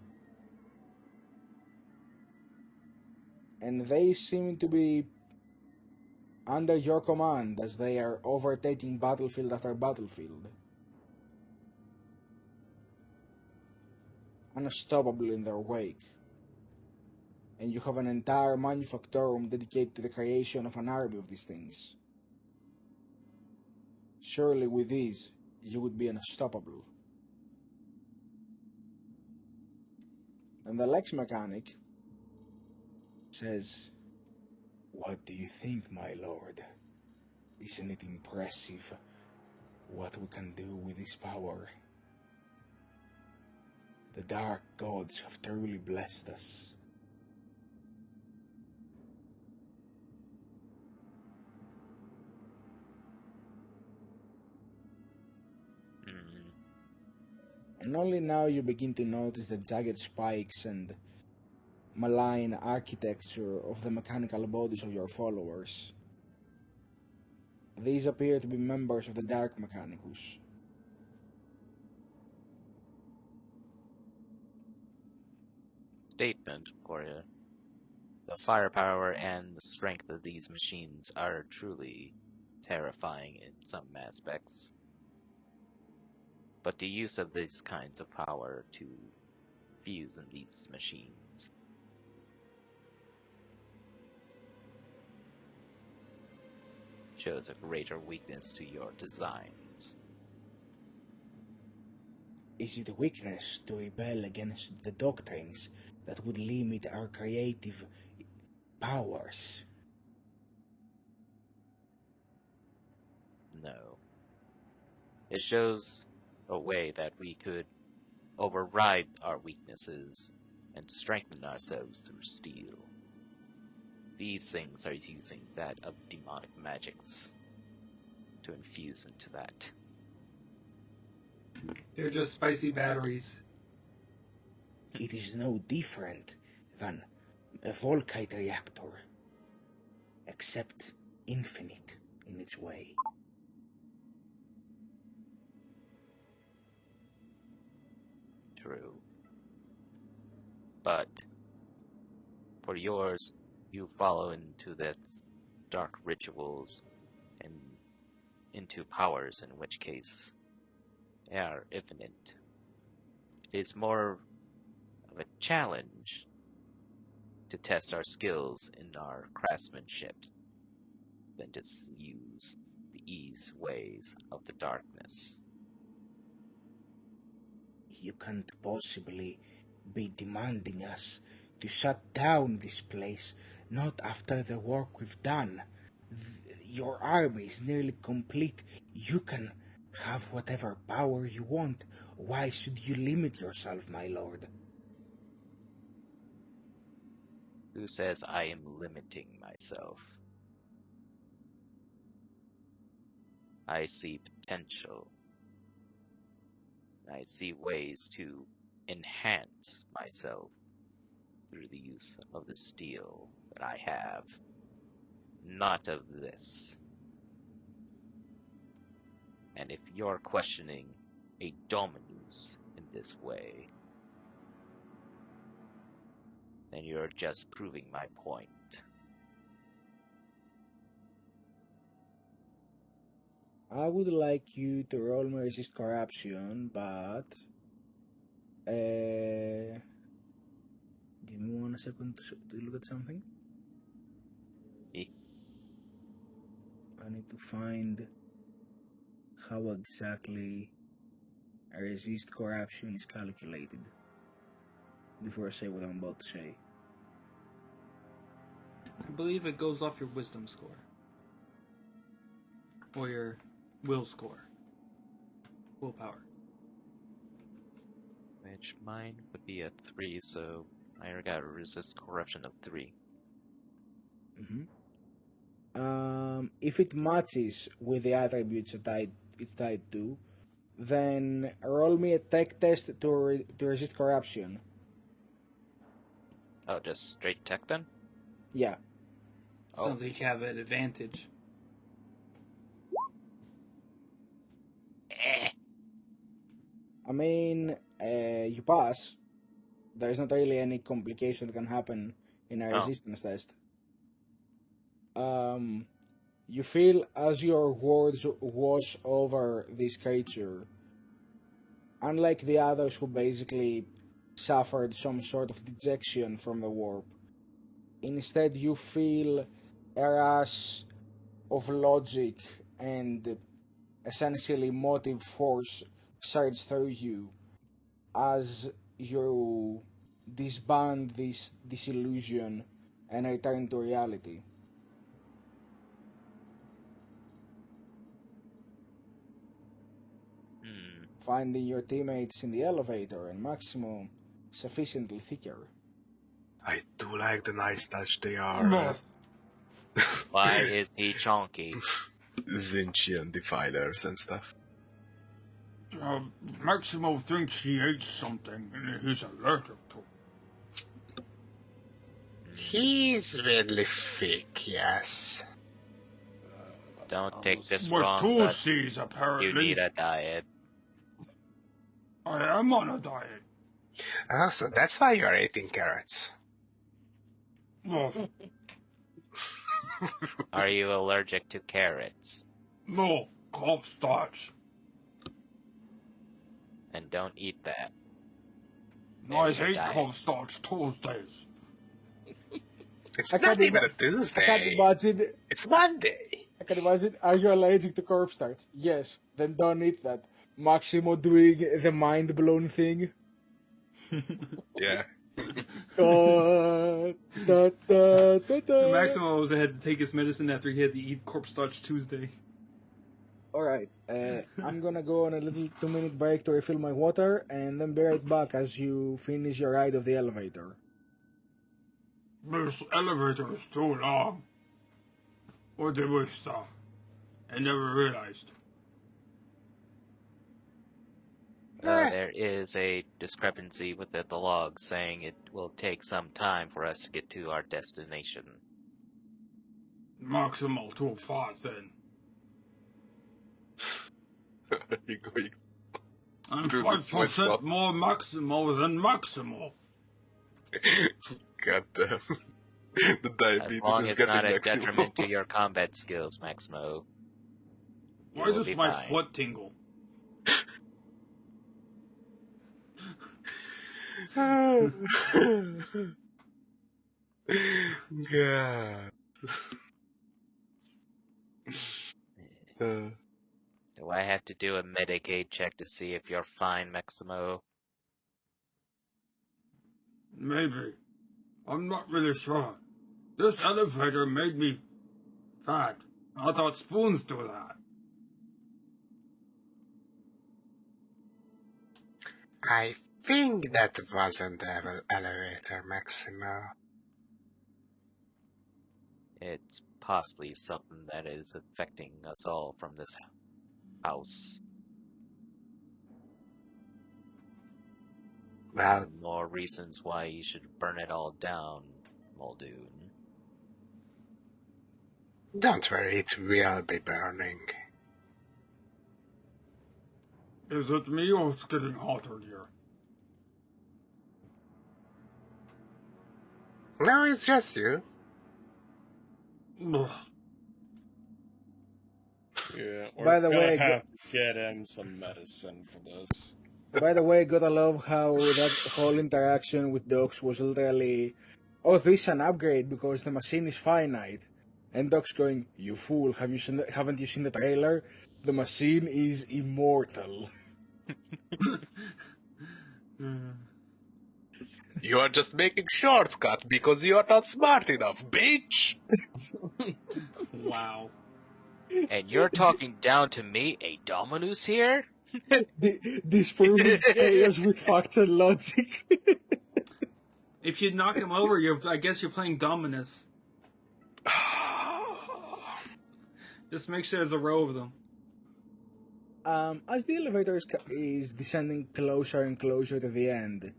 And they seem to be under your command as they are overtaking battlefield after battlefield. Unstoppable in their wake. And you have an entire manufactorum dedicated to the creation of an army of these things. Surely with these, you would be unstoppable. And the Lex Mechanic says, "What do you think, my lord? Isn't it impressive what we can do with this power? The dark gods have truly blessed us." And only now you begin to notice the jagged spikes and malign architecture of the mechanical bodies of your followers. These appear to be members of the Dark Mechanicus. Statement, Gloria. The firepower and the strength of these machines are truly terrifying in some aspects. But the use of these kinds of power to fuse in these machines shows a greater weakness to your designs. Is it a weakness to rebel against the doctrines that would limit our creative powers? No. It shows a way that we could override our weaknesses and strengthen ourselves through steel. These things are using that of demonic magics to infuse into that. They're just spicy batteries. It is no different than a Volkite reactor, except infinite in its way. True. But for yours, you follow into the dark rituals and into powers, in which case they are infinite. It is more of a challenge to test our skills in our craftsmanship than just use the ease ways of the darkness. You can't possibly be demanding us to shut down this place, not after the work we've done. Your army is nearly complete. You can have whatever power you want. Why should you limit yourself, my lord? Who says I am limiting myself? I see potential. I see ways to enhance myself through the use of the steel that I have, not of this. And if you're questioning a Dominus in this way, then you're just proving my point. I would like you to roll me resist corruption, but give me 1 second to look at something. Eh. I need to find how exactly resist corruption is calculated before I say what I'm about to say. I believe it goes off your wisdom score. Or your will score. Willpower. Which mine would be a 3, so I already got a resist corruption of 3. If it matches with the attributes that it's tied to, then roll me a tech test to resist corruption. Oh, just straight tech then? Yeah. Sounds like you have an advantage. I mean, you pass. There's not really any complication that can happen in a resistance test. You feel as your words wash over this creature, unlike the others who basically suffered some sort of dejection from the warp, instead you feel a rush of logic and essentially motive force surge through you as you disband this illusion and return to reality. Finding your teammates in the elevator and Maximo sufficiently thicker. I do like the nice touch they are. Why is he chonky? Zinchian defilers and stuff. Maximo thinks he ate something and he's allergic to it. He's really thick, yes. Don't take this With wrong, but Fusies, apparently. you need a diet. I am on a diet. So that's why you're eating carrots. No, Are you allergic to carrots? no, cornstarch. And don't eat that. I There's your hate diet. cornstarch Tuesdays. It's I not can't even a I can't Tuesday. imagine. It's Monday. I can imagine. Are you allergic to corpse starts? Yes. Then don't eat that. Maximo doing the mind blown thing. Yeah. Maximo always had to take his medicine after he had to eat cornstarch Tuesday. Alright, I'm gonna go on a little 2-minute break to refill my water and then be right back as you finish your ride of the elevator. This elevator is too long. Or did we stop? I never realized. There is a discrepancy with the log saying it will take some time for us to get to our destination. Maximo too fast then. Are you going? I'm Dude, it's 5% myself. more Maximo than Maximo. God damn. The As diabetes long is as getting not a Maximo. detriment to your combat skills, Maximo. you Why will does be my fine. foot tingle? God. Do I have to do a Medicaid check to see if you're fine, Maximo? Maybe. I'm not really sure. This elevator made me fat. I thought spoons do that. I think that wasn't the elevator, Maximo. It's possibly something that is affecting us all from this house. Well, More reasons why you should burn it all down, Muldoon. don't worry, it will be burning. Is it me or it's getting hotter here? No, it's just you. Ugh. Yeah, we're By the gonna way, have to get him some medicine for this. By the way, gotta love how that whole interaction with Docs was literally, oh, this is an upgrade because the machine is finite. And Doc's going, you fool, haven't you seen the trailer? The machine is immortal. You are just making shortcut because you are not smart enough, bitch! Wow. And you're talking down to me, a Dominus here? Disproving chaos with facts and logic. If you knock him over, I guess you're playing Dominus. Just make sure there's a row of them. As the elevator is descending closer and closer to the end,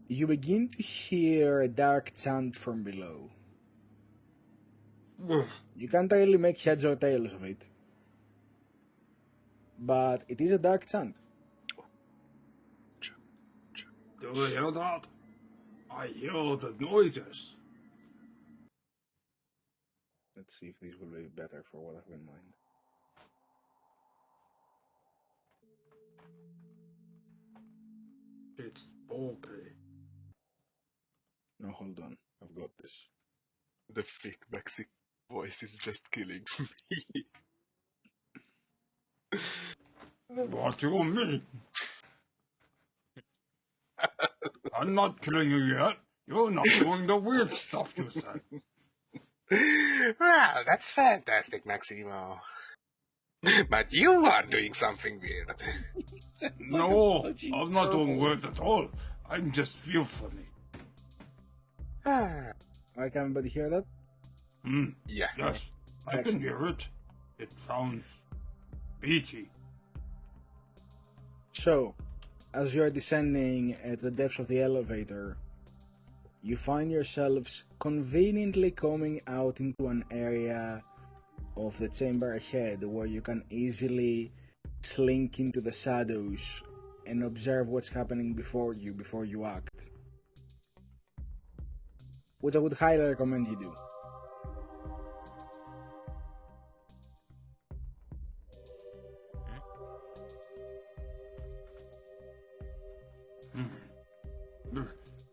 you begin to hear a dark chant from below. Ugh. You can't really make heads or tails of it, but it is a dark chant. Do you hear that? I hear the noises. Let's see if this will be better for what I have in mind. It's okay. No, hold on. I've got this. The fake Mexican voice is just killing me. What do you mean? I'm not killing you yet. You're not doing the weird stuff you said. Well, that's fantastic, Maximo. But you are doing something weird. No, I'm not doing weird at all. I'm just feel funny. I can anybody hear that? Yeah. Yes, I can hear it. It sounds beachy. So, as you're descending at the depths of the elevator, you find yourselves conveniently coming out into an area of the chamber ahead where you can easily slink into the shadows and observe what's happening before you act. Which I would highly recommend you do.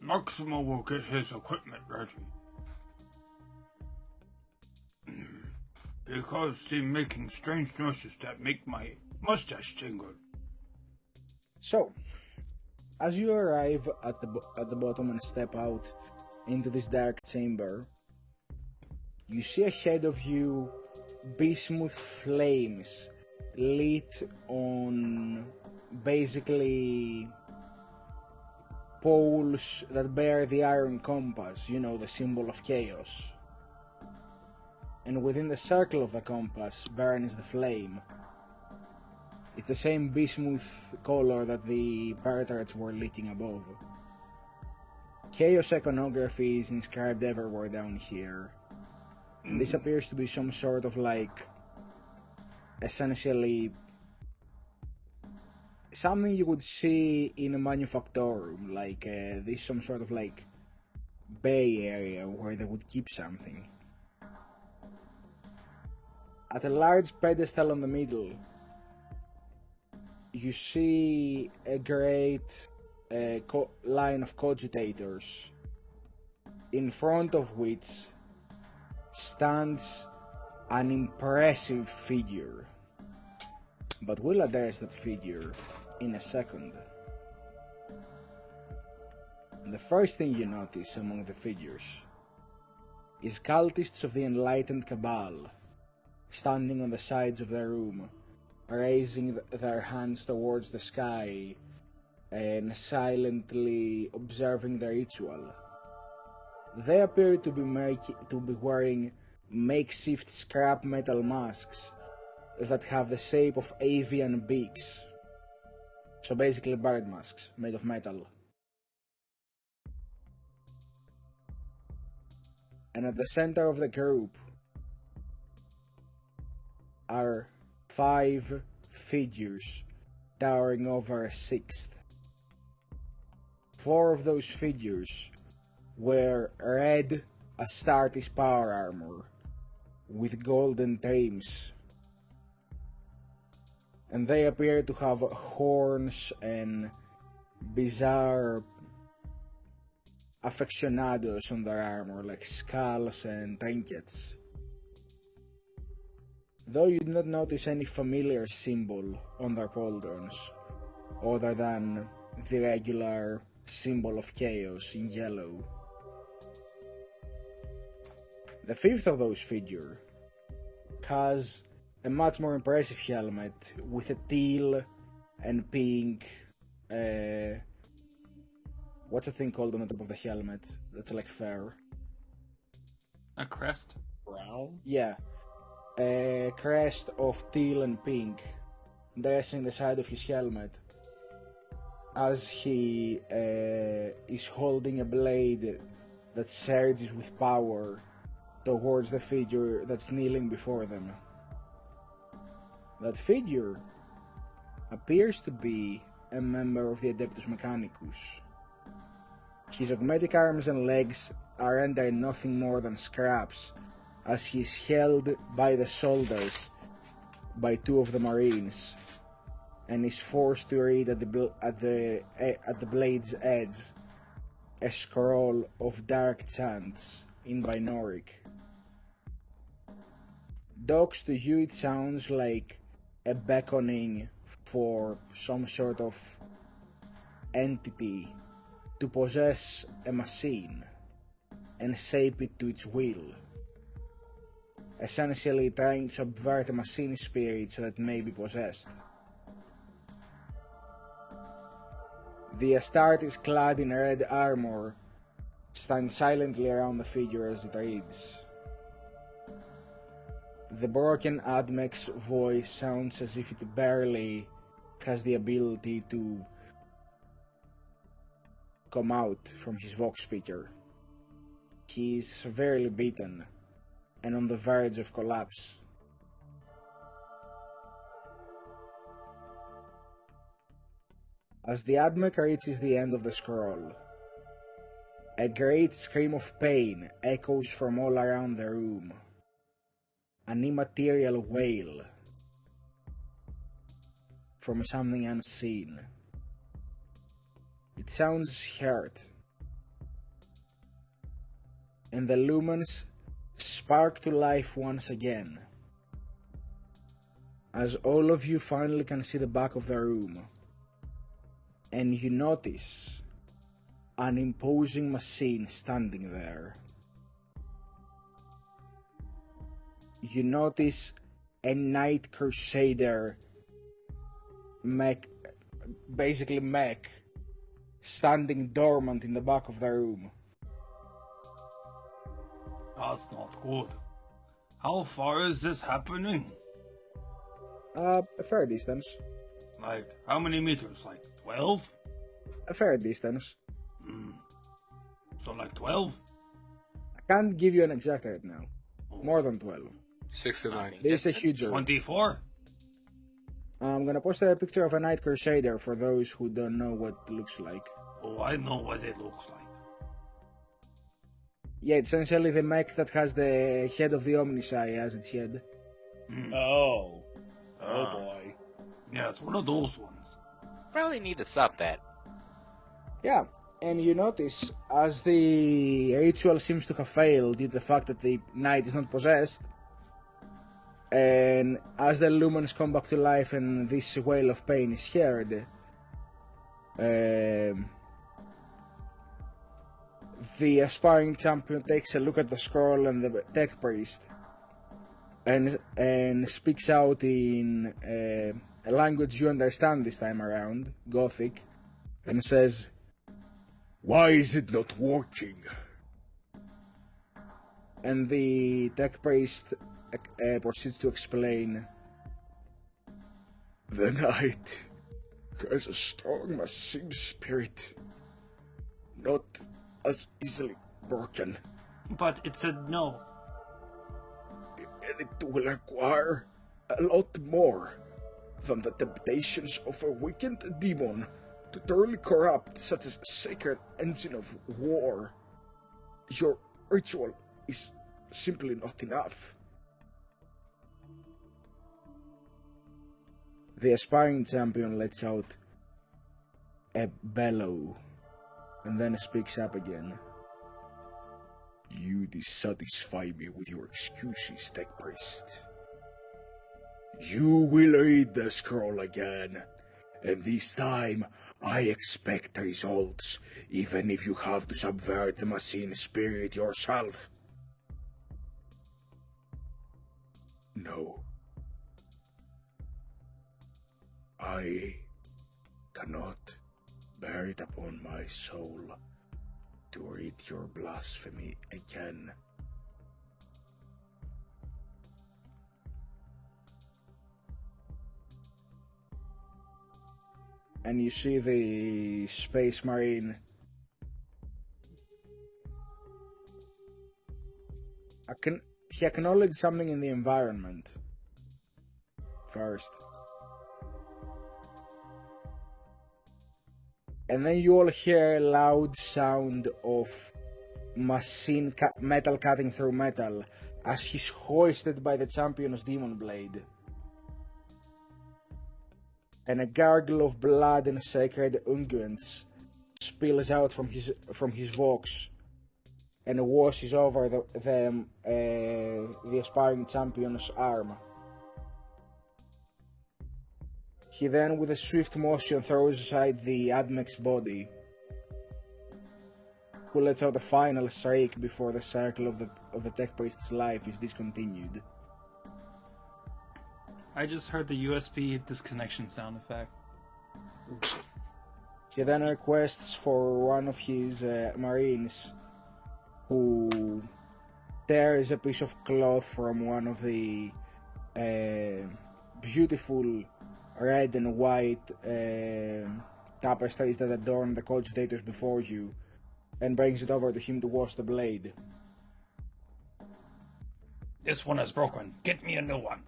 Maximo will get his equipment ready. Because they're making strange noises that make my mustache tingle. So, as you arrive at the bottom and step out into this dark chamber, you see ahead of you bismuth flames lit on basically poles that bear the iron compass, you know, the symbol of chaos. And within the circle of the compass burns the flame. It's the same bismuth color that the paraturrets were leaking above. Chaos iconography is inscribed everywhere down here. And this appears to be some sort of like, essentially, something you would see in a manufactorum, like this some sort of like bay area where they would keep something. At a large pedestal in the middle, you see a great line of cogitators, in front of which stands an impressive figure. But we'll address that figure in a second. The first thing you notice among the figures is cultists of the enlightened Cabal, standing on the sides of the room, raising their hands towards the sky and silently observing the ritual. They appear to be wearing makeshift scrap metal masks that have the shape of avian beaks. So basically bird masks made of metal. And at the center of the group are 5 figures towering over a 6th. 4 of those figures wear red Astartes power armor with golden trims, and they appear to have horns and bizarre affectionados on their armor, like skulls and trinkets. Though you do not notice any familiar symbol on their pauldrons, other than the regular symbol of chaos in yellow. The 5th of those figures has a much more impressive helmet with a teal and pink, what's the thing called on the top of the helmet that's like fur? A crest? Brown? Yeah, a crest of teal and pink dressing the side of his helmet as he is holding a blade that surges with power towards the figure that's kneeling before them. That figure appears to be a member of the Adeptus Mechanicus. His augmetic arms and legs are rendered nothing more than scraps, as he is held by the shoulders by 2 of the Marines, and is forced to read at the blade's edge a scroll of dark chants in Binoric. Docs, to you it sounds like a beckoning for some sort of entity to possess a machine and shape it to its will, essentially trying to subvert a machine spirit so that it may be possessed. The Astartes, clad in red armor, stand silently around the figure as it reads. The broken Admech's voice sounds as if it barely has the ability to come out from his vox speaker. He is severely beaten and on the verge of collapse. As the Admech reaches the end of the scroll, a great scream of pain echoes from all around the room. An immaterial wail from something unseen. It sounds hurt, and the lumens spark to life once again, as all of you finally can see the back of the room, and you notice an imposing machine standing there. You notice a Night Crusader Mek, standing dormant in the back of the room. That's not good. How far is this happening? A fair distance. Like, how many meters? Like 12? A fair distance. So like 12? I can't give you an exact right now. More than 12. 69. This is a huge room. 24? I'm gonna post a picture of a Night Crusader for those who don't know what it looks like. Oh, I know what it looks like. Yeah, it's essentially the mech that has the head of the Omnisci as its head. Oh. Oh Ah. boy. Yeah, it's one of those ones. Probably need to stop that. Yeah, and you notice as the ritual seems to have failed due to the fact that the knight is not possessed, and as the lumens come back to life and this wail of pain is heard, The aspiring champion takes a look at the scroll and the tech priest and speaks out in a language you understand this time around, Gothic, and says, "Why is it not working?" And the tech priest proceeds to explain, "The knight has a strong machine spirit, not as easily broken, But it said no. and it will require a lot more than the temptations of a weakened demon to thoroughly corrupt such a sacred engine of war. Your ritual is simply not enough." The aspiring champion lets out a bellow and then speaks up again. "You dissatisfy me with your excuses, tech priest. You will read the scroll again, and this time I expect results, even if you have to subvert the machine spirit yourself." "No. I cannot bear it upon my soul to read your blasphemy again." And you see the Space Marine he acknowledged something in the environment first. And then you all hear a loud sound of metal cutting through metal as he's hoisted by the champion's demon blade. And a gargle of blood and sacred unguents spills out from his vox and washes over the aspiring champion's arm. He then, with a swift motion, throws aside the Admech's body, who lets out a final shriek before the circle of the tech priest's life is discontinued. I just heard the USB disconnection sound effect. He then requests for one of his marines, who tears a piece of cloth from one of the beautiful red and white tapestries that adorn the cogitators before you, and brings it over to him to wash the blade. This one is broken. Get me a new one.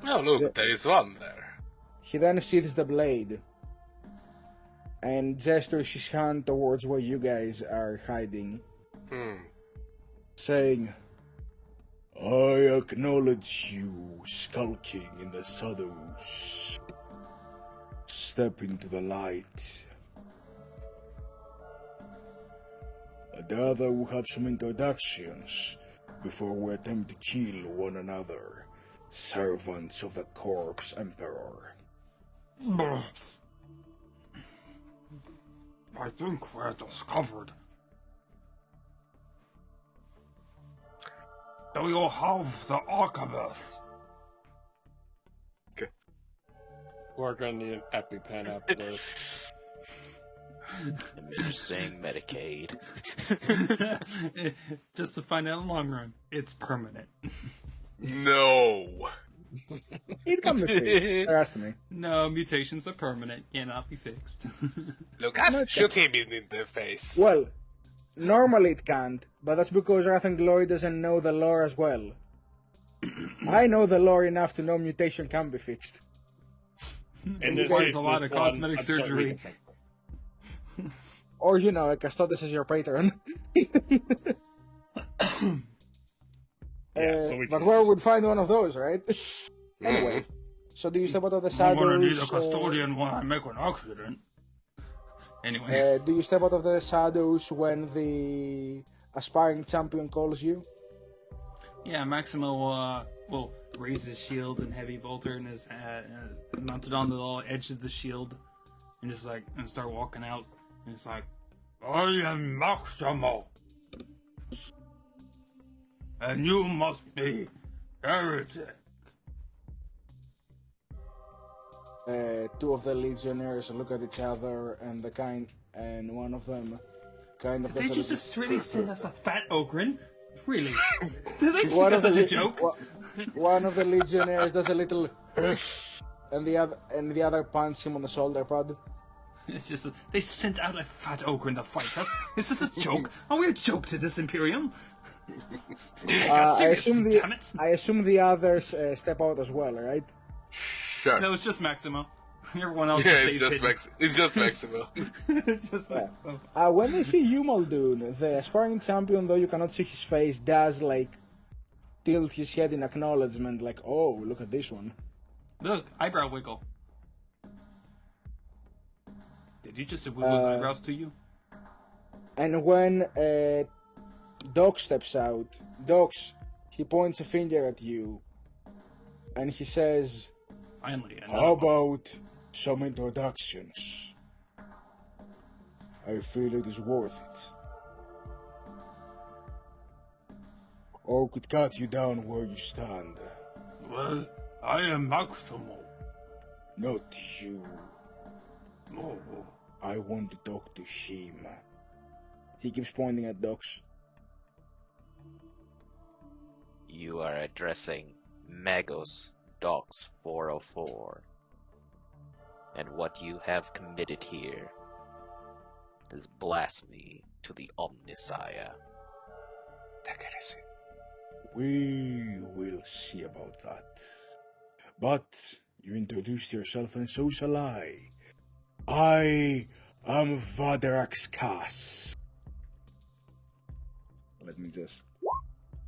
Oh, look, there is one there. He then sheathes the blade and gestures his hand towards where you guys are hiding, saying, "I acknowledge you skulking in the shadows. Step into the light. I'd rather we have some introductions before we attempt to kill one another, servants of the corpse emperor." I think we're discovered. Do you have the arquebus? Okay. We're gonna need an EpiPen after this. Administering Medicaid. Just to find out in the long run, it's permanent. No. It can be fixed, trust me. No, mutations are permanent, cannot be fixed. Lucas, shoot him in the face. Well, normally it can't, but that's because Wrath and Glory doesn't know the lore as well. I know the lore enough to know mutation can be fixed. And It requires a lot of cosmetic surgery. Or, you know, Custodes is your patron. Yeah, so we but can where just- would find one of those, right? Anyway, so do you step out of the I'm gonna need a shadows? custodian when I make an accident. Anyway. Do you step out of the shadows when the aspiring champion calls you? Yeah, Maximo will raise his shield and heavy bolter and is mounted on the little edge of the shield and just and start walking out He's like, I am Maximo. And you must be heretic. Two of the legionnaires look at each other, and one of them kind of. Did they does a just little- really send us a fat ogrin? Really? Did they take One us of as a the joke? one of the legionnaires does a little, and the other punches him on the shoulder pad. It's just they sent out a fat ogrin to fight us. Is this a joke? Are we a joke to this Imperium? Take us seriously, damn it! I assume the others step out as well, right? Sure. No, it's just Maximo. Everyone else Yeah, just stays hidden. it's just Maximo. Just Maximo. When they see you, Muldoon, the sparring champion, though you cannot see his face, does like tilt his head in acknowledgement, like, "Oh, look at this one." Look, eyebrow wiggle. Did he just wiggle his eyebrows to you? And when Doc steps out, he points a finger at you, and he says, Finally, "How about some introductions? I feel it is worth it. Or could cut you down where you stand. Well, I am Maximo. Not you. Oh, I want to talk to him." He keeps pointing at Docs. You are addressing Magos Docs 404. And what you have committed here is blasphemy to the Omnissiah. We will see about that. But you introduced yourself, and so shall I. I am Vaderax Cass. Let me just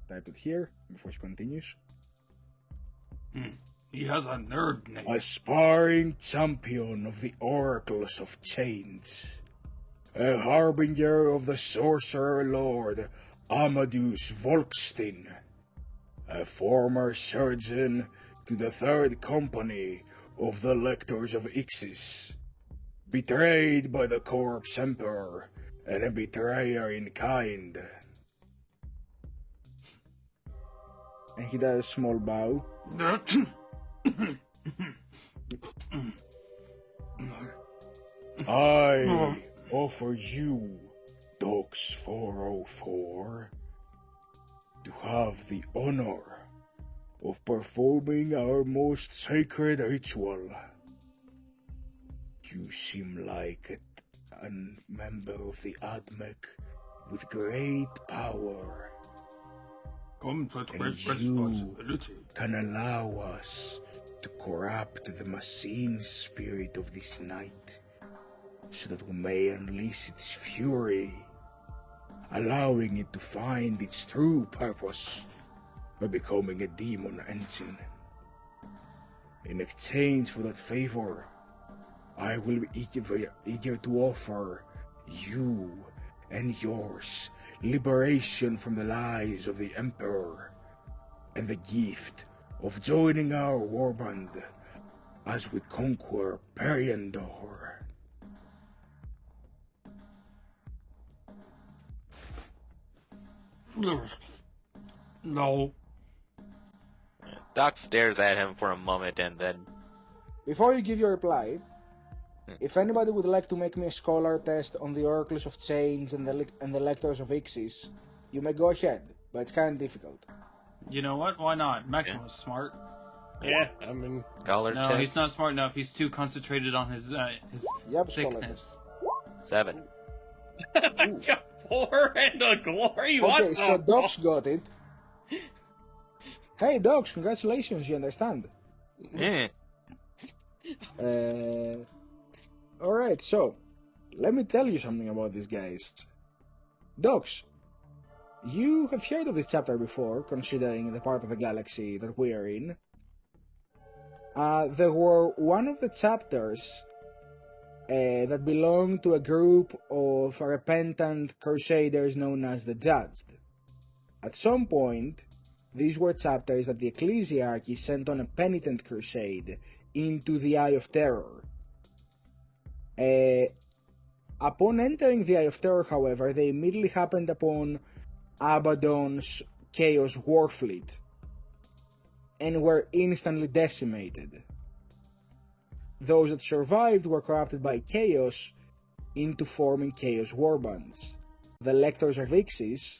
type it here before she continues. he has a nerd name. Aspiring champion of the Oracles of Change. A harbinger of the Sorcerer Lord Amadeus Volkstein. A former surgeon to the Third Company of the Lectors of Ixis. Betrayed by the Corpse Emperor and a betrayer in kind. And he does a small bow. I offer you, Docs 404, to have the honor of performing our most sacred ritual. You seem like a member of the Admech with great power. Comes with And great you responsibility. can allow us to corrupt the machine spirit of this night, so that we may unleash its fury, allowing it to find its true purpose by becoming a demon engine. In exchange for that favor, I will be eager to offer you and yours liberation from the lies of the Emperor, and the gift of joining our warband as we conquer Periandor. No. Doc stares at him for a moment and then... Before you give your reply, if anybody would like to make me a scholar test on the Oracles of Change and the Lectors of Ixis, you may go ahead, but it's kind of difficult. You know what? Why not? Maximo's smart. Yeah, I mean, Scholar No, test? he's not smart enough. He's too concentrated on his Yep, scholar thickness. 7. I got 4 and a glory. What Okay, so the Doc's got it. Hey, Docs, congratulations, you understand. Eh. Alright, so, let me tell you something about these guys. Docs, you have heard of this chapter before, considering the part of the galaxy that we are in. There were one of the chapters that belonged to a group of repentant crusaders known as the Judged. At some point, these were chapters that the Ecclesiarchy sent on a penitent crusade into the Eye of Terror. Upon entering the Eye of Terror, however, they immediately happened upon Abaddon's Chaos War Fleet and were instantly decimated. Those that survived were corrupted by Chaos into forming Chaos Warbands. The Lectors of Ixis,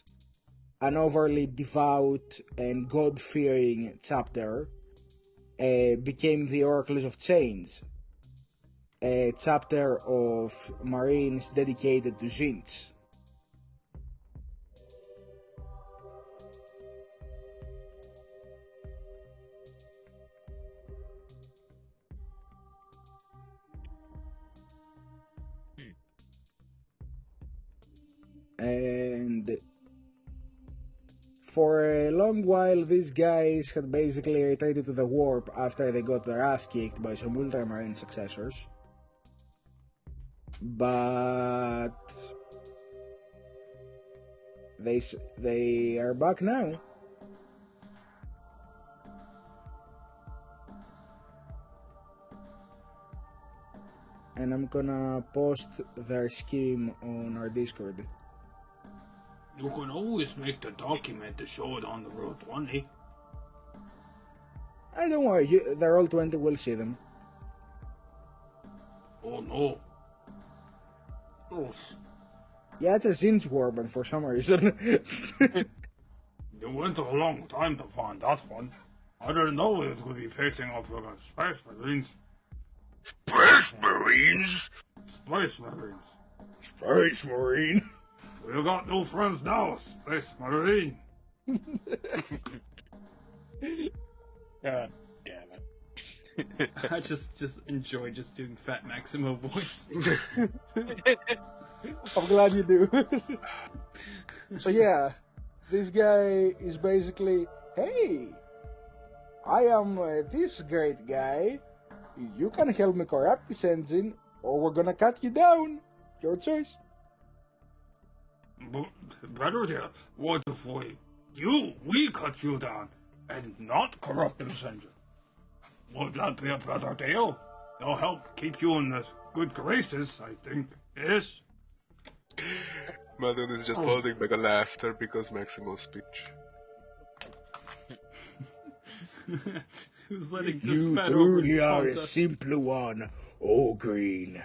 an overly devout and God-fearing chapter, became the Oracles of Change, a chapter of Marines dedicated to Tzeentch. And for a long while, these guys had basically retreated to the warp after they got their ass kicked by some Ultramarine successors. But they are back now. And I'm gonna post their scheme on our Discord. You can always make the document to show it on the Road 20. Don't worry, the Roll20 will see them. Oh no. Oh, Yeah, it's a Tzeentch warband for some reason. it went a long time to find that one. I didn't know it was going to be facing off against Space Marines. Space Marines? Space Marines. Space Marine. We got new friends now, Space Marine. God damn it. I just enjoy just doing Fat Maximo voice. I'm glad you do. So yeah, this guy is basically, hey, I am this great guy. You can help me corrupt this engine, or we're gonna cut you down. Your choice. But better yet, what if we cut you down and not corrupt this engine? Would that be a better deal? They'll help keep you in the good graces, I think. Yes? Madon is just holding back a laughter because Maximo's speech. Who's letting this You fat truly ogre are taunt a us? simple one, O Green,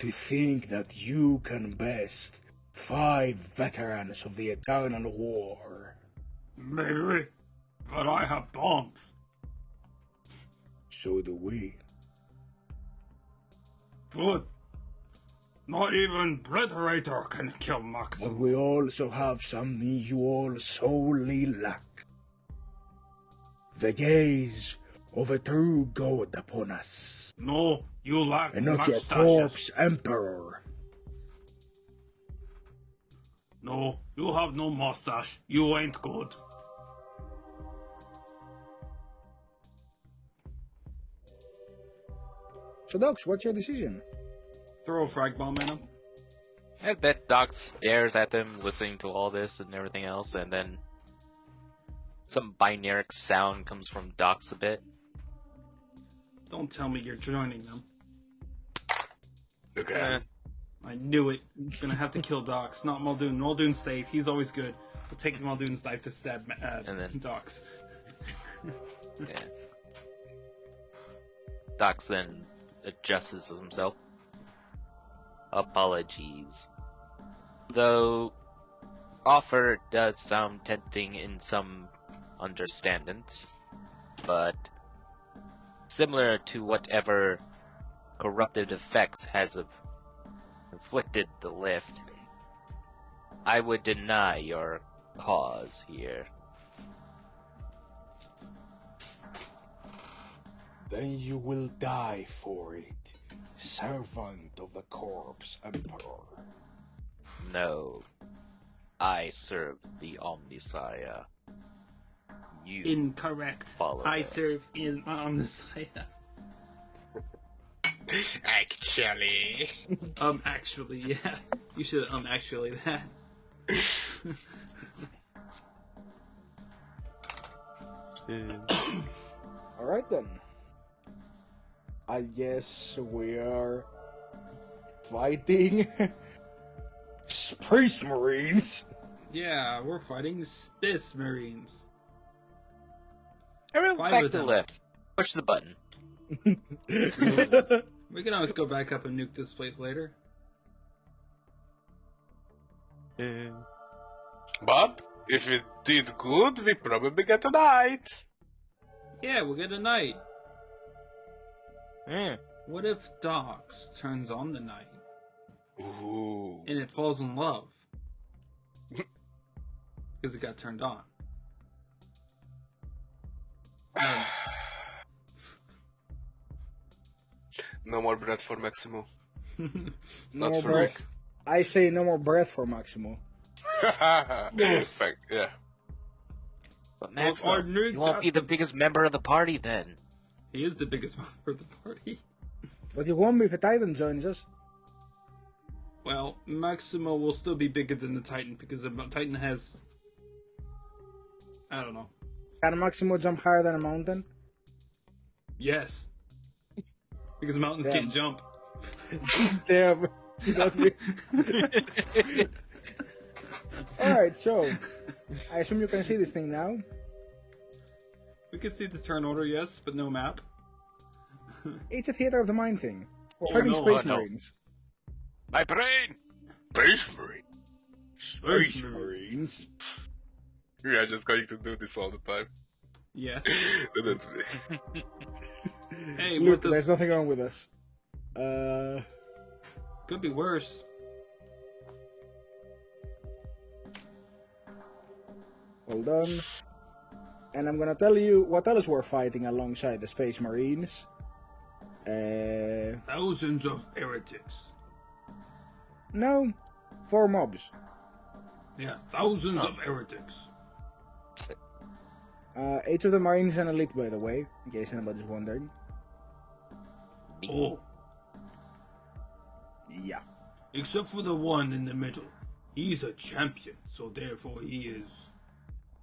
to think that you can best 5 veterans of the Eternal War. Maybe. But I have bombs. So do we. Good. Not even Obliterator can kill But Maxim. we also have something you all solely lack. The gaze of a true god upon us, No, you lack and not your mustaches. corpse emperor. No, you have no mustache. You ain't good. So Docs, what's your decision? Throw a frag bomb at him. I bet Doc stares at them, listening to all this and everything else, and then some binaric sound comes from Doc's a bit. Don't tell me you're joining them. Okay. Eh, I knew it. Gonna have to kill Docs, not Muldoon. Muldoon's safe. He's always good. We'll take Muldoon's knife to stab And then- Docs. yeah. Doc then adjusts himself. Apologies. Though, offer does sound tempting in some understandings, but similar to whatever corrupted effects has inflicted the lift, I would deny your cause here. Then you will die for it, servant of the corpse emperor. No, I serve the Omnisaya. You Incorrect. follow I them. serve in Messiah. Actually. Actually, yeah. You should actually that. Alright then. I guess we are fighting Space Marines? Yeah, we're fighting Space Marines. Everyone Five back of to the them. left. Push the button. We can always go back up and nuke this place later. But if it did good, we probably get a knight. Yeah, we'll get a knight. Hmm. What if Dox turns on the knight Ooh. and it falls in love? Because it got turned on. No more bread for Maximo. No Not more for breath. Rick. I say no more breath for Maximo. Yeah. But Max, our new you won't be the biggest member of the party then. He is the biggest member of the party. But you won't be if a Titan joins us. Well, Maximo will still be bigger than the Titan because the Titan has... I don't know. Can Maximo jump higher than a mountain? Yes. Because mountains Damn. can't jump. Damn. You got me. Alright, so I assume you can see this thing now. We can see the turn order, yes, but no map. It's a theater of the mind thing. We're Oh, fighting no, Space oh, no. Marines. My brain! Space Marine. Space Marines. We are just going to do this all the time. Yes. Didn't we? Hey, Look, what does... there's nothing wrong with us. Could be worse. Hold on. And I'm gonna tell you what else we're fighting alongside the Space Marines. Thousands of heretics. No, 4 mobs. Yeah, thousands of heretics. 8 of the Marines and Elite, by the way, in case anybody's wondering. Oh, Yeah. except for the one in the middle. He's a champion, so therefore he is...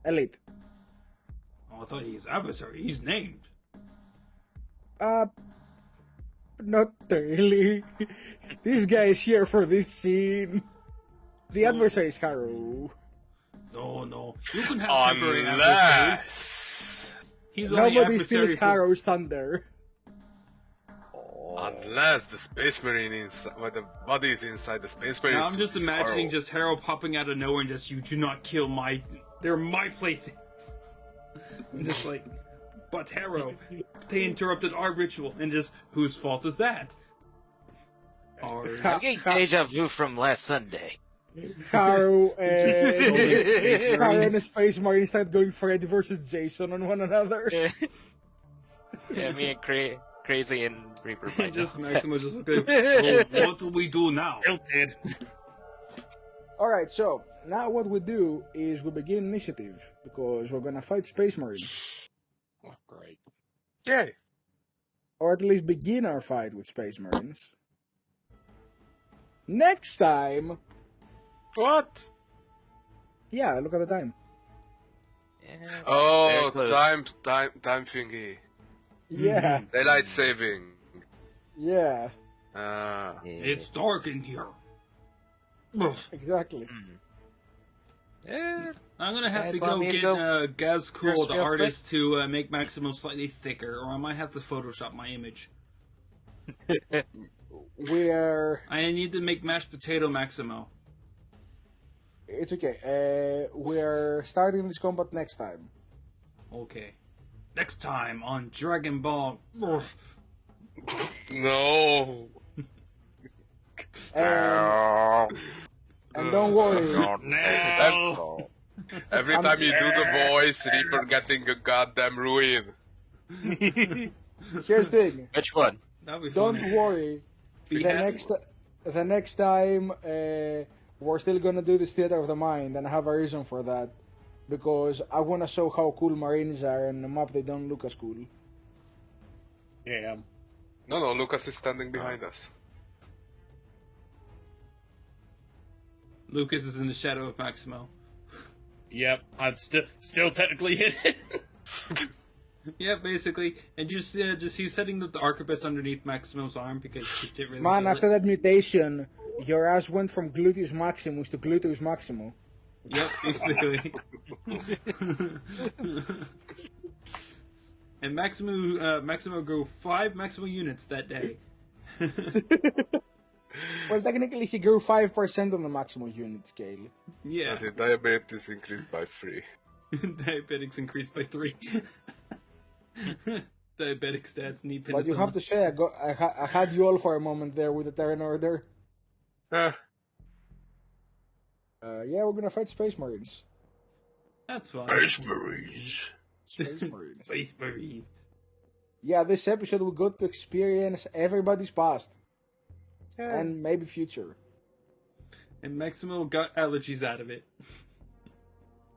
Elite. Oh, I thought he's adversary. He's named. Not really. This guy is here for this scene. The So- adversary is Haru. No. You can have temporary adversaries. Unless... He's only Nobody adversary steals for... Haru's thunder. Unless the Space Marine is... When the body is inside the Space Marine... Now I'm just is imagining horrible. just Harold popping out of nowhere and just, you do not kill my... They're my playthings. I'm just like, but Harold, they interrupted our ritual, and just, whose fault is that? Ours. I'm getting deja vu from last Sunday. Haru Just and... Space Haru and Marines. the Space Marines start going Freddy versus Jason on one another. Yeah, me and Crazy and Reaper. might Just know. Maximus just looked at him, well, what do we do now? Tilted. Alright, so now what we do is we begin initiative because we're gonna fight Space Marines. Oh, great. Yay. Or at least begin our fight with Space Marines. Next time... What? Yeah, look at the time. Yeah, Oh, very close. time thingy. Yeah, Daylight saving. yeah, Ah. Yeah. It's dark in here. Oof. exactly. Yeah. I'm gonna have Guys to want go me to get go Gazcool, first the real artist, to make Maximo slightly thicker, or I might have to Photoshop my image. We're... I need to make mashed potato Maximo. It's okay. We're starting this combat next time. Okay. Next time on Dragon Ball. Oof. No. And don't worry, No. Every time you do the voice, Reaper getting a goddamn ruin. here's the thing. Which one? That'd be Don't funny. worry. He The has- next time, we're still gonna do this theater of the mind, and I have a reason for that. Because I wanna show how cool Marines are, and the map they don't look as cool. Yeah. No, Lucas is standing behind us. Lucas is in the shadow of Maximo. Yep. I'd still technically hit it. Yeah, basically, and just he's setting up the arquebus underneath Maximo's arm because he didn't really. Man, feel after it. that mutation, your ass went from gluteus maximus to gluteus maximo. Yep, basically. And Maximo grew 5 Maximo units that day. Well, technically, he grew 5% on the maximum unit scale. Yeah, But the diabetes increased by 3. diabetics increased by 3. Diabetic stats need penicillin. But you have to say, I had you all for a moment there with the Terran Order. Eh, Yeah, we're gonna fight Space Marines. That's fine. Space Marines. Space Marines. Space Marines. Yeah, this episode we got to experience everybody's past. And maybe future. And Maximo got allergies out of it.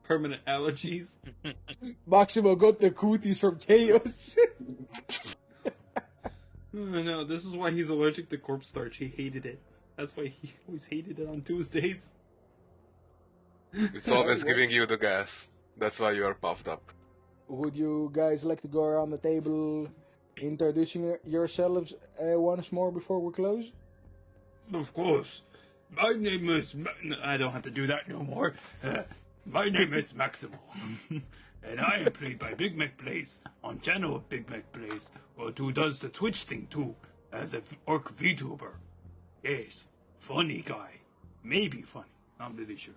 Permanent allergies. Maximo got the cooties from Chaos. Oh, no, this is why he's allergic to corpse starch. He hated it. That's why he always hated it on Tuesdays. It's always giving you the gas. That's why you are puffed up. Would you guys like to go around the table introducing yourselves once more before we close? Of course. My name is... I don't have to do that no more. My name is Maximo. And I am played by Big Mek Plays on channel of Big Mek Plays, who does the Twitch thing too, as an orc VTuber. Yes, funny guy. Maybe funny, not really sure.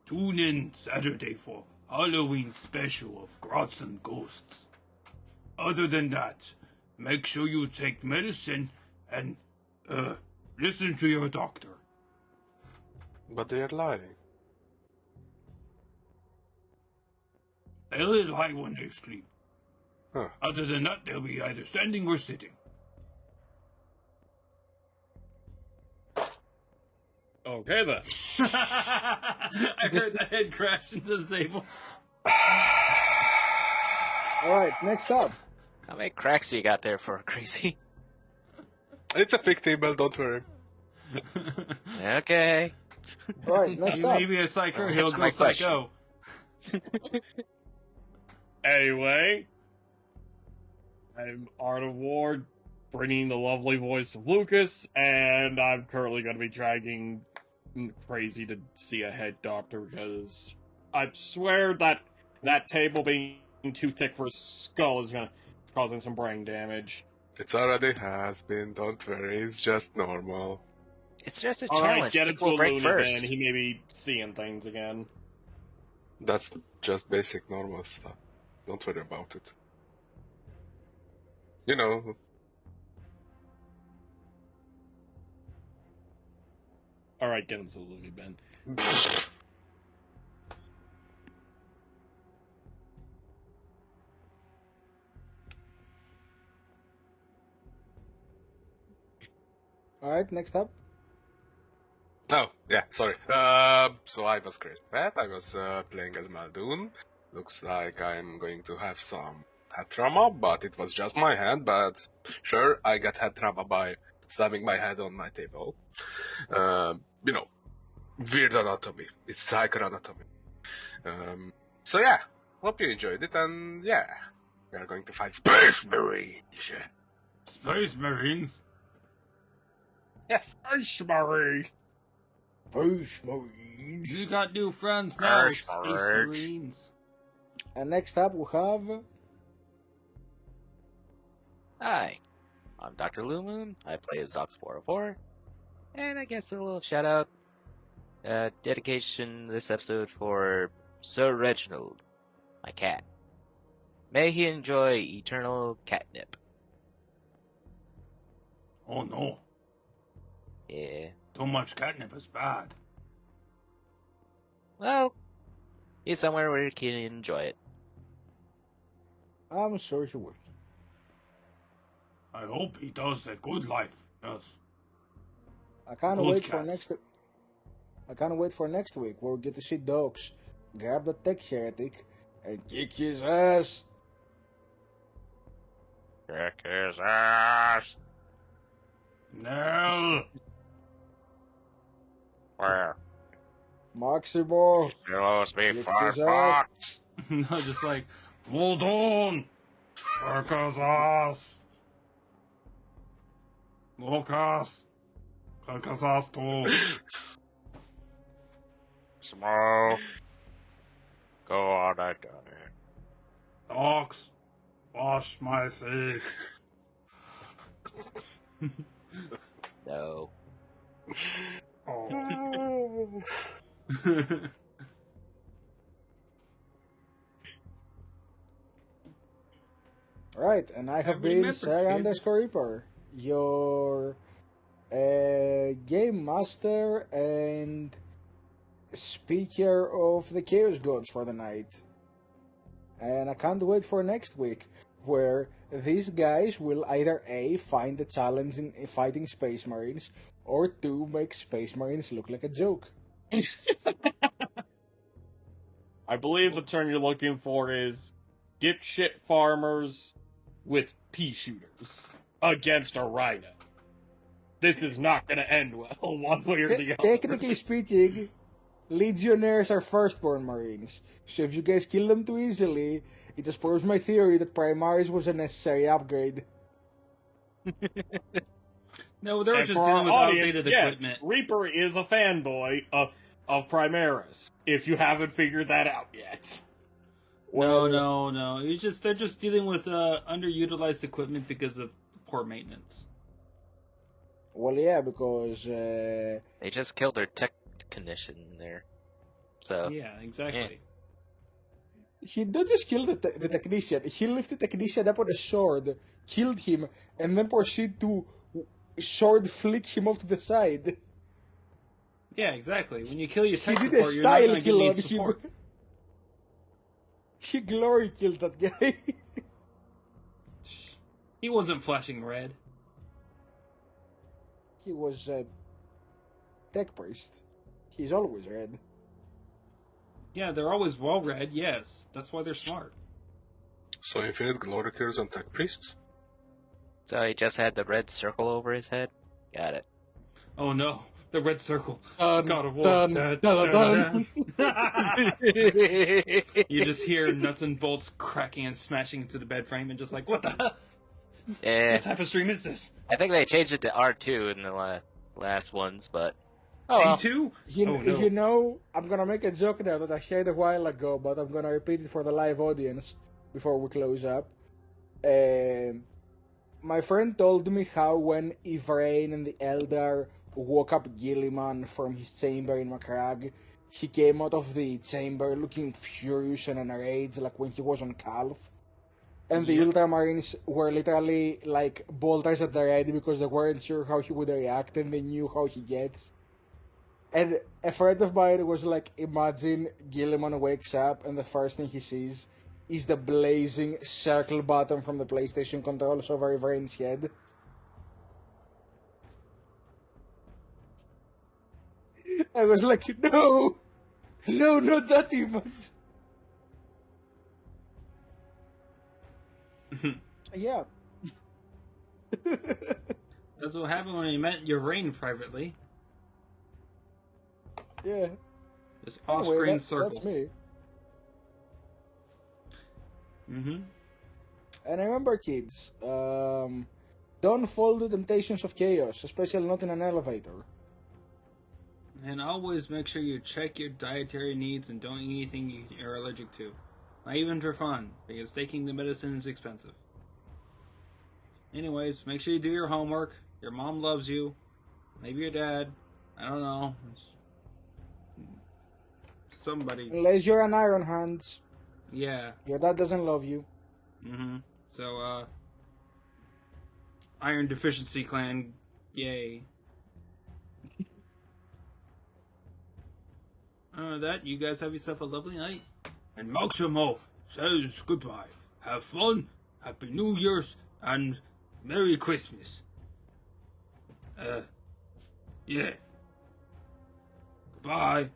Tune in Saturday for Halloween special of Grots and Ghosts. Other than that, make sure you take medicine and, listen to your doctor. But they are lying. They'll lie when they sleep. Huh. Other than that, they'll be either standing or sitting. Okay then. I heard the head crash into the table. Alright, next up. How many cracks you got there for, Crazy? It's a fake table, don't worry. Okay. Alright, next up. Maybe a psycho, he'll Answer go my question. psycho. Anyway, I'm Art of War, bringing the lovely voice of Lucas, and I'm currently going to be dragging Crazy to see a head doctor because I swear that table being too thick for his skull is causing some brain damage. It already has been, don't worry, it's just normal. It's just a All right, challenge. get People into a will break loony first. bin. He may be seeing things again. That's just basic normal stuff. Don't worry about it. You know, All right, get into the loony bin. Alright, next up. Oh, yeah, sorry. So I was Chris Pat, I was playing as Maldoon. Looks like I'm going to have some head trauma, but it was just my head, but sure, I got head trauma by slamming my head on my table. You know, weird anatomy. It's psychoanatomy. So yeah, hope you enjoyed it, and yeah, we are going to fight Space Marines. Space Marines? Yes. Ice Marie! Space Marines. You got new friends now, Space Space Marines. Marines. And next up we have... Hi, I'm Dr. Lumoon. I play as Zox404. And I guess a little shout out, dedication this episode for Sir Reginald, my cat. May he enjoy eternal catnip. Oh no, Yeah. too much catnip is bad. Well, he's somewhere where he can enjoy it. I'm sure he will. I hope he does a good life. Yes. I can't Good wait for cats. next... I can't wait for next week where we get to see dogs grab the tech heretic and kick his ass. Kick his ass! Nell! Where? Maximo. You owes me Kick $5. his ass. No, just like, hold on! Carcassas! Lucas! Carcassas too! Small. Go on, I done it. Dogs! Wash my feet! No. Oh. Right, and I have been remember, Sarah kids. _Reaper, your game master and speaker of the Chaos Gods for the night. And I can't wait for next week, where these guys will either A, find a challenge in fighting Space Marines, or 2, make Space Marines look like a joke. I believe the term you're looking for is dipshit farmers with pea shooters against a rhino. This is not going to end well, one way or the other. Technically speaking, Legionnaires are firstborn Marines, so if you guys kill them too easily, it just proves my theory that Primaris was a necessary upgrade. No, they were And just for dealing our with audience, outdated yes, equipment. Reaper is a fanboy of Primaris, if you haven't figured that out yet. No. They're just dealing with underutilized equipment because of poor maintenance. Well, yeah, because They just killed their technician there. So, Yeah, exactly. he not just killed the technician, he lifted the technician up on a sword, killed him, and then proceeded to sword flick him off to the side. Yeah, exactly. When you kill your He tech did a support, you're not style going to kill on need support. him. He glory killed that guy. He wasn't flashing red. He was a tech priest. He's always red. Yeah, they're always well read, yes. That's why they're smart. So infinite glory kills on tech priests? so he just had the red circle over his head? Got it. Oh no, the red circle. Dun, God of War. dun, Da, dun, da, dun. da. You just hear nuts and bolts cracking and smashing into the bed frame and just like, what the hell? What type of stream is this? I think they changed it to R2 in the last ones, but... Oh, well. D2? You, Oh, no. you know, I'm gonna make a joke now that I shared a while ago, but I'm gonna repeat it for the live audience before we close up. My friend told me how when Ivrain and the Eldar woke up Gilliman from his chamber in Macragge, he came out of the chamber looking furious and enraged like when he was on Calf. And the Ultramarines were literally like bolters at the ready because they weren't sure how he would react and they knew how he gets. And a friend of mine was like, imagine Gilliman wakes up and the first thing he sees is the blazing circle button from the PlayStation controls over Ivrain's head. I was like, no, not that image. Yeah. That's what happened when you met your rain privately. Yeah. This Anyway, off-screen circle. that's me. Mm-hmm. And remember, kids, don't fall to temptations of chaos, especially not in an elevator. And always make sure you check your dietary needs and don't eat anything you're allergic to. Not even for fun, because taking the medicine is expensive. Anyways, make sure you do your homework. Your mom loves you. Maybe your dad. I don't know. Somebody. Unless you're an Iron Hands, Yeah. your dad doesn't love you. Mm-hmm. So, Iron Deficiency Clan, yay. That, you guys have yourself a lovely night. And Maximo says goodbye. Have fun, Happy New Year's, and Merry Christmas. Yeah. Goodbye.